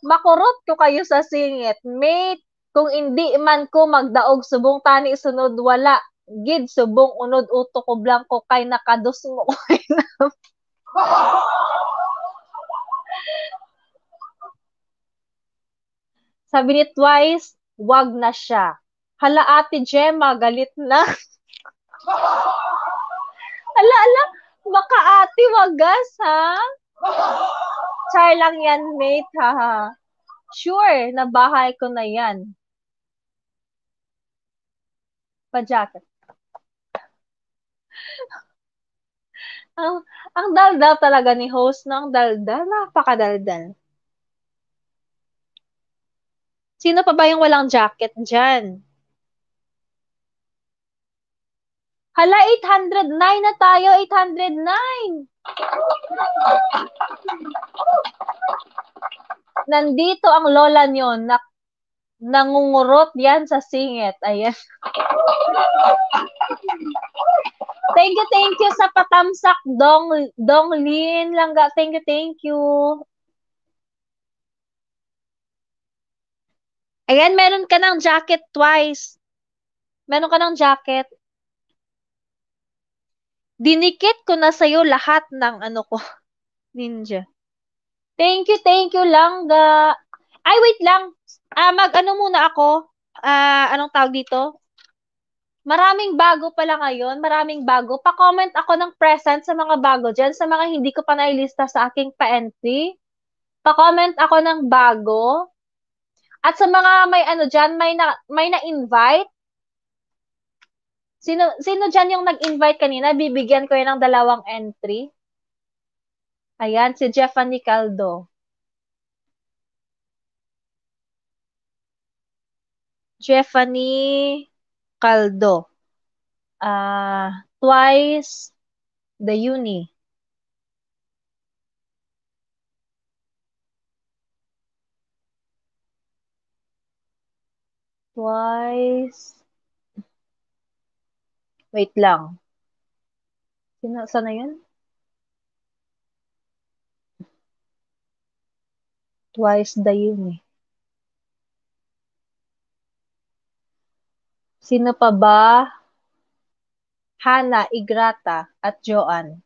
Makurot ko kayo sa singit. Mate, kung hindi man ko magdaog subong tani sunod wala. Gid subong unod uto ko blanco kay nakados mo. Sabi ni Twice, wag na siya. Hala, Ate Gemma, galit na. Ala, ala, baka ate wagas, ha? Char lang yan, mate, ha? Sure, nabahay ko na yan. Pa-jacket. Ang, ang daldal talaga ni host, no? Ang daldal, napakadaldal. Sino pa ba yung walang jacket dyan? Hala, 809 na tayo, 809. Nandito ang lola nyo, nangungurot yan sa singit. Ayan. Thank you sa patamsak, Dong Lin Langga. Thank you. Ayan, meron ka ng jacket Twice. Meron ka ng jacket. Dinikit ko na sa'yo lahat ng ano ko. Ninja. Thank you, Langga. Ay, wait lang. Mag-ano muna ako. Anong tawag dito? Maraming bago pala ngayon. Maraming bago. Pa-comment ako ng present sa mga bago dyan. Sa mga hindi ko pa nailista sa aking pa-entry. Pa-comment ako ng bago. At sa mga may ano dyan, may na-invite. Sino dyan yung nag-invite kanina? Bibigyan ko yan ng 2 entry. Ayan, si Jeffany Caldo. Jeffany Caldo. Twice the uni. Twice. Wait lang. Sana yun? Twice the yun eh. Sino pa ba? Hana, Igrata, at Joanne.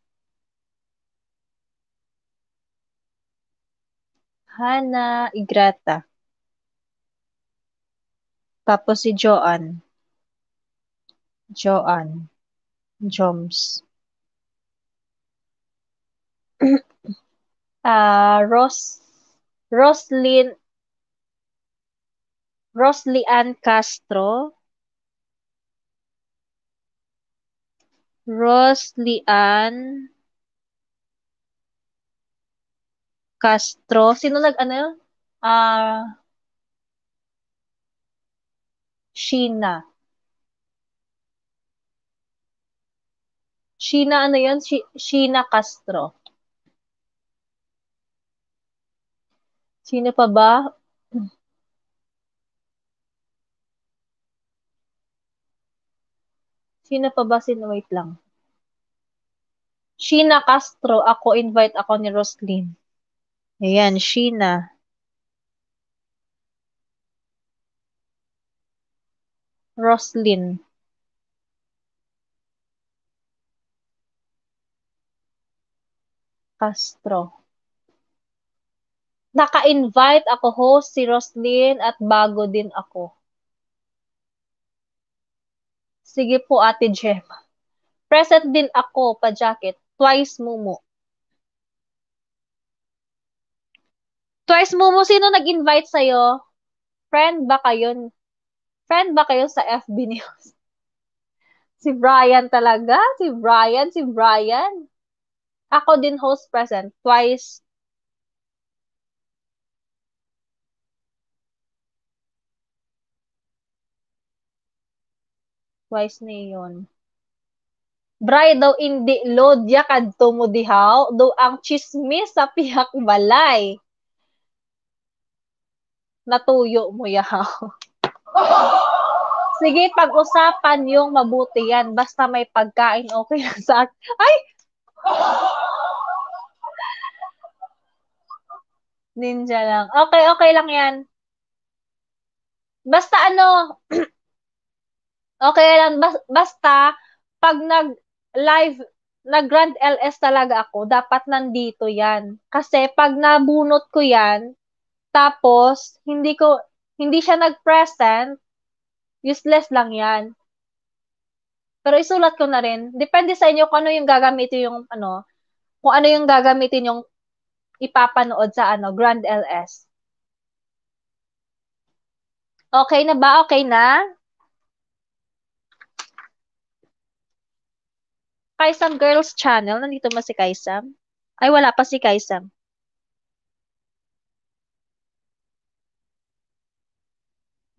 Hana, Igrata. Tapos si Joanne. Joanne. Joms. Roslyn, Roslian Castro. Roslian Castro. Sino ano? Ah, Sheena. Sheena ano yun? Sheena Castro. Sino pa ba? Sino pa ba? Wait lang. Sheena Castro. Invite ako ni Roslyn. Ayan, Sheena. Roslyn Castro. Naka-invite ako host si Roslyn at bago din ako. Sige po, Ate Gemma. Present din ako, pa-jacket. Twice Mumu. Twice Mumu, sino nag-invite sa'yo? Friend ba kayo? Friend ba kayo sa FB News? Si Brian talaga? Si Brian. Ako din host present. Twice. Twice na yun. Bray daw indi lodya kadto mo dihaw, daw ang chismis sa pihak balay. Natuyo mo yahaw. Sige, pag-usapan yung mabuti yan. Basta may pagkain, okay lang sa akin. Ay! Ninja lang. Okay, okay lang yan. Basta ano, okay lang. Basta, pag nag-live, nag-Grand LS talaga ako, dapat nandito yan. Kasi pag nabunot ko yan, tapos, hindi siya nag-present, useless lang yan. Pero isulat ko na rin. Depende sa inyo kung ano yung gagamitin yung, kung ano yung gagamitin yung ipapanood sa, Grand LS. Okay na ba? Okay na? Kaisam Girls Channel. Nandito ba si Kaisam? Ay, wala pa si Kaisam.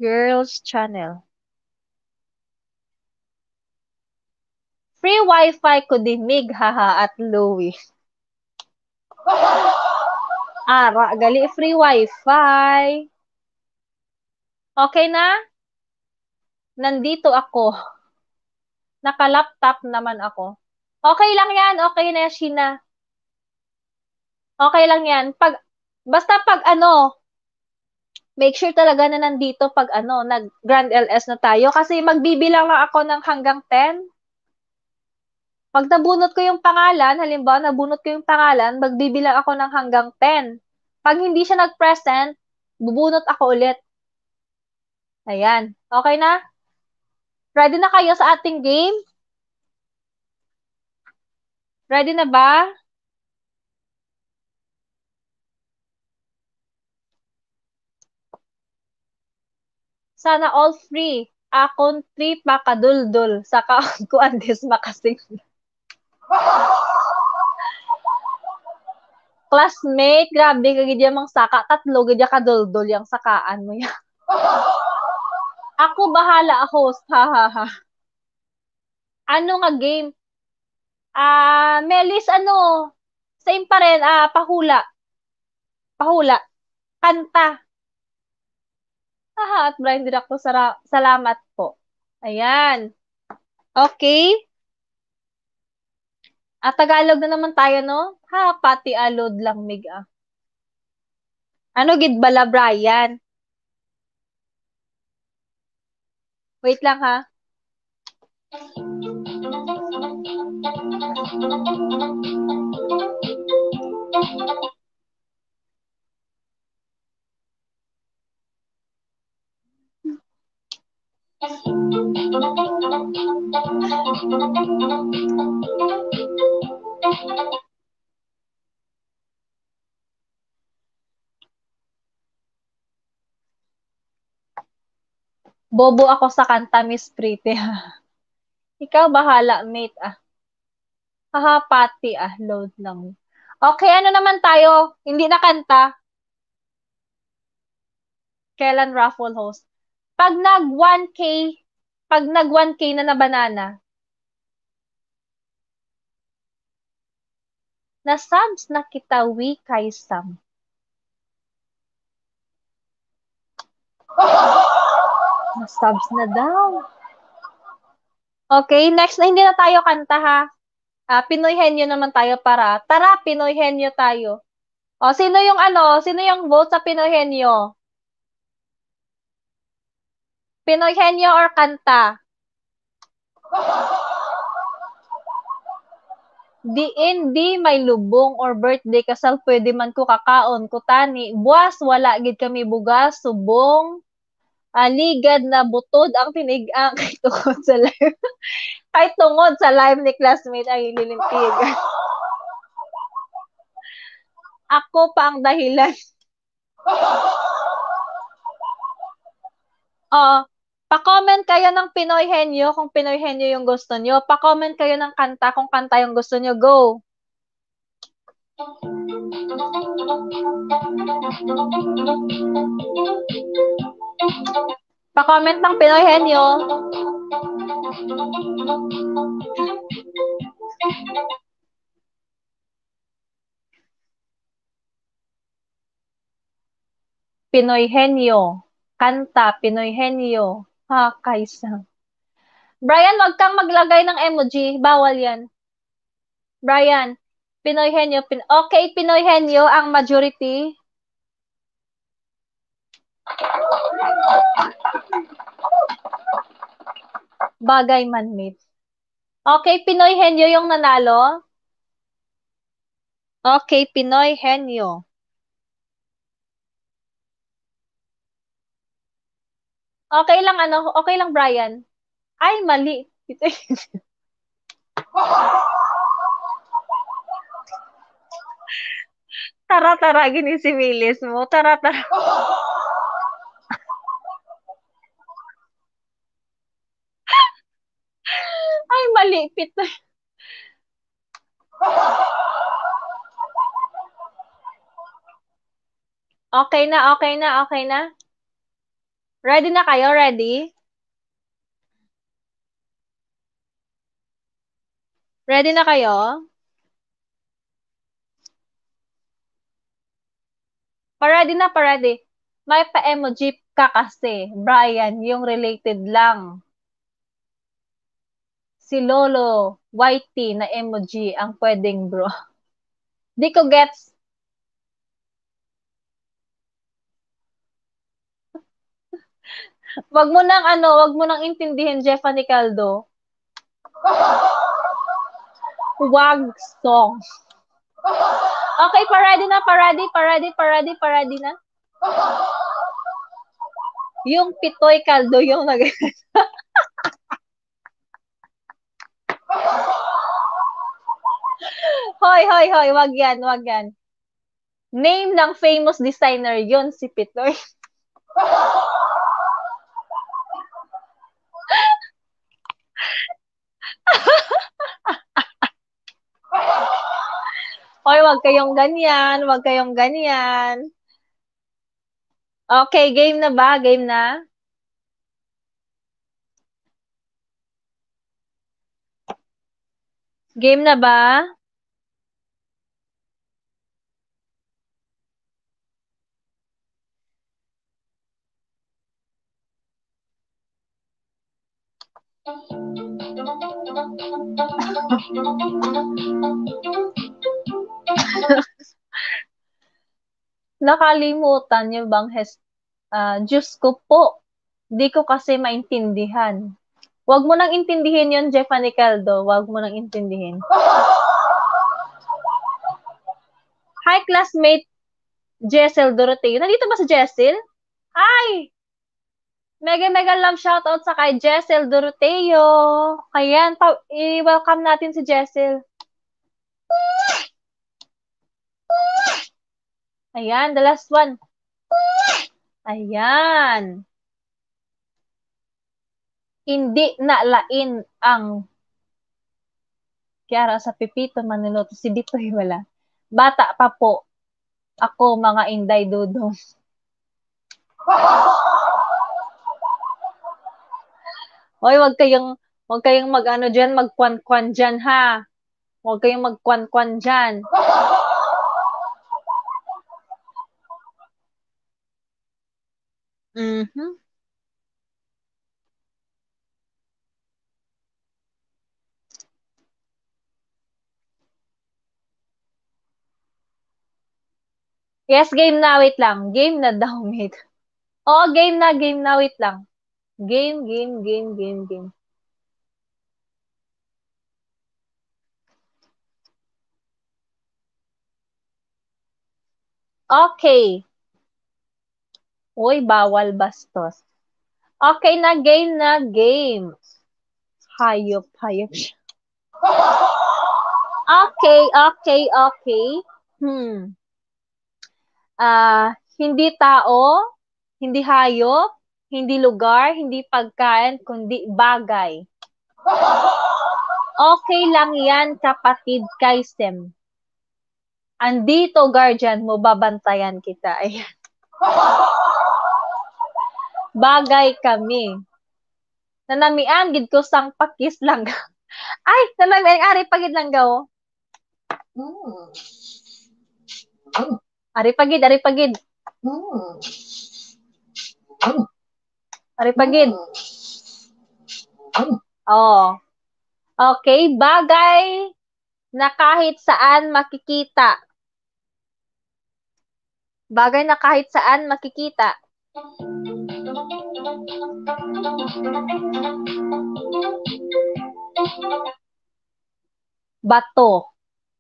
Girls Channel. Free Wi-Fi ko dimig, haha, at Louie. Ara, gali free Wi-Fi. Okay na? Nandito ako. Naka-laptop naman ako. Okay lang yan. Okay na, Sheena. Okay lang yan. Basta pag make sure talaga na nandito pag nag-Grand LS na tayo. Kasi magbibilang lang ako ng hanggang 10. Pag nabunot ko yung pangalan, halimbawa nabunot ko yung pangalan, magbibilang ako ng hanggang 10. Pag hindi siya nag-present, bubunot ako ulit. Ayan. Okay na? Ready na kayo sa ating game? Ready na ba? Sana all free. Akon free makaduldul. Sa kaon ko andes makasing. Classmate, grabe ka gidya mang saka. Tatlo gidya kaduldul yung sakaan mo yan. Ako bahala host. Ha ha ha. Ano nga game? Melis same pa rin. Pahula. Pahula. Kanta. At Brian din ako. Salamat po. Ayan. Okay. Tagalog na naman tayo, no? Pati alod lang mig ah. Ano gid bala, Brian? Wait lang ha. Bobo ako sa kanta, Miss Pretty. Ikaw bahala, mate ah. Pati load lang. Okay, ano naman tayo? Hindi na kanta. Kailan raffle host? Pag nag 1K, pag nag 1K na banana, na subs na kita we kay Sam. Na subs na daw. Okay, next na hindi na tayo kanta ha. Pinoy Henyo naman tayo para. Tara, Pinoy Henyo tayo. O, sino yung vote sa Pinoy Henyo? Pinoy Henyo or kanta? Di may lubong or birthday kasal pwede man ko kakaon ko tani. Buwas wala gid kami bugas, subong, aligad na butod ang tinig-ang kay tungod sa live. Kay tungod sa live ni classmate ay lilintig. Ako pa ang dahilan. Pa-comment kayo ng Pinoy Henyo kung Pinoy Henyo yung gusto nyo. Pa-comment kayo ng kanta kung kanta yung gusto nyo. Go! Pa-comment ng Pinoy Henyo. Pinoy Henyo. Kanta, Pinoy Henyo. Kaysa. Brian, wag kang maglagay ng emoji. Bawal yan. Brian, Pinoy Henyo. Okay, Pinoy Henyo ang majority. Bagay man, mate. Okay, Pinoy Henyo yung nanalo. Okay, Pinoy Henyo. Okay lang okay lang Brian. Ay, mali. Tara, gini si Milis mo. Tara. Ay, mali. Pitoy. Okay na. Ready na kayo? Ready? Ready na kayo? Pa-ready. May pa-emoji ka kasi. Brian, yung related lang. Si Lolo, Whitey na emoji ang pwedeng bro. Di ko gets. Wag mo nang intindihin, Jeffany Caldo. Wag song. Okay, pa-ready na. Yung Pitoy Caldo yung nag... Hoy, wag yan. Name ng famous designer yon si Pitoy. Hoy, wag kayong ganyan. Okay, game na ba? Game na? Game na ba? Nakalimutan niyo bang Diyos ko po, di ko kasi maintindihan. Wag mo nang intindihin yun, Jeffany Caldo. Wag mo nang intindihin. Hi, classmate Jessel Doroteo. Nandito ba si Jessel? Hi! Mega mega love shoutout sa kay Jessel Doroteo. Ayan, i-welcome natin si Jessel. Ayan, the last one. Ayan. Hindi nalain ang Kiara sa Pipito Maniloto. Si Dito wala. Bata pa po. Ako, mga Inday Dudong. Hoy, wag kayong mag-ano diyan, magkwan-kwan diyan ha. Wag kayong magkwan-kwan diyan. Mhm. Yes, game na. Wait lang. Game na daw, mate. Oo, game na. Wait lang. Game. Okay. Uy, bawal bastos. Okay na, game na, game. Hayop siya. Okay. Hindi tao, hindi hayop, hindi lugar, hindi pagkain, kundi bagay. Okay lang yan, kapatid Kaisem. Andito, guardian mo, babantayan kita. Ayan. Bagay kami. Nanamian, gid ko sang pakis lang. Ay, nanamian, ari pagid lang gaw. Ari pagid. Ari pagid. Oh. Okay, bagay na kahit saan makikita. Bagay na kahit saan makikita. Bato,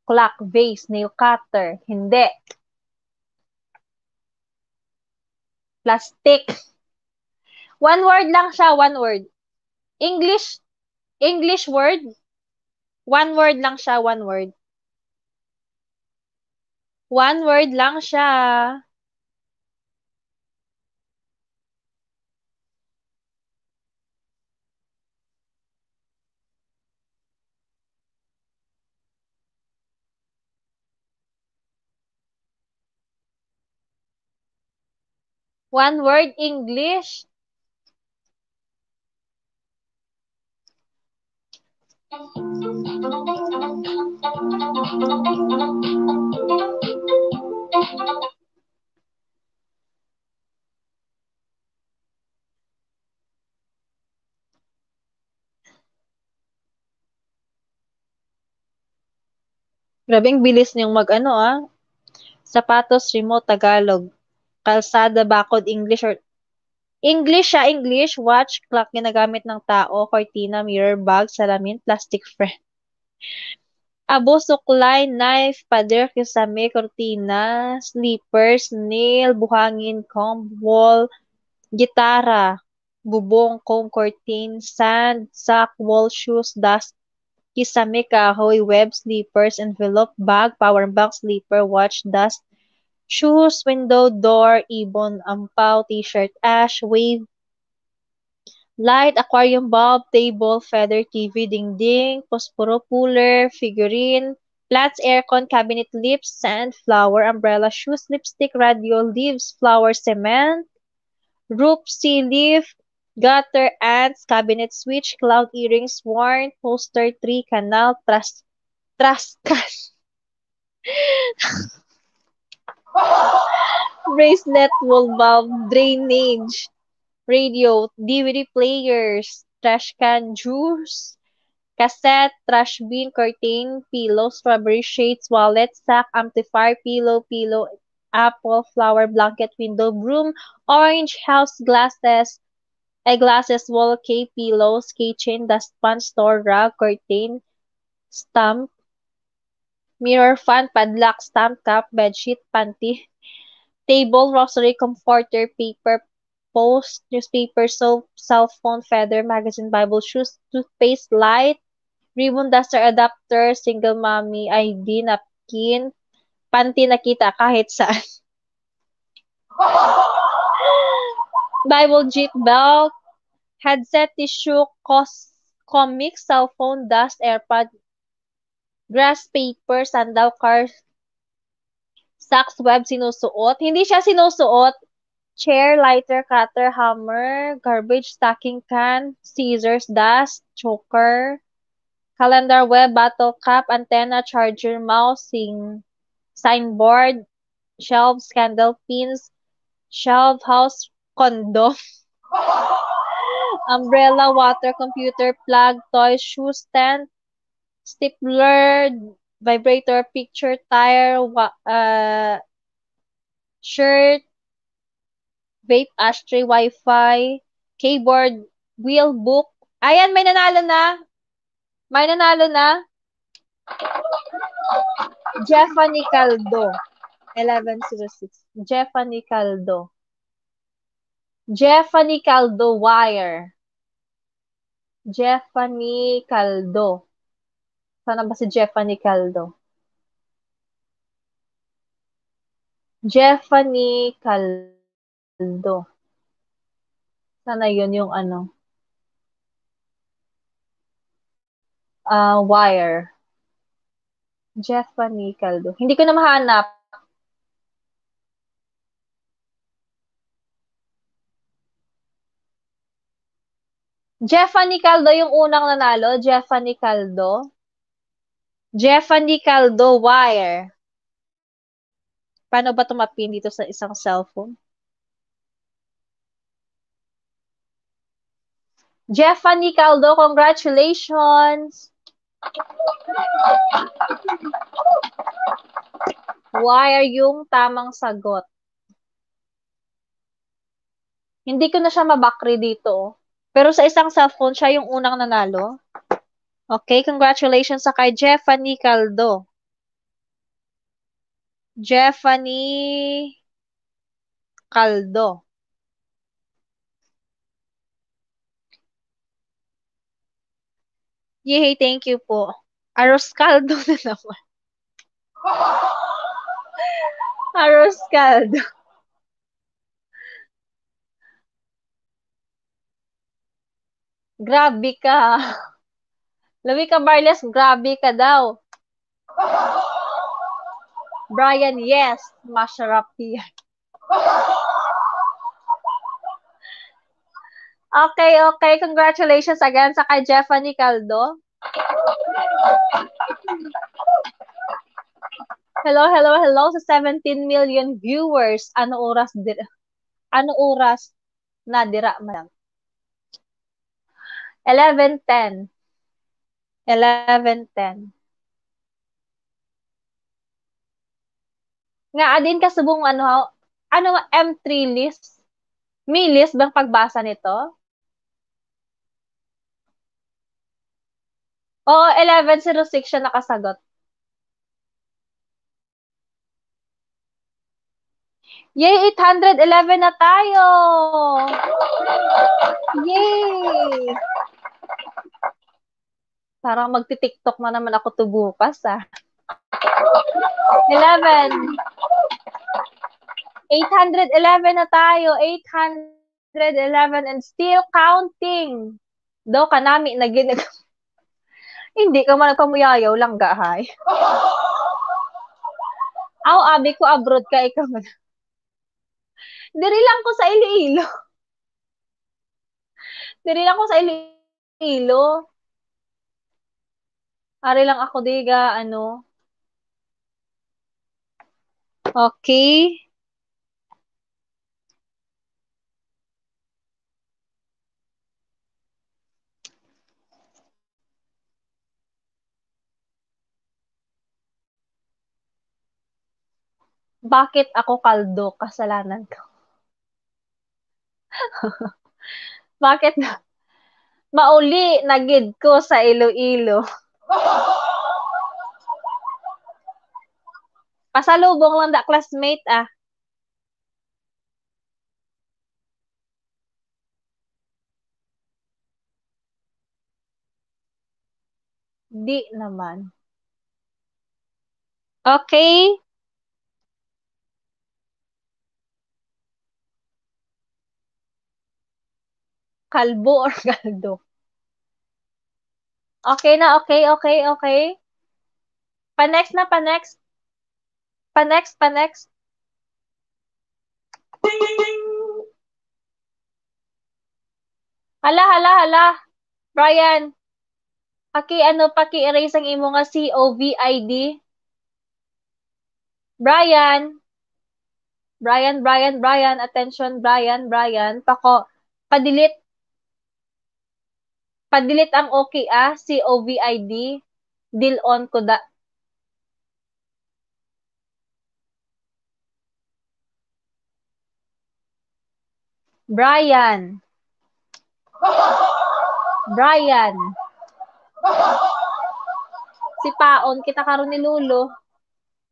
clock, vase, nail cutter. Hindi. Plastic. One word lang siya, one word. English word. One word lang siya, one word. One word lang siya. One word English. Grabing bilis niyong mag-ano. Sapatos, remote, Tagalog. Kalsada, bakod, English or English siya, English. Watch, clock, ginagamit ng tao. Cortina, mirror, bag, salamin, plastic frame. Abo, suklay, knife, pader, kisame, cortina, slippers, nail, buhangin, comb, wall, gitara, bubong, comb, curtain, sand, sack, wall, shoes, dust, kisame, kahoy, web, slippers, envelope, bag, power bank, slipper, watch, dust, shoes, window, door, ibon, ampaw, t-shirt, ash, wave, light, aquarium bulb, table, feather, TV, dingding, posporo, cooler, figurine, plants, aircon, cabinet, lips, sand, flower, umbrella, shoes, lipstick, radio, leaves, flower, cement, roof, sea leaf, gutter, ants, cabinet switch, cloud earrings, warrant, poster, tree, canal, traskas, bracelet, wool bulb, drainage, radio, DVD players, trash can, juice, cassette, trash bin, curtain, pillow, strawberry shades, wallet, sack, amplifier, pillow, apple, flower, blanket, window, broom, orange, house, glasses, eyeglasses, wall, cape, pillows, keychain, dustpan, store, rug, curtain, stamp, mirror, fan, padlock, stamp, cup, bedsheet, panty, table, rosary, comforter, paper, post, newspaper, soap, cell phone, feather, magazine, Bible, shoes, toothpaste, light, ribbon, duster, adapter, single mommy, ID, napkin, panty nakita kahit saan. Bible, jeep, belt, headset, tissue, comic, cell phone, dust, airpod, grass paper, sandal, car, socks, web, sinusuot. Hindi siya sinusuot. Chair, lighter, cutter, hammer, garbage, stacking can, scissors, dust, choker, calendar, web, bottle cap, antenna, charger, mouse, signboard, shelves, candle pins, shelf, house, condo, umbrella, water, computer, plug, toys, shoe stand, stapler, vibrator, picture, tire, shirt, vape, ashtray, wifi, keyboard, wheel, book. Ayan, may nanalo na. May nanalo na. Jeffany Caldo. 1106. Jeffany Caldo. Jeffany Caldo wire. Jeffany Caldo. Sana ba si Jeffany Caldo? Jeffany Caldo. Sana yun yung ano. Wire. Jeffany Caldo. Hindi ko na mahanap. Jeffany Caldo yung unang nanalo. Jeffany Caldo. Jeffany Caldo wire. Paano ba tumapin dito sa isang cellphone? Jeffany Caldo, congratulations! Wire yung tamang sagot. Hindi ko na siya mabakri dito. Pero sa isang cellphone, siya yung unang nanalo. Okay, congratulations sa kay Jeffany Caldo. Jeffany Caldo. Yay, thank you po. Aros Caldo na naman. Aros Caldo. Grabe ka. Louie Cabarles, grabe ka daw. Brian, yes. Masarap yan. Okay. Congratulations again sa kay Jeffany Caldo. Hello sa 17 million viewers. Ano oras na dira madam? 11:10. 11:10. Nga adin ka subong ano M3 list? May list bang pagbasa nito? Oo, 11:06 siya nakasagot. Yay, 811 na tayo! Yay! Parang magti-TikTok na naman ako to bukas, 11. 811 na tayo. 811 and still counting. Do kanami na Hindi ka man nagpamuyayaw lang gahay. Aw, abi ko abroad ka ikaw man. Diri lang ko sa Iloilo. Diri lang ko sa Iloilo. Ari lang ako diga ano. Okay. Bakit ako kaldo? Kasalanan ko. Bakit mauli nagid ko sa Iloilo? Pasalubong lang da classmate ah. Di naman. Okay. Kalbo or kaldo? Okay na, okay. Pa-next na, pa-next. Pa-next. Hala. Brian, paki-erase ang imo nga COVID. Brian, attention, Brian, pa-delete ang okay COVID, deal on ko da. Brian, si Paon, kita karon ni Lulo.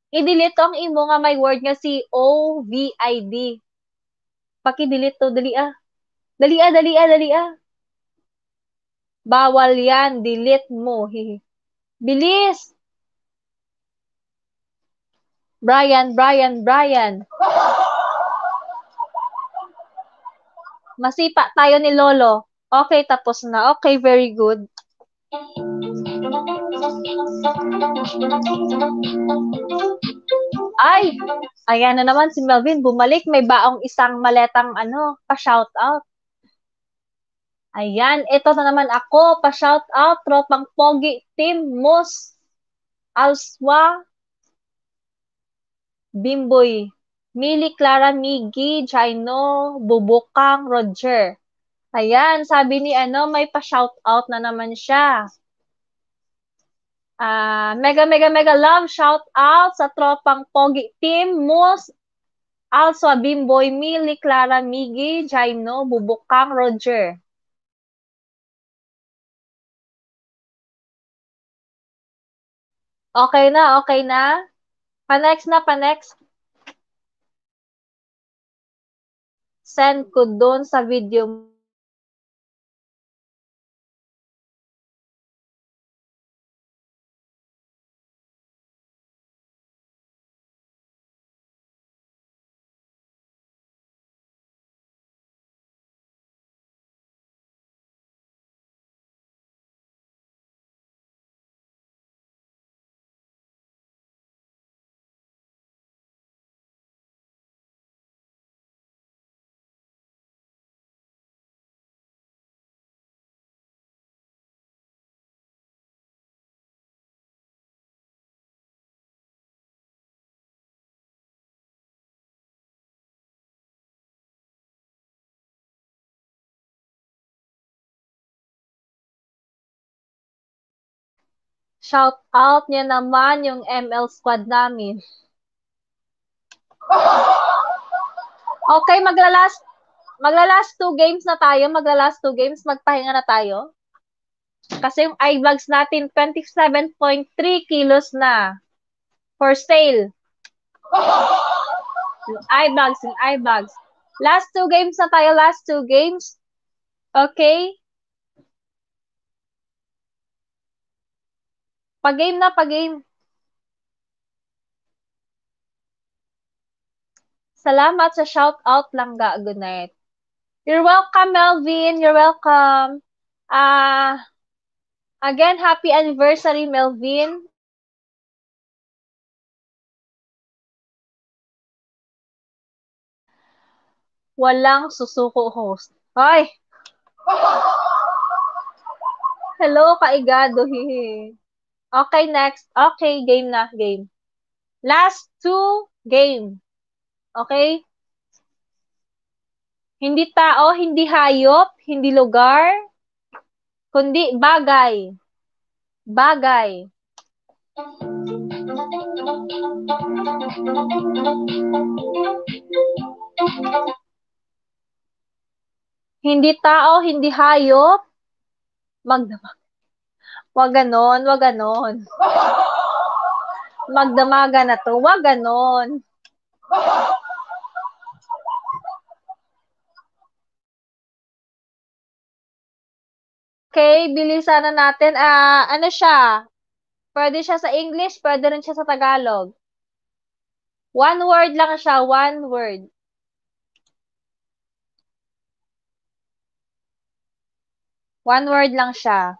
I-delete ang imo nga may word nga COVID. Paki-delete to, dali ah. Dali ah. Bawal yan, delete mo. Bilis! Brian. Masipa tayo ni Lolo. Okay, tapos na. Okay, very good. Ay! Ayan na naman si Melvin. Bumalik. May baong isang maletang pa-shout out. Ayan. Ito na naman ako. Pa-shout out. Tropang Pogi. Team Mus. Alswa. Bimboy. Mili, Clara, Miggy, Jaino, Bubukang, Roger. Ayan, sabi ni may pa-shout out na naman siya. Mega love shout out sa tropang Pogi Team Mus, also Bimboy, Mili, Clara, Miggy, Jaino, Bubukang, Roger. Okay na? Pa-next. Send ko doon sa video. Shout out niya naman yung ML squad namin. Okay, magla-last 2 games na tayo. Magpahinga na tayo. Kasi yung iVlogs natin, 27.3 kilos na. For sale. Yung iVlogs. Last 2 games na tayo. Okay? Pag-game na. Salamat sa shout out lang ga. Good night. You're welcome, Melvin. You're welcome. Again, happy anniversary, Melvin. Walang susuko host. Ay! Hello, kaigado. Okay, next. Okay, game na. Last 2 game. Okay? Hindi tao, hindi hayop, hindi lugar, kundi bagay. Hindi tao, hindi hayop. Magdamag. Wag ganon, wag ganon. Magdamaga na to, wag ganon. Okay, bilisan na natin. Ano siya? Pwede siya sa English, pwede rin siya sa Tagalog. One word lang siya, one word. One word lang siya.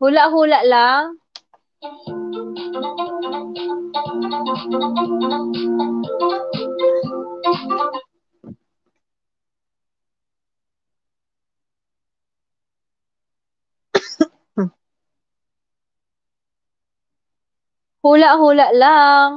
Hula-hula lang. Hula-hula lang.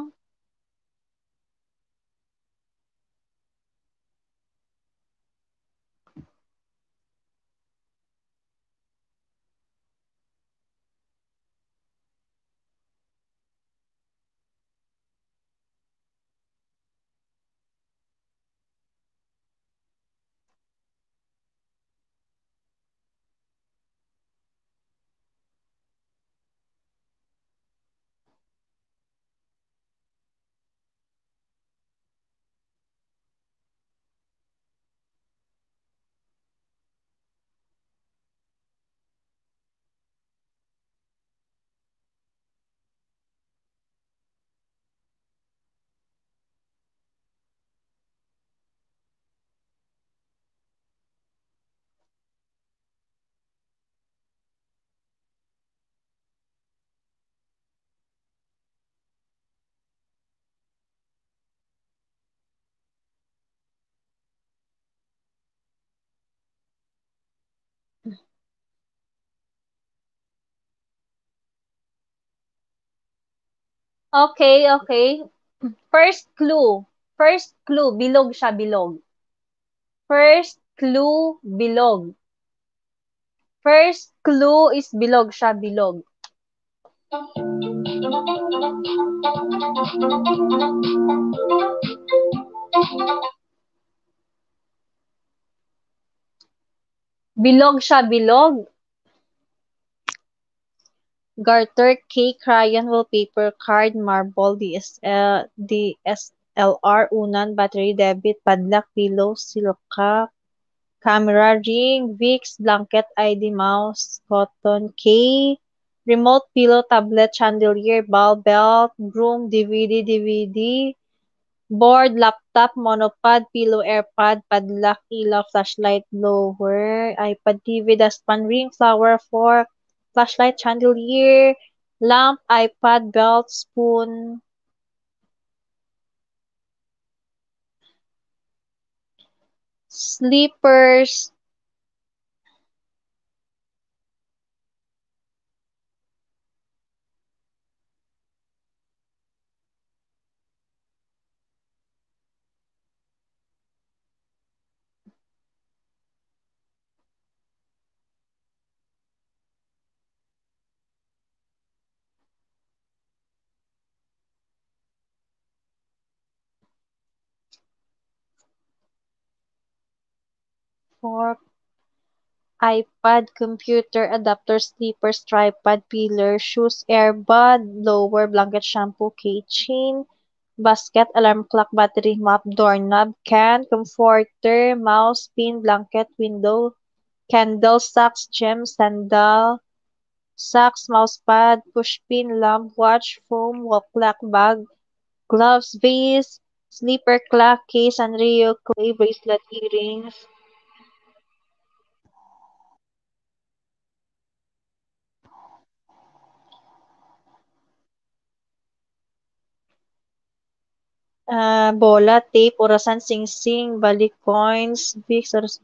Okay, okay. First clue. First clue, bilog siya, bilog. First clue, bilog. First clue is bilog siya, bilog. Bilog siya, bilog. Garter, cake, crayon, wallpaper, card, marble, DSLR, unan, battery, debit, padlock, pillow, silka, camera, ring, Vicks, blanket, ID, mouse, cotton, remote, pillow, tablet, chandelier, ball, belt, broom, DVD, board, laptop, monopod, pillow, airpod, padlock, ilaw, flashlight, blower, iPad, TV, dustpan, ring, flower, fork, flashlight, chandelier, lamp, iPad, belt, spoon, slippers, fork, iPad, computer, adapter, slippers, tripod, pillar, shoes, airbud, blower, blanket, shampoo, keychain, basket, alarm clock, battery, mop, doorknob, can, comforter, mouse, pin, blanket, window, candle, socks, gem, sandal, socks, mousepad, pushpin, lamp, watch, foam, wall clock, bag, gloves, vase, sleeper clock, case, Sanrio, clay, bracelet, earrings, bola, tape, orasan, sing-sing, balik coins, Vicks,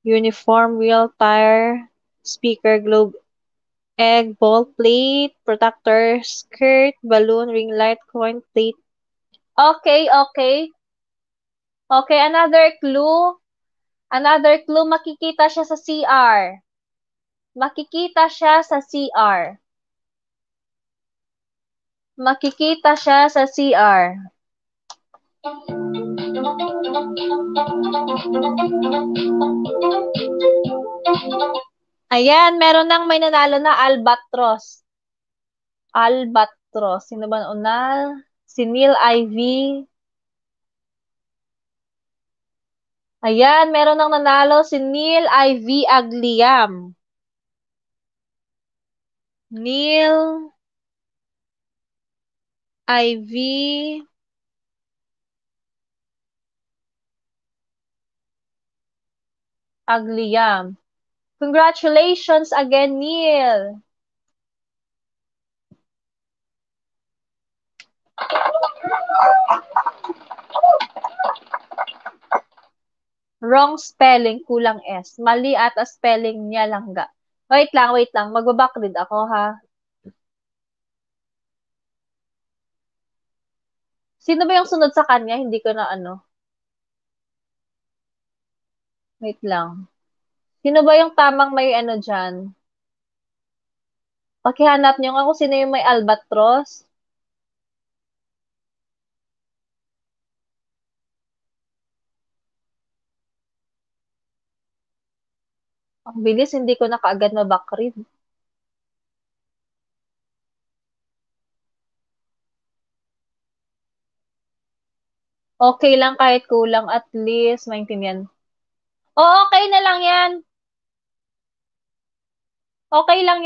uniform, wheel, tire, speaker, globe, egg, ball, plate, protector, skirt, balloon, ring light, coin, plate. Okay, okay. Okay, another clue. Another clue, makikita siya sa CR. Makikita siya sa CR. Makikita siya sa CR. Ayan, meron nang may nanalo na albatros. Albatros. Sino ba unal? Si Neil Ivy. Ayan, meron nang nanalo si Neil Ivy Agliam. Neil Ivy Agliam. Congratulations again, Neil. Wrong spelling, kulang S. Mali ata spelling niya langga. Wait lang. Magbabackread ako, ha? Sino ba yung sunod sa kanya? Hindi ko na ano. Wait lang. Sino ba yung tamang may ano dyan? Pakihanap niyo nga kung sino yung may albatros. Ang bilis, hindi ko na kaagad mabackread. Okay lang kahit kulang, at least maintindihan. Okay na lang yan. Okay lang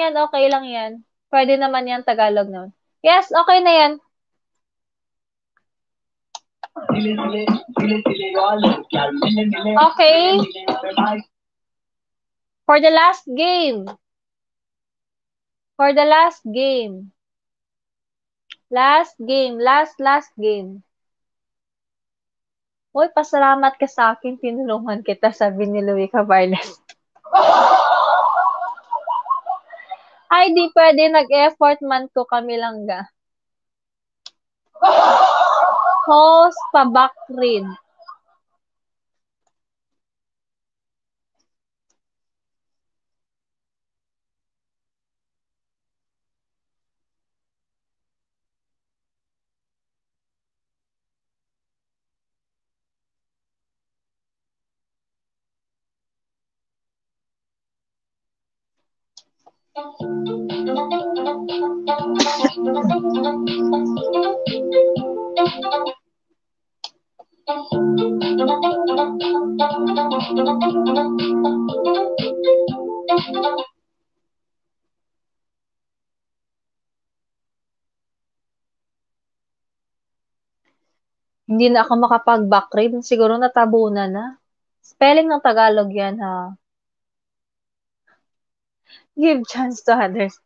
yan. Pwede naman yan, Tagalog naman. Yes, okay na yan. Okay. For the last game. Last game. Uy, pasalamat ka sa akin, tinulungan kita, sabi ni Louie Cabarnes. Ay, di pwede, nag-effort man ko kami lang ga. Host pa backread. Hindi na ako makapag-backread. Siguro natabunan na. Spelling ng Tagalog yan, ha? Give chance to others.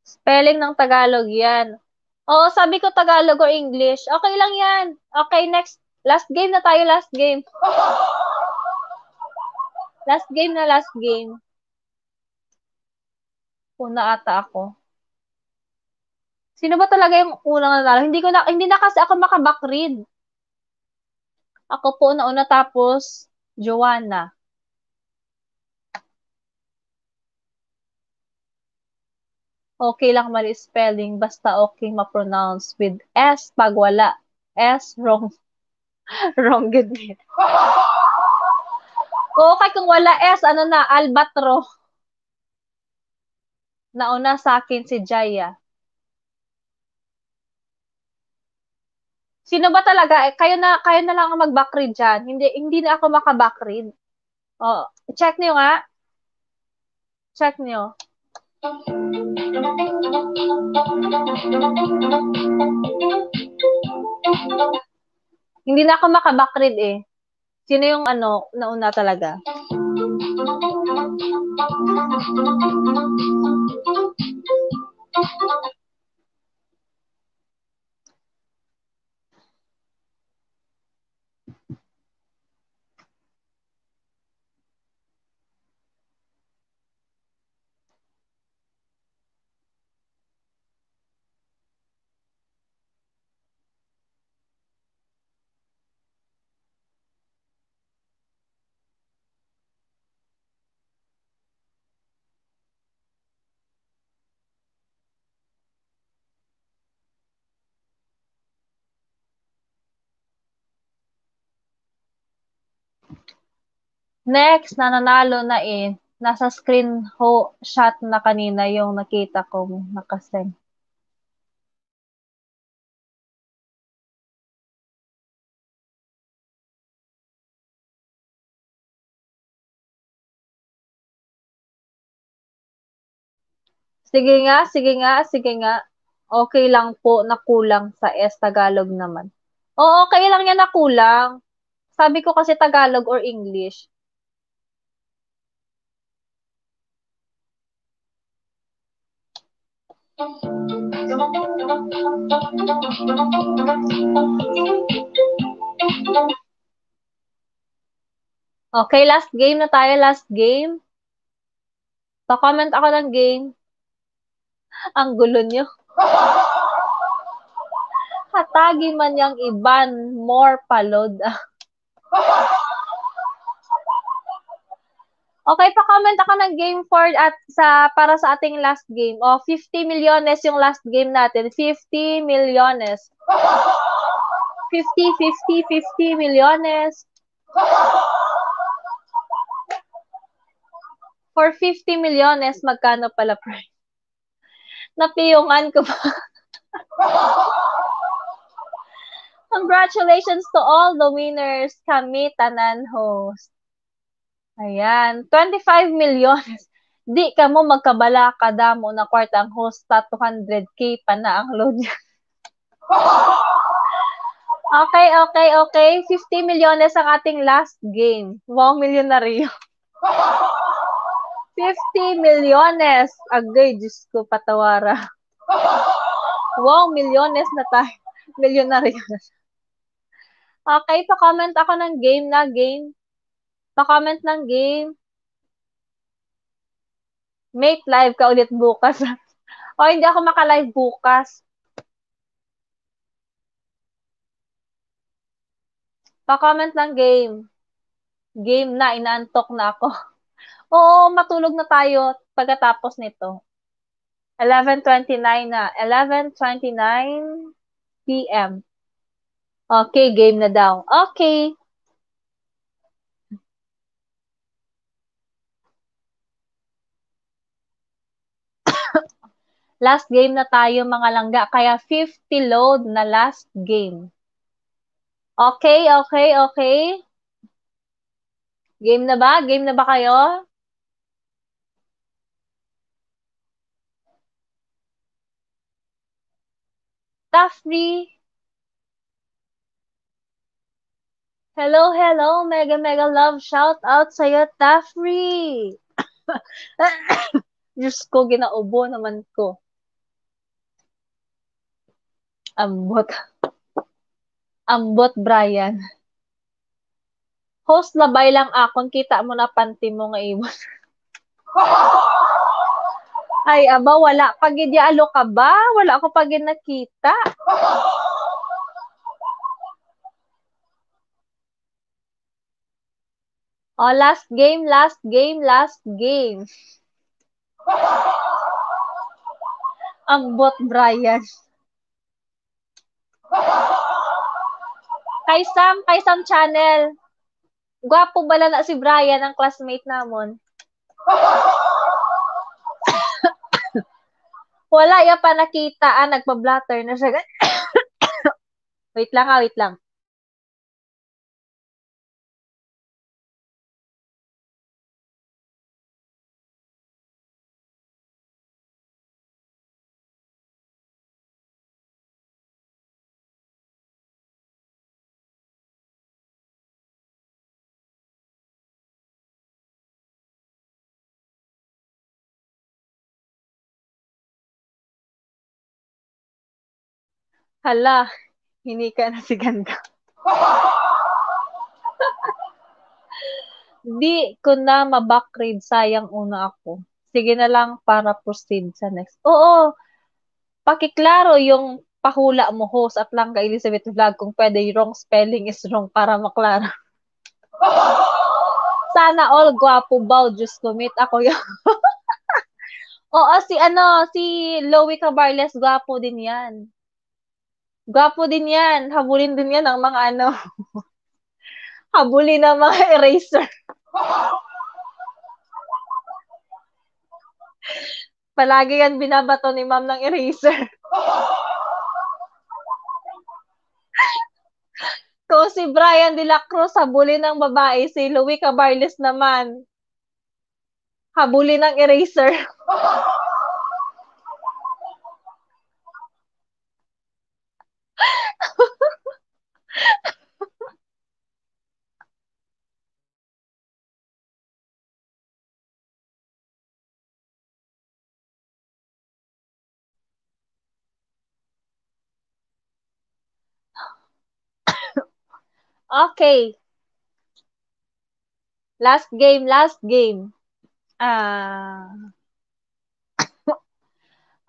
Spelling ng Tagalog yan. Oo, sabi ko Tagalog o English. Okay lang yan. Okay, next. Last game na tayo, last game. Last game. Una ata ako. Sino ba talaga yung unang nanalo? Hindi na kasi ako makabackread. Ako po una tapos Joanna. Okay lang mali spelling, basta okay ma-pronounce with S pag wala. S, wrong. Wrong good name. Okay, kung wala S, ano na, albatro. Nauna sa akin si Jaya. Sino ba talaga? Kayo na lang ang mag-backread dyan. Hindi na ako maka-backread. Oh, check niyo nga. Check niyo. Hindi na ako maka-backread eh. Sino yung ano, nauna talaga? Next, nananalo na eh. Nasa screen shot na kanina yung nakita kong nakasend. Sige nga, sige nga, sige nga. Okay lang po na kulang sa Tagalog naman. Oo, okay lang yan na kulang. Sabi ko kasi Tagalog or English. Okay, last game na tayo, last game. Pa-comment ako ng game. Ang gulo nyo. Hatagi man yang iban, more palod. Okay, pa-comment ako ng game for at para sa ating last game. 50 milyones yung last game natin. 50 milyones. 50, 50, 50 milyones. For 50 milyones, magkano pala price? Napiyungan ko pa. Congratulations to all the winners. Kami, tanan host. Ayan, 25 milyones. Di ka mo magkabala kada mo na kwartang host ta 200k pa na ang load niya. Okay, okay, okay. 50 milyones ang ating last game. Wow, milyonaryo. 50 milyones. Agay, Diyos ko, patawara. Wow, milyones na tayo. Milyonaryo na. Okay, pa-comment ako ng game na game. Pa-comment ng game. Make live ka ulit bukas. O, hindi ako maka-live bukas. Pa-comment ng game. Game na, inaantok na ako. Oo, matulog na tayo pagkatapos nito. 11:29 na. 11:29 p.m. Okay, game na daw. Okay. Last game na tayo mga langga. Kaya 50 load na last game. Okay, okay, okay. Game na ba? Game na ba kayo? Tafri. Hello, hello. Mega, mega love. Shout out sa'yo, Tafri. Diyos ko, ginaubo naman ko. Ambot. Ambot, Brian. Host labay lang akon, kita mo na panty mo nga ibon. Ay, aba, wala pagid alo ka ba? Wala ako pagid nakita. Oh, last game, last game, last game. Ambot, Brian. Kay Sam channel. Gwapo bala na si Brian, ang classmate namon. Wala ya pa nakita, nagpa-blatter na siya. Wait lang, wait lang. Hala, hinika na si Ganda. Di ko na mabackread, sayang una ako. Sige na lang para proceed sa next. Oo, pakiklaro yung pahula mo, host at lang ka Elizabeth Vlog, kung pwede yung wrong spelling is wrong para maklaro. Sana all gwapo ba, Diyos ko, meet ako yung Oo, si Loie Cabarles, gwapo din yan. Gwapo din yan. Habulin din yan ng mga habulin ng mga eraser. Palagi yan binabato ni ma'am ng eraser. Kung si Brian De La Cruz habulin ng babae, si Louie Cabarles naman habulin ng eraser. Okay, last game, last game.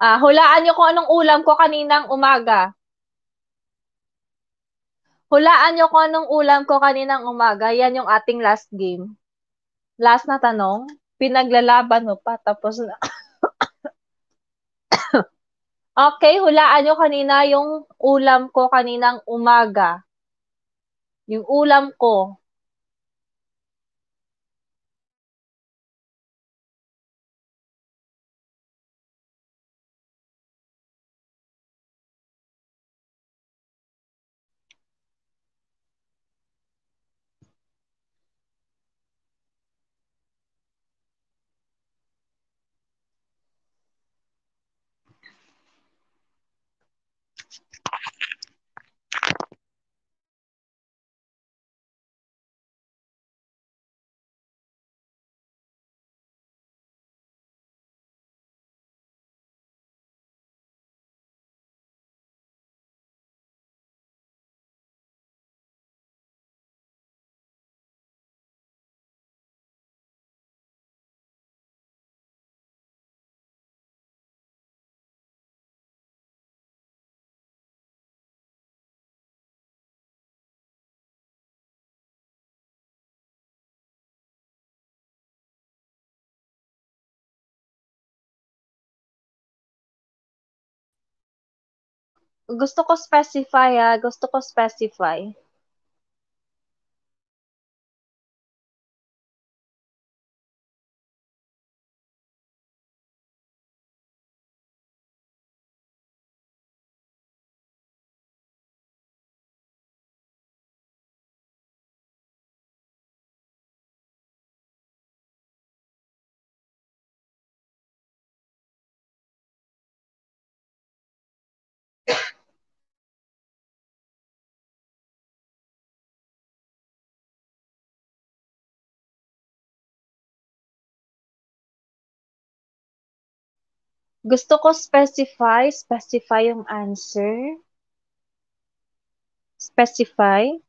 Ah, hulaan niyo kung anong ulam ko kaninang umaga. Hulaan niyo kung anong ulam ko kaninang umaga. Yan yung ating last game. Last na tanong. Pinaglalaban mo pa, tapos na. Okay, hulaan niyo kanina yung ulam ko kaninang umaga. Yung ulam ko. Gusto ko specify ha. Gusto ko specify. Gusto ko specify. Specify yung answer. Specify.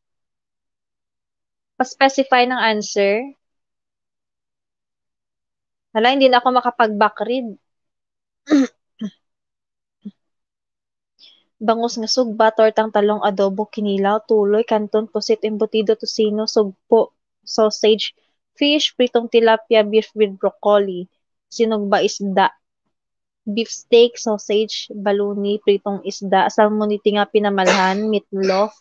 Pa-specify ng answer. Hala, hindi na ako makapag-backread. Bangus nga sugba, tortang talong, adobo, kinilaw, tuloy, kanton, pusit, embutido, tocino, sugpo, sausage, fish, pritong tilapia, beef with broccoli, sinugba isda, beef steak, sausage, baluni, pritong isda, salmoniti nga pinamalhan, meatloaf.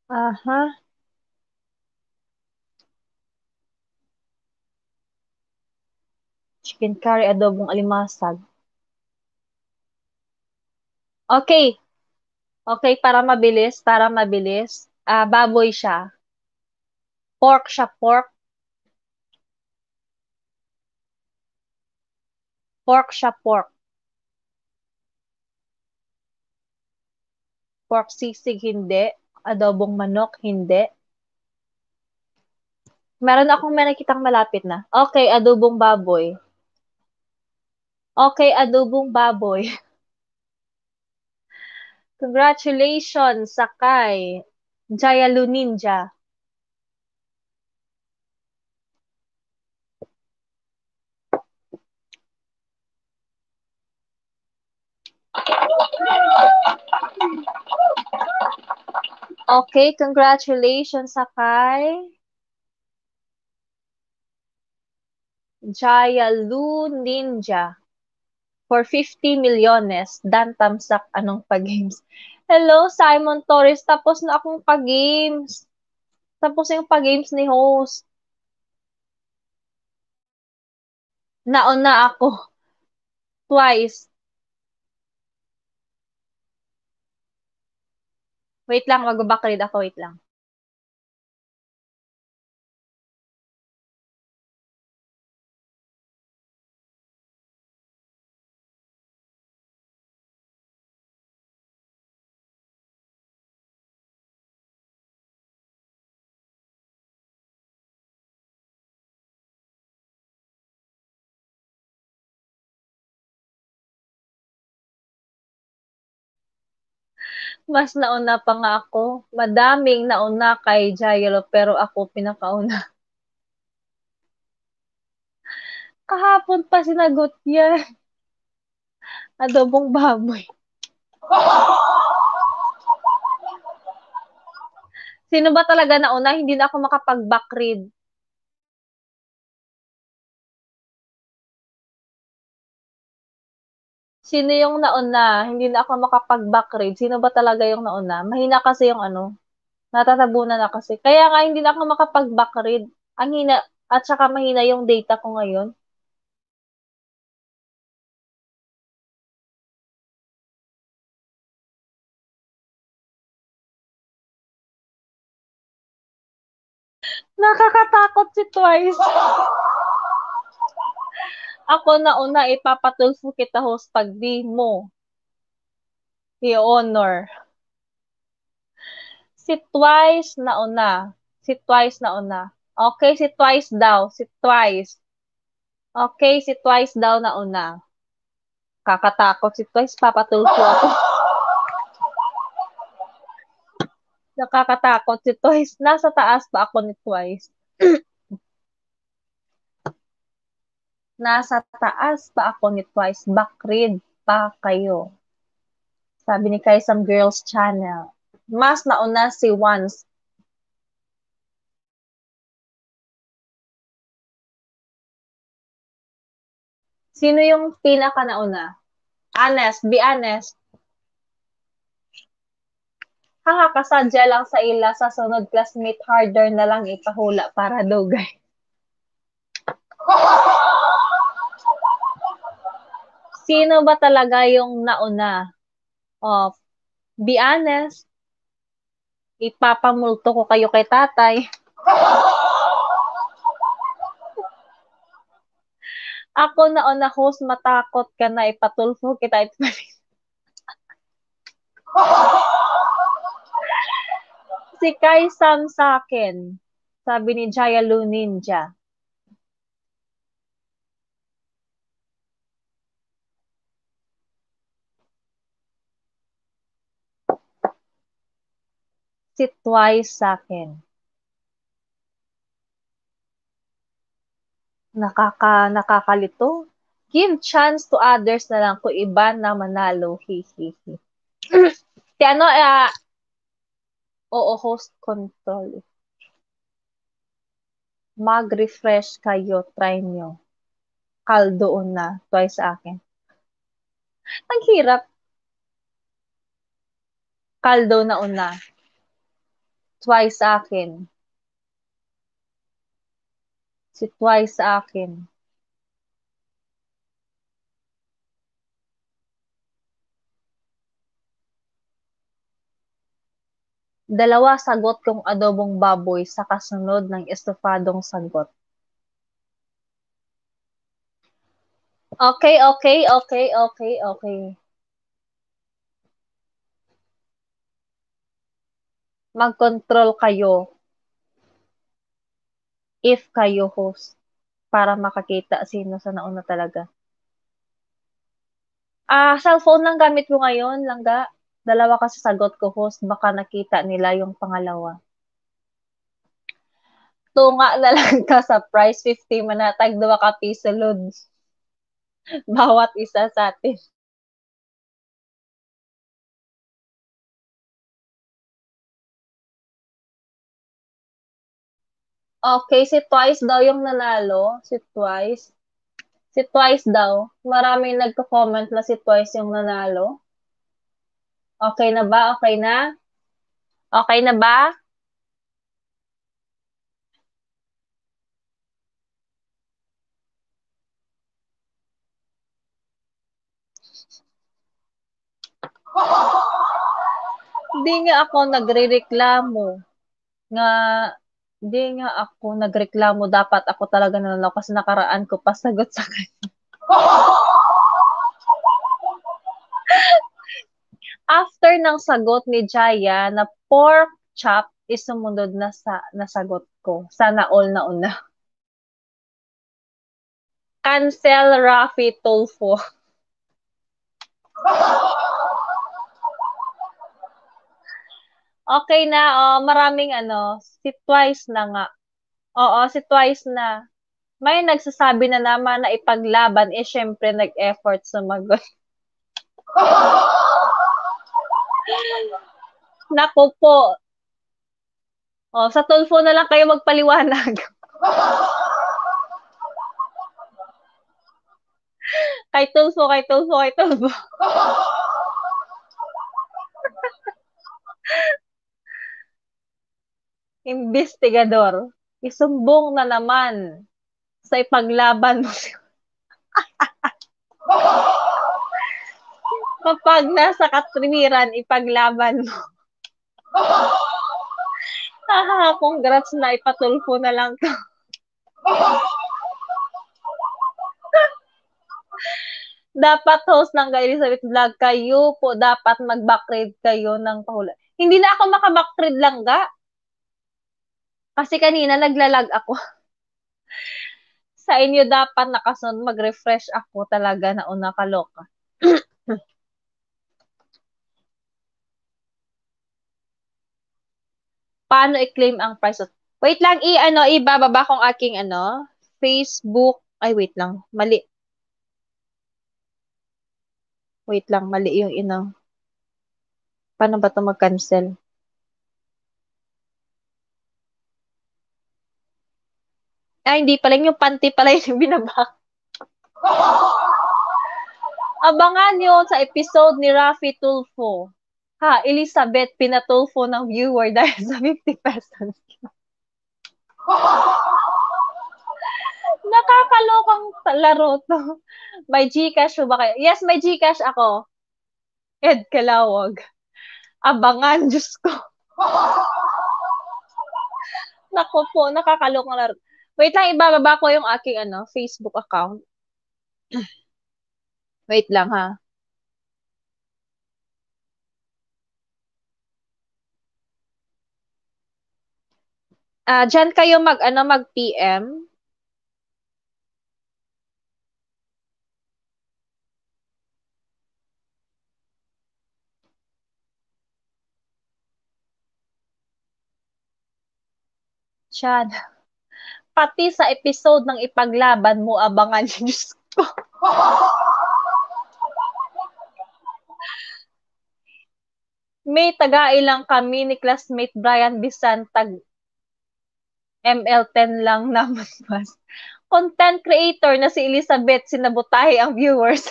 Aha, chicken curry, adobong alimasag. Okay, okay, para mabilis, para mabilis. Baboy siya. Pork siya, pork. Pork siya, pork. Pork sisig, hindi. Adobong manok, hindi. May nakitang malapit na. Okay, adobong baboy. Okay, adobong baboy. Congratulations, Sakay. Jaya Ninja. Okay, congratulations sa kay Jayalu Ninja for 50 milyones. Dan Tamsak, anong pa-games? Hello, Simon Torres. Tapos na akong pa-games. Tapos yung pa-games ni host. Nauna ako. Twice. Wait lang, mag-backread ako. Wait lang. Mas nauna pa nga ako. Madaming nauna kay Jairo, pero ako pinakauna. Kahapon pa sinagot yan. Adobong baboy. Sino ba talaga nauna? Hindi na ako makapag-backread. Sino yung nauna? Hindi na ako makapag-backread. Sino ba talaga yung nauna? Mahina kasi yung ano. Natatabunan na kasi. Kaya nga hindi na ako makapag-backread. Ang hina at saka mahina yung data ko ngayon. Nakakatakot si Twice. Ako nauna ipapatulfo kita host pag di mo i-honor. Si Twice nauna. Si Twice nauna. Okay, si Twice daw. Si Twice. Okay, si Twice daw nauna. Kakatakot si Twice, papatulfo ako. Nakakatakot si Twice. Nasa taas pa ako ni Twice. Nasa taas pa ako ni Twice. Backread pa kayo. Sabi ni Kaisam Girls Channel. Mas nauna si Once. Sino yung pinaka nauna? Honest, be honest. Kasadya lang sa ila sa sunod classmate harder na lang ipahula para dugay. Sino ba talaga yung nauna? Oh, be honest. Ipapamulto ko kayo kay tatay. Ako nauna host, matakot ka na ipatulfo kita. Si Kaisam sa akin. Sabi ni Jayalu Ninja. Si Twice sa akin. Nakakalito. Give chance to others na lang kung iba na manalo. Hihihi. Si ano, oo, host control. Mag-refresh kayo, try nyo. Kaldoon na, Twice sa akin. Ang hirap. Kaldo na una. Twice sa akin. Si Twice sa akin. Dalawa sagot kong adobong baboy sa kasunod ng estofadong sagot. Okay. Mag-control kayo if kayo host para makakita sino sa nauna talaga. Cellphone lang gamit ko ngayon, langga. Dalawa kasi sagot ko host, baka nakita nila yung pangalawa. Tunga na lang ka sa price 50 manatag 2 ka piso load. Bawat isa sa atin. Okay, si Twice daw yung nanalo. Si Twice. Si Twice daw. Maraming nagko-comment na si Twice yung nanalo. Okay na ba? Okay na? Okay na ba? Hindi nga ako nagrereklamo nga hindi nga ako nagreklamo dapat ako talaga nanalo kasi nakaraan ko pa sagot sa kanya. After ng sagot ni Jaya na pork chop is sumunod na sa nasagot ko. Sana all na una. Cancel Rafi Tulfo. Okay na, oh, maraming si Twice na nga. Oo, si Twice na. May nagsasabi na naman na ipaglaban, eh syempre nag-effort sumagot. Naku po. Oh, sa Tulfo na lang kayo magpaliwanag. Kay Tulfo, kay Tulfo, kay Tulfo. Investigador. Isumbong na naman sa ipaglaban mo. Kapag nasa katwiran, ipaglaban mo. Congrats na ipatulfo na lang to. Dapat host ng Kay Elizabeth Vlog, kayo po dapat mag-backread kayo ng pahula. Hindi na ako maka-backread lang ga. Kasi kanina naglalag ako. Sa inyo dapat nakasunod, mag-refresh ako talaga na una kaloka. Paano i-claim ang price? Wait lang, ibababa kong aking Facebook. Ay, wait lang. Mali. Wait lang, mali yung Paano ba ito mag-cancel? Ay, hindi pala yung panty pala yung binaba. Abangan nyo sa episode ni Rafi Tulfo. Ha, Elizabeth, pinatulfo ng viewer dahil sa 50 pesos. Nakakalokang laro to. May Gcash ba kayo? Yes, may Gcash ako. Ed Kalawag. Abangan, Diyos ko. Naku po, nakakalokang laro. Wait lang, ibababa ko yung aking Facebook account. Wait lang ha. Diyan kayo mag-PM. Diyan. Pati sa episode ng ipaglaban mo, abangan niyo, Diyos ko. May taga-ilang kami ni classmate Brian Bisantag. ML10 lang naman mas. Content creator na si Elizabeth, sinabutahe ang viewers.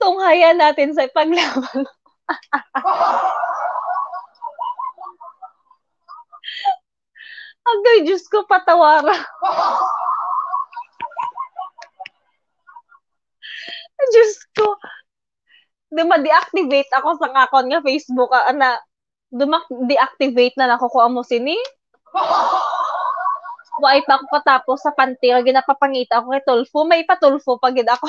Tunghayan natin sa ipaglaban. Agay, Diyos ko, patawara. Diyos ko. Duma-deactivate ako sa akon nga Facebook na deactivate na nakukuha mo sini. Wai pa ako patapos sa pantira, ginapapangita ako kay Tulfo. May patulfo pagid ako.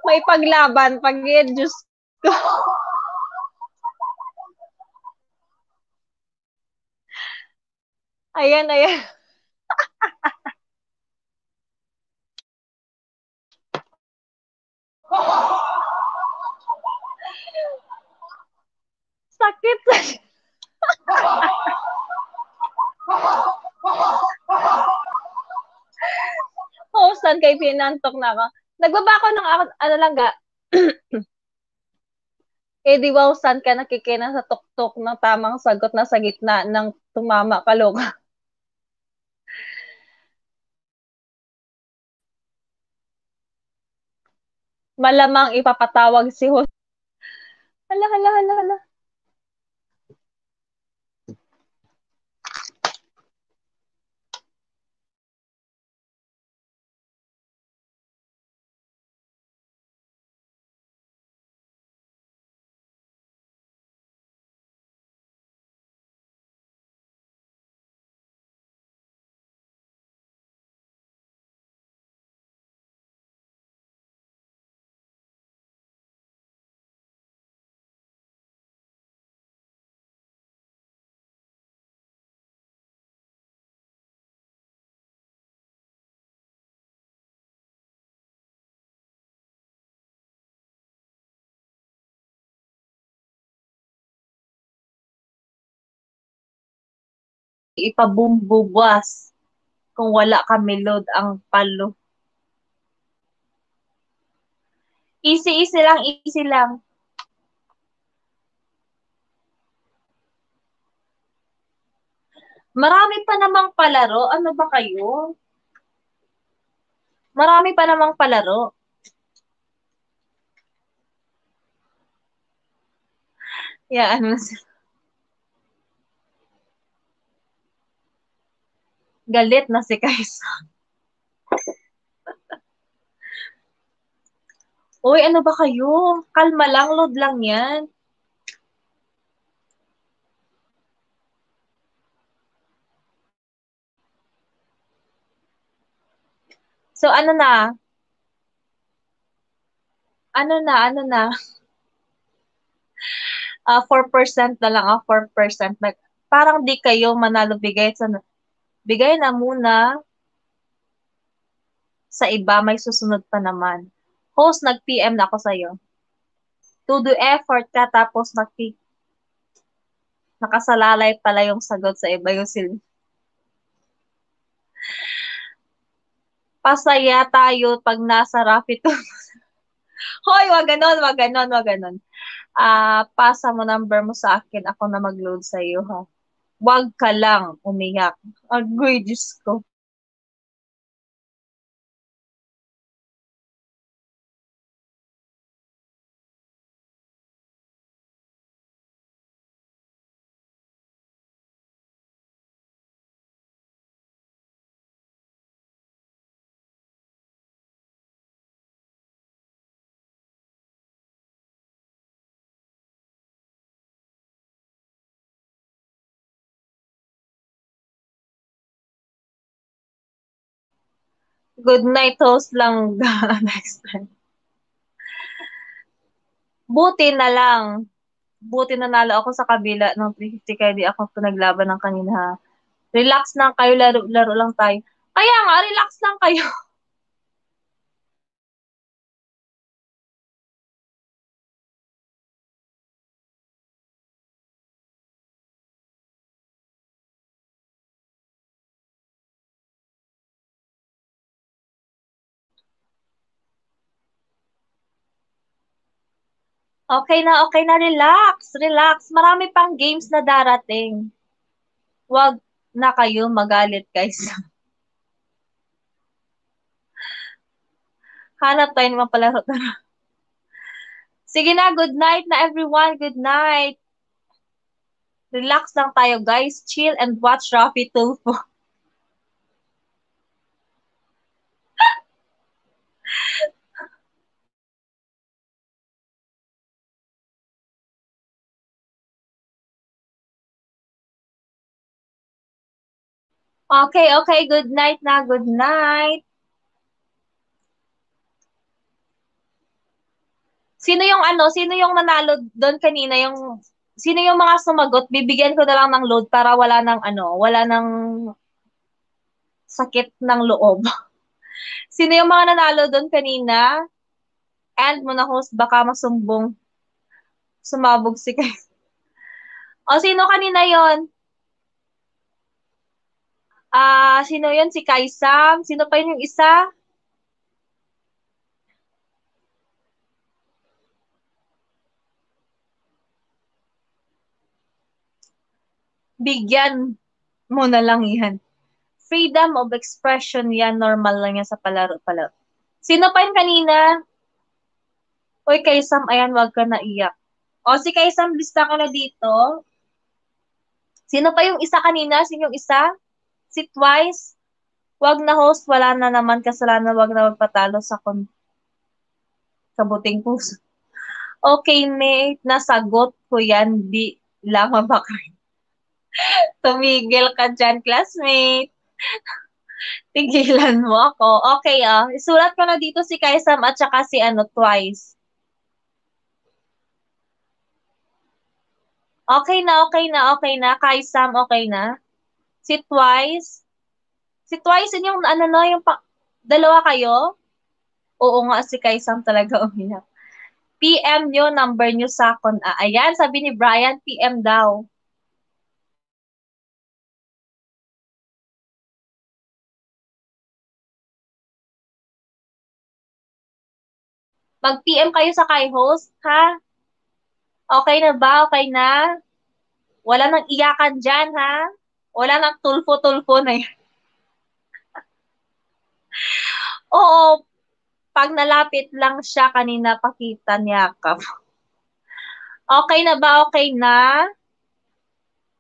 May paglaban pagid, Diyos ko. Ayan, ayan. Sakit. Hostan kay pinantok na ako. Nagbaba ako ng ano lang ga. Eh, di wow, saan ka nakikina sa tuktok ng tamang sagot na sa gitna ng tumama ka, loka? Malamang ipapatawag si host. Hala, hala, hala, hala. Ipabumbubuas kung wala kami load ang palo. Easy, easy lang, easy lang. Marami pa namang palaro. Ano ba kayo? Marami pa namang palaro. Yeah, ano sila. Galit na si Kaisa. Uy, ano ba kayo? Kalma lang, load lang yan. So, ano na? Ano na? 4% na lang, 4%. Parang di kayo manalo bigay na muna sa iba, may susunod pa naman. Host, nag-PM na ako sa'yo. To do effort ka, tapos nakasalalay pala yung sagot sa iba yung pasaya tayo pag nasa Rapido. Hoy, wag ganon, wag ganon, wag ganon. Pasa mo number mo sa akin, ako na mag-load sa iyo, ha. Wag ka lang umiyak. Agoy, Diyos ko. Good night, host lang. Next time. Buti na lang. Buti nanalo ako sa kabila ng 350 kaya di ako pinaglaban ng kanina, ha. Relax lang kayo, laro lang tayo. Kaya nga, relax lang kayo. Okay na, relax, relax. Marami pang games na darating. Wag na kayo magalit, guys. Hanap tayo naman palaro. Sige na, good night na everyone. Good night. Relax lang tayo, guys. Chill and watch Rafi Tulfo. Okay. Good night na. Good night. Sino yung nanalo doon kanina, sino yung mga sumagot, bibigyan ko na lang ng load para wala nang sakit ng loob. Sino yung mga nanalo doon kanina? And mo na, host, baka sumabog si Kay. O, sino kanina yon? Sino yon? Si Kaisam? Sino pa yun yung isa? bigyan mo na lang yan. Freedom of expression yan, normal lang yan sa palaro-palaro. Sino pa yun kanina? Uy, kay Sam, ayan, wag ka naiyak. O, si kay Sam, lista ka na dito. Sino pa yung isa kanina? Sino yung isa? Si Twice? Wag na host, wala na naman kasalanan, wag na magpatalo sa kabuting puso. Okay, mate, nasagot ko yan, di lang mabaka. Tumigil ka dyan, classmate. Tigilan mo ako. Okay, isulat ko na dito si Kaisam at saka si Twice. Okay na, okay na, okay na. Kaisam, okay na. Si Twice. Si Twice, yun yung no, yung dalawa kayo? Oo nga, si Kaisam talaga umiyak. PM nyo, number nyo sa ayan, sabi ni Brian, PM daw. Mag-PM kayo sa kay host, ha? Okay na ba? Okay na? Wala nang iyakan dyan, ha? Wala nang tulfo-tulfo na yan. Oo, pag nalapit lang siya kanina, pakita niya ka. Okay na ba? Okay na?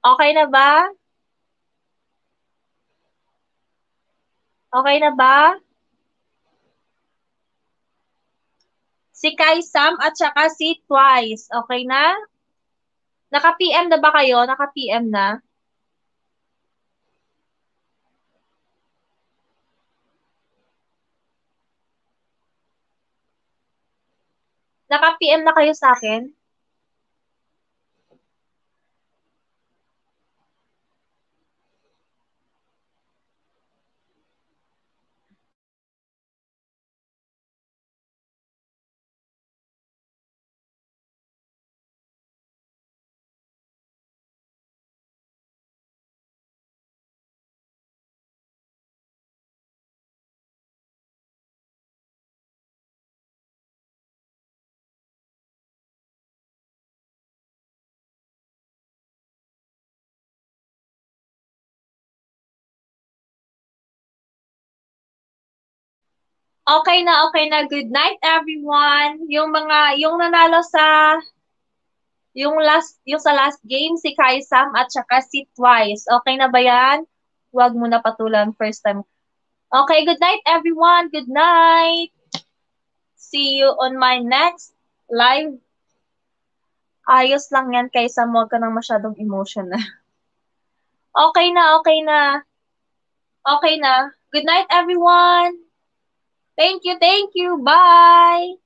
Okay na ba? Okay na ba? Si Kai Sam at saka si Twice. Okay na? Naka-PM na ba kayo? Naka-PM na? Naka-PM na kayo sa akin? Okay na. Good night, everyone. Yung nanalo yung sa last game, si Kai Sam at saka si Twice. Okay na ba yan? Huwag mo na patulan first time. Okay, good night, everyone. Good night. See you on my next live. Ayos lang yan, kaysa huwag ka nang masyadong emotional. Okay na, okay na. Okay na. Good night, everyone. Thank you, thank you. Bye.